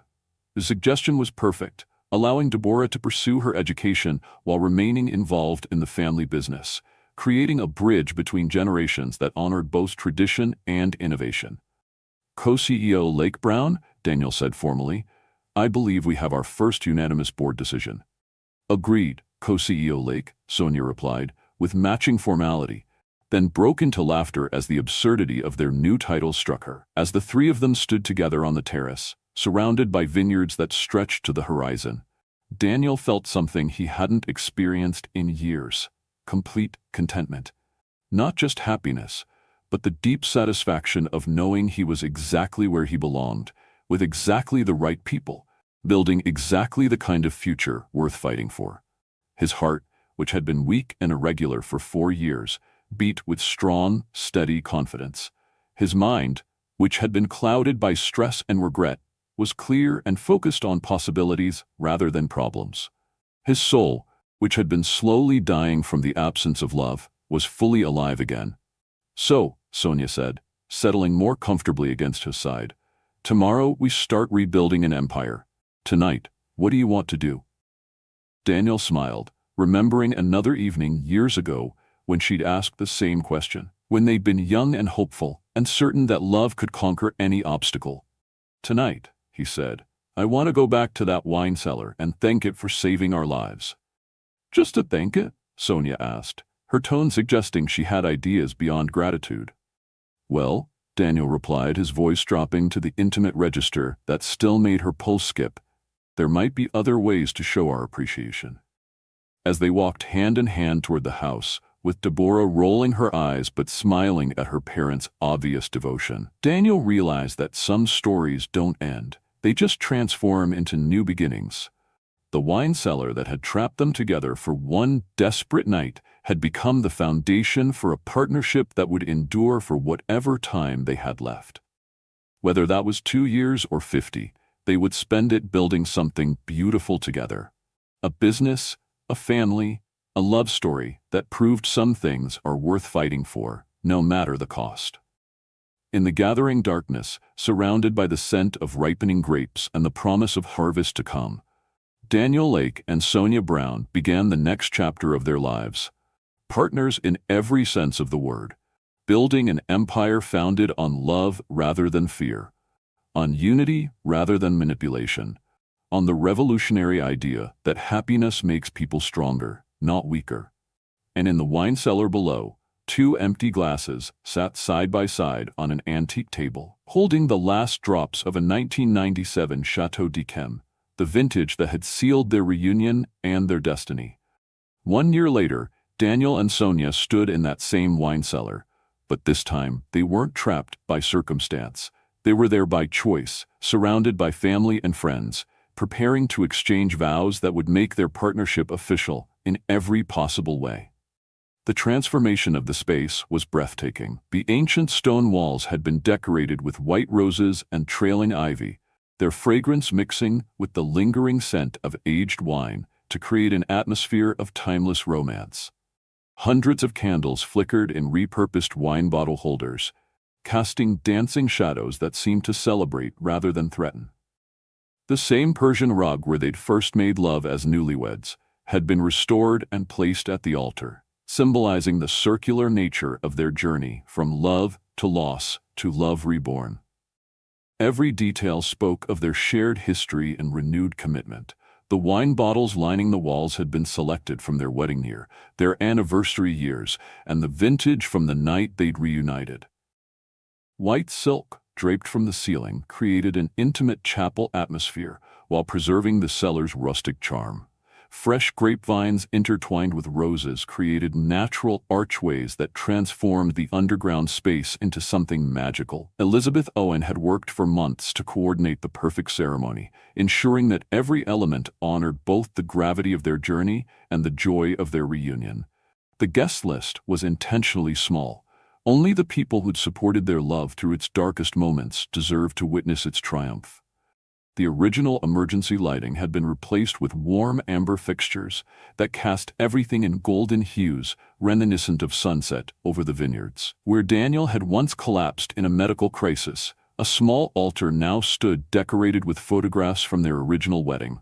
The suggestion was perfect, allowing Deborah to pursue her education while remaining involved in the family business, creating a bridge between generations that honored both tradition and innovation. "Co-CEO Lake Brown," Daniel said formally, "I believe we have our first unanimous board decision." "Agreed, Co-CEO Lake," Sonia replied, with matching formality, then broke into laughter as the absurdity of their new title struck her. As the three of them stood together on the terrace, surrounded by vineyards that stretched to the horizon, Daniel felt something he hadn't experienced in years: complete contentment. Not just happiness, but the deep satisfaction of knowing he was exactly where he belonged, with exactly the right people, building exactly the kind of future worth fighting for. His heart, which had been weak and irregular for 4 years, beat with strong, steady confidence. His mind, which had been clouded by stress and regret, was clear and focused on possibilities rather than problems. His soul, which had been slowly dying from the absence of love, was fully alive again. "So," Sonia said, settling more comfortably against his side, "tomorrow we start rebuilding an empire. Tonight, what do you want to do?" Daniel smiled, remembering another evening years ago when she'd asked the same question, when they'd been young and hopeful and certain that love could conquer any obstacle. "Tonight," he said, "I want to go back to that wine cellar and thank it for saving our lives." "Just to thank it?" Sonia asked, her tone suggesting she had ideas beyond gratitude. "Well," Daniel replied, his voice dropping to the intimate register that still made her pulse skip, "there might be other ways to show our appreciation." As they walked hand in hand toward the house, with Deborah rolling her eyes but smiling at her parents' obvious devotion, Daniel realized that some stories don't end. They just transform into new beginnings. The wine cellar that had trapped them together for one desperate night had become the foundation for a partnership that would endure for whatever time they had left. Whether that was 2 years or 50, they would spend it building something beautiful together. A business, a family, a love story that proved some things are worth fighting for, no matter the cost. In the gathering darkness, surrounded by the scent of ripening grapes and the promise of harvest to come, Daniel Lake and Sonia Brown began the next chapter of their lives. Partners in every sense of the word, building an empire founded on love rather than fear, on unity rather than manipulation, on the revolutionary idea that happiness makes people stronger, not weaker. And in the wine cellar below, 2 empty glasses sat side by side on an antique table, holding the last drops of a 1997 Chateau d'Yquem, the vintage that had sealed their reunion and their destiny. 1 year later, Daniel and Sonia stood in that same wine cellar, but this time they weren't trapped by circumstance. They were there by choice, surrounded by family and friends, preparing to exchange vows that would make their partnership official in every possible way. The transformation of the space was breathtaking. The ancient stone walls had been decorated with white roses and trailing ivy, their fragrance mixing with the lingering scent of aged wine to create an atmosphere of timeless romance. Hundreds of candles flickered in repurposed wine bottle holders, casting dancing shadows that seemed to celebrate rather than threaten. The same Persian rug where they'd first made love as newlyweds had been restored and placed at the altar, symbolizing the circular nature of their journey from love to loss to love reborn. Every detail spoke of their shared history and renewed commitment. The wine bottles lining the walls had been selected from their wedding year, their anniversary years, and the vintage from the night they'd reunited. White silk, draped from the ceiling, created an intimate chapel atmosphere while preserving the cellar's rustic charm. Fresh grapevines intertwined with roses created natural archways that transformed the underground space into something magical. Elizabeth Owen had worked for months to coordinate the perfect ceremony, ensuring that every element honored both the gravity of their journey and the joy of their reunion. The guest list was intentionally small. Only the people who'd supported their love through its darkest moments deserved to witness its triumph. The original emergency lighting had been replaced with warm amber fixtures that cast everything in golden hues reminiscent of sunset over the vineyards. Where Daniel had once collapsed in a medical crisis, a small altar now stood decorated with photographs from their original wedding.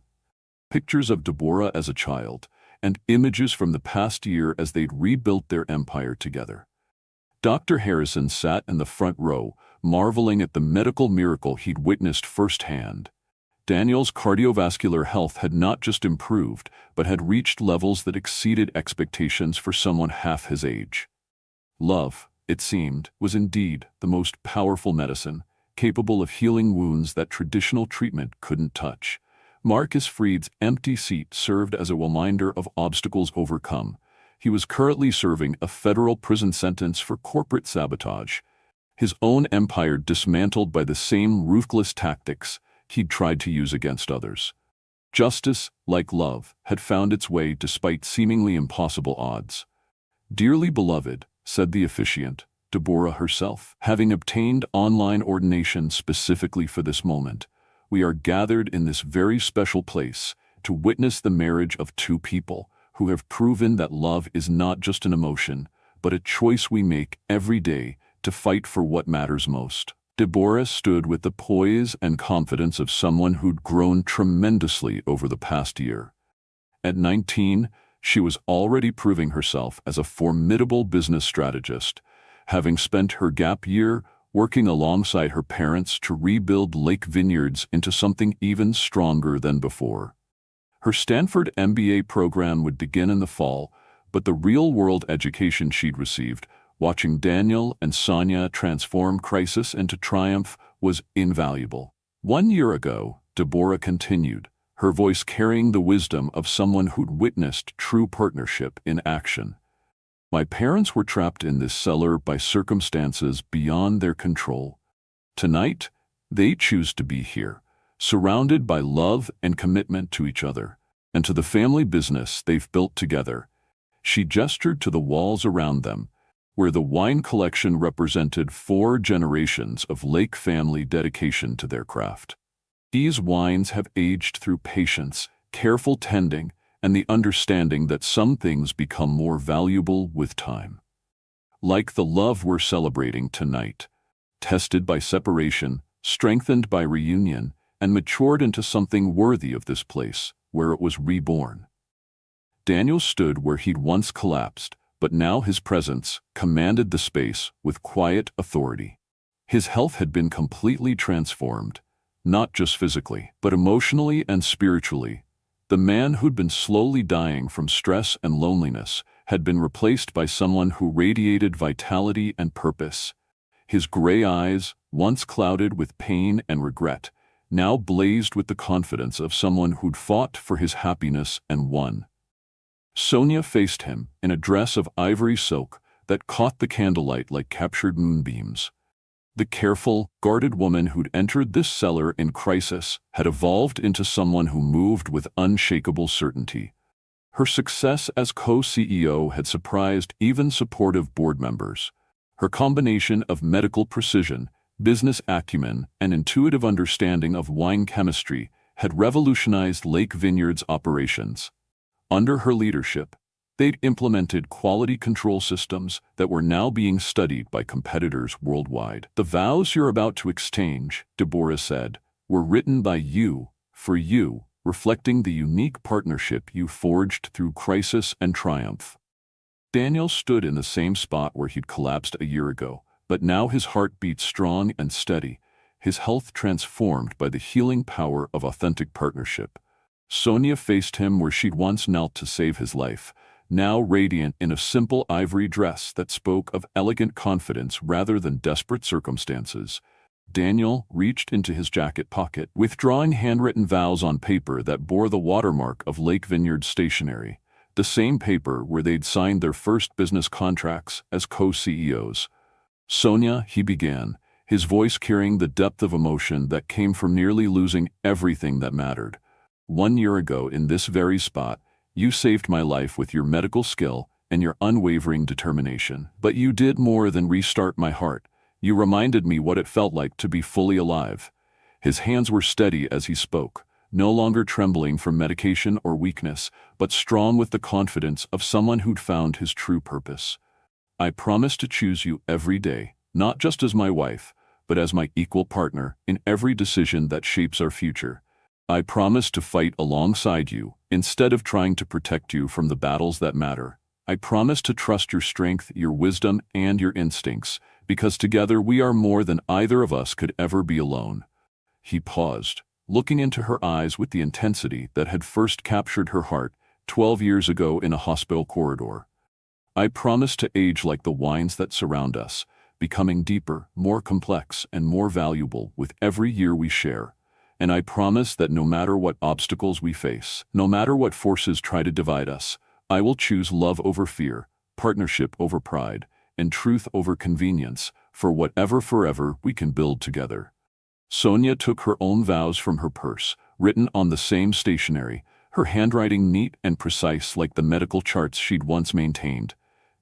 Pictures of Deborah as a child, and images from the past year as they'd rebuilt their empire together. Dr. Harrison sat in the front row, marveling at the medical miracle he'd witnessed firsthand. Daniel's cardiovascular health had not just improved, but had reached levels that exceeded expectations for someone half his age. Love, it seemed, was indeed the most powerful medicine, capable of healing wounds that traditional treatment couldn't touch. Marcus Freed's empty seat served as a reminder of obstacles overcome. He was currently serving a federal prison sentence for corporate sabotage, his own empire dismantled by the same ruthless tactics he'd tried to use against others. Justice, like love, had found its way despite seemingly impossible odds. "Dearly beloved," said the officiant, Deborah herself, having obtained online ordination specifically for this moment, "we are gathered in this very special place to witness the marriage of two people who have proven that love is not just an emotion, but a choice we make every day to fight for what matters most." Deborah stood with the poise and confidence of someone who'd grown tremendously over the past year. At 19, she was already proving herself as a formidable business strategist, having spent her gap year working alongside her parents to rebuild Lake Vineyards into something even stronger than before. Her Stanford MBA program would begin in the fall, but the real-world education she'd received, watching Daniel and Sonia transform crisis into triumph, was invaluable. 1 year ago, Deborah continued, her voice carrying the wisdom of someone who'd witnessed true partnership in action. "My parents were trapped in this cellar by circumstances beyond their control. Tonight, they choose to be here, surrounded by love and commitment to each other, and to the family business they've built together." She gestured to the walls around them, where the wine collection represented 4 generations of Lake family dedication to their craft. These wines have aged through patience, careful tending, and the understanding that some things become more valuable with time. Like the love we're celebrating tonight, tested by separation, strengthened by reunion, and matured into something worthy of this place, where it was reborn. Daniel stood where he'd once collapsed, but now his presence commanded the space with quiet authority. His health had been completely transformed, not just physically, but emotionally and spiritually. The man who'd been slowly dying from stress and loneliness had been replaced by someone who radiated vitality and purpose. His gray eyes, once clouded with pain and regret, now blazed with the confidence of someone who'd fought for his happiness and won. Sonia faced him in a dress of ivory silk that caught the candlelight like captured moonbeams. The careful, guarded woman who'd entered this cellar in crisis had evolved into someone who moved with unshakable certainty. Her success as co-CEO had surprised even supportive board members. Her combination of medical precision, business acumen, and intuitive understanding of wine chemistry had revolutionized Lake Vineyards' operations. Under her leadership, they'd implemented quality control systems that were now being studied by competitors worldwide. "The vows you're about to exchange," Deborah said, "were written by you, for you, reflecting the unique partnership you forged through crisis and triumph." Daniel stood in the same spot where he'd collapsed a year ago, but now his heart beat strong and steady, his health transformed by the healing power of authentic partnership. Sonia faced him where she'd once knelt to save his life, now radiant in a simple ivory dress that spoke of elegant confidence rather than desperate circumstances. Daniel reached into his jacket pocket, withdrawing handwritten vows on paper that bore the watermark of Lake Vineyard Stationery, the same paper where they'd signed their first business contracts as co-CEOs. "Sonia," he began, his voice carrying the depth of emotion that came from nearly losing everything that mattered. "1 year ago in this very spot, you saved my life with your medical skill and your unwavering determination. But you did more than restart my heart. You reminded me what it felt like to be fully alive." His hands were steady as he spoke, no longer trembling from medication or weakness, but strong with the confidence of someone who'd found his true purpose. "I promise to choose you every day, not just as my wife, but as my equal partner in every decision that shapes our future. I promise to fight alongside you, instead of trying to protect you from the battles that matter. I promise to trust your strength, your wisdom, and your instincts, because together we are more than either of us could ever be alone." He paused, looking into her eyes with the intensity that had first captured her heart 12 years ago in a hospital corridor. I promise to age like the wines that surround us, becoming deeper, more complex, and more valuable with every year we share. And I promise that no matter what obstacles we face, no matter what forces try to divide us, I will choose love over fear, partnership over pride, and truth over convenience, for whatever forever we can build together. Sonia took her own vows from her purse, written on the same stationery, her handwriting neat and precise like the medical charts she'd once maintained.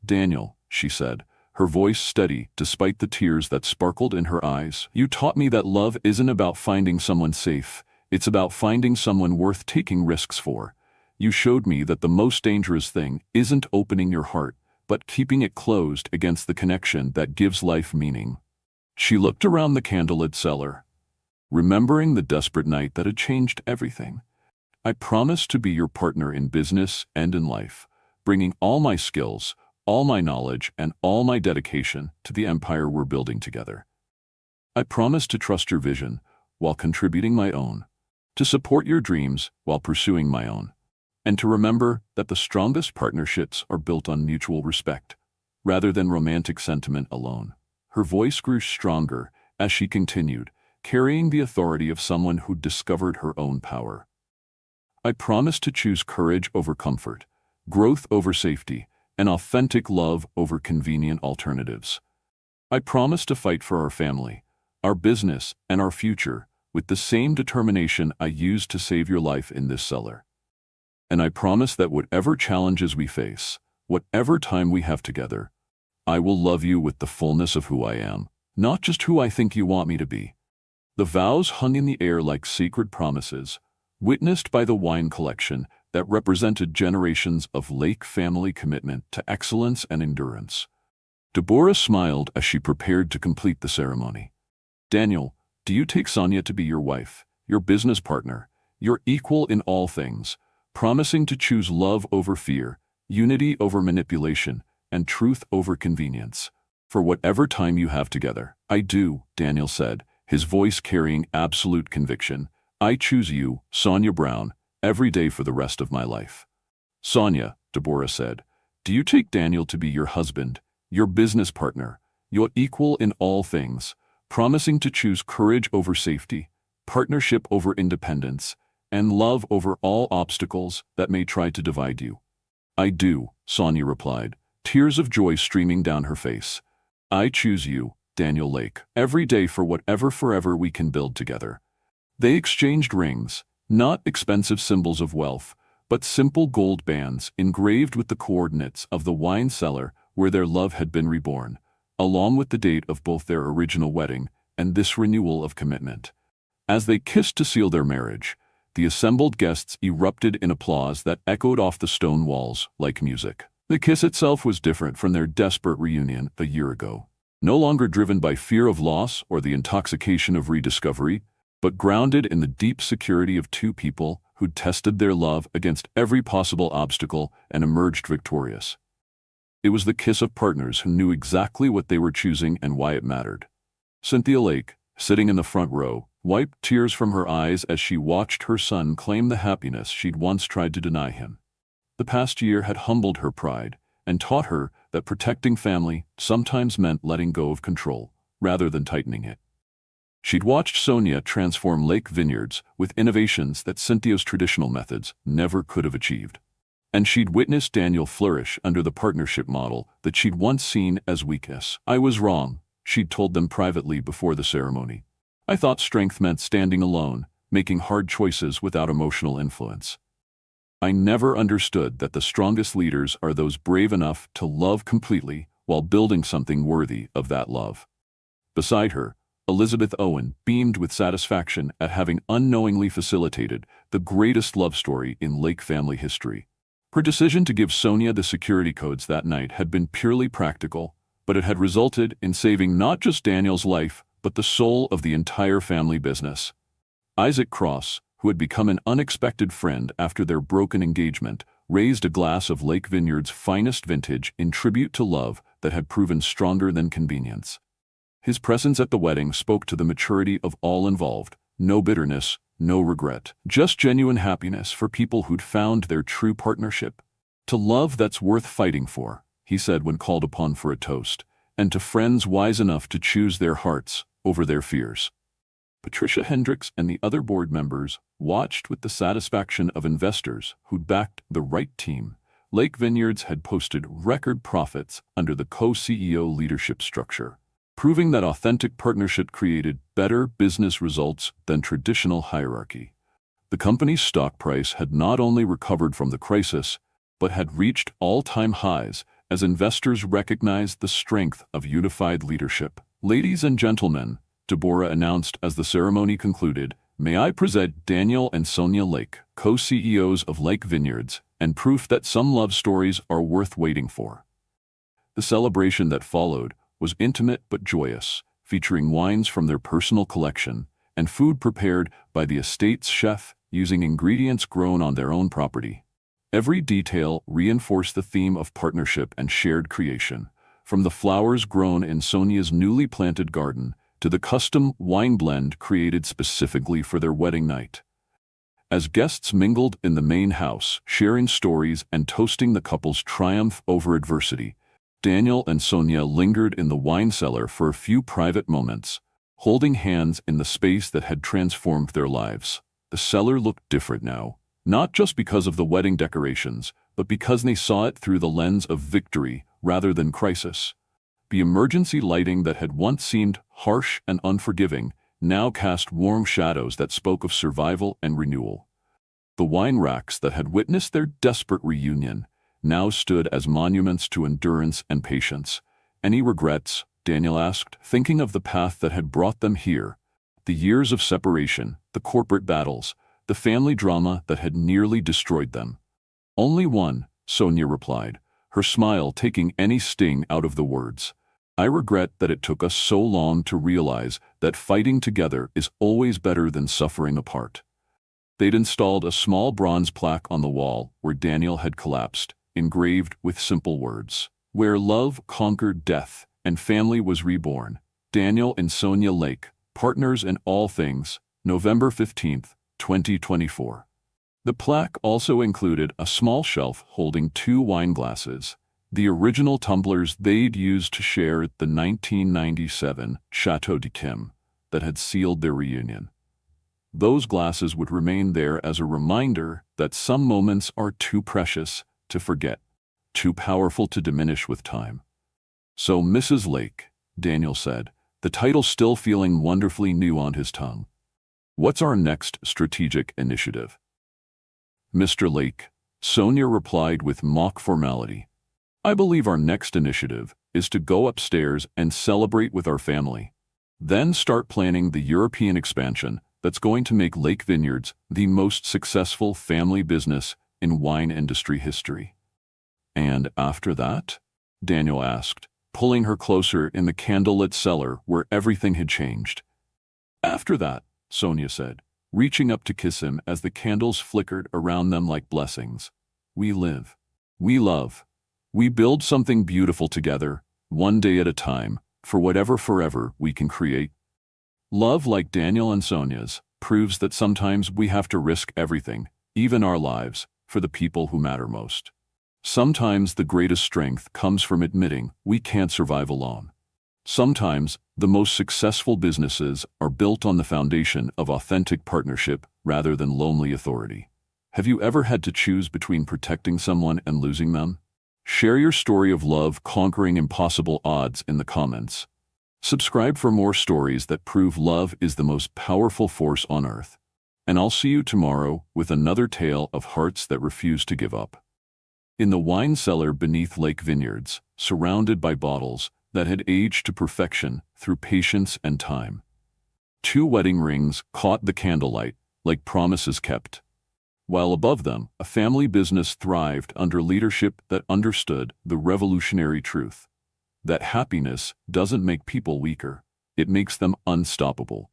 "Daniel," she said, her voice steady despite the tears that sparkled in her eyes, "you taught me that love isn't about finding someone safe, it's about finding someone worth taking risks for. You showed me that the most dangerous thing isn't opening your heart, but keeping it closed against the connection that gives life meaning." She looked around the candlelit cellar, remembering the desperate night that had changed everything. "I promise to be your partner in business and in life, bringing all my skills, all my knowledge, and all my dedication to the empire we're building together. I promise to trust your vision while contributing my own, to support your dreams while pursuing my own, and to remember that the strongest partnerships are built on mutual respect, rather than romantic sentiment alone." Her voice grew stronger as she continued, carrying the authority of someone who'd discovered her own power. "I promise to choose courage over comfort, growth over safety, and authentic love over convenient alternatives. I promise to fight for our family, our business, and our future with the same determination I used to save your life in this cellar. And I promise that whatever challenges we face, whatever time we have together, I will love you with the fullness of who I am, not just who I think you want me to be." The vows hung in the air like sacred promises, witnessed by the wine collection that represented generations of Lake family commitment to excellence and endurance. Deborah smiled as she prepared to complete the ceremony. "Daniel, do you take Sonia to be your wife, your business partner, your equal in all things, promising to choose love over fear, unity over manipulation, and truth over convenience, for whatever time you have together?" "I do," Daniel said, his voice carrying absolute conviction. "I choose you, Sonia Brown, every day for the rest of my life." "Sonia," Deborah said, "do you take Daniel to be your husband, your business partner, your equal in all things, promising to choose courage over safety, partnership over independence, and love over all obstacles that may try to divide you?" "I do," Sonia replied, tears of joy streaming down her face. "I choose you, Daniel Lake, every day for whatever forever we can build together." They exchanged rings, not expensive symbols of wealth, but simple gold bands engraved with the coordinates of the wine cellar where their love had been reborn, along with the date of both their original wedding and this renewal of commitment. As they kissed to seal their marriage, the assembled guests erupted in applause that echoed off the stone walls like music. The kiss itself was different from their desperate reunion a year ago. No longer driven by fear of loss or the intoxication of rediscovery, but grounded in the deep security of two people who'd tested their love against every possible obstacle and emerged victorious. It was the kiss of partners who knew exactly what they were choosing and why it mattered. Cynthia Lake, sitting in the front row, wiped tears from her eyes as she watched her son claim the happiness she'd once tried to deny him. The past year had humbled her pride and taught her that protecting family sometimes meant letting go of control, rather than tightening it. She'd watched Sonia transform Lake Vineyards with innovations that Cynthia's traditional methods never could have achieved. And she'd witnessed Daniel flourish under the partnership model that she'd once seen as weakness. "I was wrong," she'd told them privately before the ceremony. "I thought strength meant standing alone, making hard choices without emotional influence. I never understood that the strongest leaders are those brave enough to love completely while building something worthy of that love." Beside her, Elizabeth Owen beamed with satisfaction at having unknowingly facilitated the greatest love story in Lake family history. Her decision to give Sonia the security codes that night had been purely practical, but it had resulted in saving not just Daniel's life, but the soul of the entire family business. Isaac Cross, who had become an unexpected friend after their broken engagement, raised a glass of Lake Vineyard's finest vintage in tribute to love that had proven stronger than convenience. His presence at the wedding spoke to the maturity of all involved. No bitterness, no regret, just genuine happiness for people who'd found their true partnership. "To love that's worth fighting for," he said when called upon for a toast, and to friends wise enough to choose their hearts over their fears. Patricia Hendricks and the other board members watched with the satisfaction of investors who'd backed the right team. Lake Vineyards had posted record profits under the co-CEO leadership structure, proving that authentic partnership created better business results than traditional hierarchy. The company's stock price had not only recovered from the crisis, but had reached all-time highs as investors recognized the strength of unified leadership. "Ladies and gentlemen," Deborah announced as the ceremony concluded, "may I present Daniel and Sonia Lake, co-CEOs of Lake Vineyards, and proof that some love stories are worth waiting for." The celebration that followed was intimate but joyous, featuring wines from their personal collection and food prepared by the estate's chef using ingredients grown on their own property. Every detail reinforced the theme of partnership and shared creation, from the flowers grown in Sonia's newly planted garden to the custom wine blend created specifically for their wedding night. As guests mingled in the main house, sharing stories and toasting the couple's triumph over adversity, Daniel and Sonia lingered in the wine cellar for a few private moments, holding hands in the space that had transformed their lives. The cellar looked different now, not just because of the wedding decorations, but because they saw it through the lens of victory rather than crisis. The emergency lighting that had once seemed harsh and unforgiving now cast warm shadows that spoke of survival and renewal. The wine racks that had witnessed their desperate reunion now stood as monuments to endurance and patience. "Any regrets?" Daniel asked, thinking of the path that had brought them here. The years of separation, the corporate battles, the family drama that had nearly destroyed them. "Only one," Sonia replied, her smile taking any sting out of the words. "I regret that it took us so long to realize that fighting together is always better than suffering apart." They'd installed a small bronze plaque on the wall where Daniel had collapsed, engraved with simple words, "Where love conquered death and family was reborn. Daniel and Sonia Lake, partners in all things, November 15th, 2024. The plaque also included a small shelf holding 2 wine glasses, the original tumblers they'd used to share the 1997 Chateau d'Yquem that had sealed their reunion. Those glasses would remain there as a reminder that some moments are too precious to forget, too powerful to diminish with time. "So, Mrs. Lake," Daniel said, the title still feeling wonderfully new on his tongue, "what's our next strategic initiative?" "Mr. Lake," Sonia replied with mock formality, "I believe our next initiative is to go upstairs and celebrate with our family. Then start planning the European expansion that's going to make Lake Vineyards the most successful family business in wine industry history." "And after that?" Daniel asked, pulling her closer in the candlelit cellar where everything had changed. "After that," Sonia said, reaching up to kiss him as the candles flickered around them like blessings, "we live. We love. We build something beautiful together, one day at a time, for whatever forever we can create." Love like Daniel and Sonia's proves that sometimes we have to risk everything, even our lives, for the people who matter most. Sometimes the greatest strength comes from admitting we can't survive alone. Sometimes the most successful businesses are built on the foundation of authentic partnership rather than lonely authority. Have you ever had to choose between protecting someone and losing them? Share your story of love conquering impossible odds in the comments. Subscribe for more stories that prove love is the most powerful force on earth. And I'll see you tomorrow with another tale of hearts that refuse to give up. In the wine cellar beneath Lake Vineyards, surrounded by bottles that had aged to perfection through patience and time, 2 wedding rings caught the candlelight like promises kept. While above them, a family business thrived under leadership that understood the revolutionary truth that happiness doesn't make people weaker, it makes them unstoppable.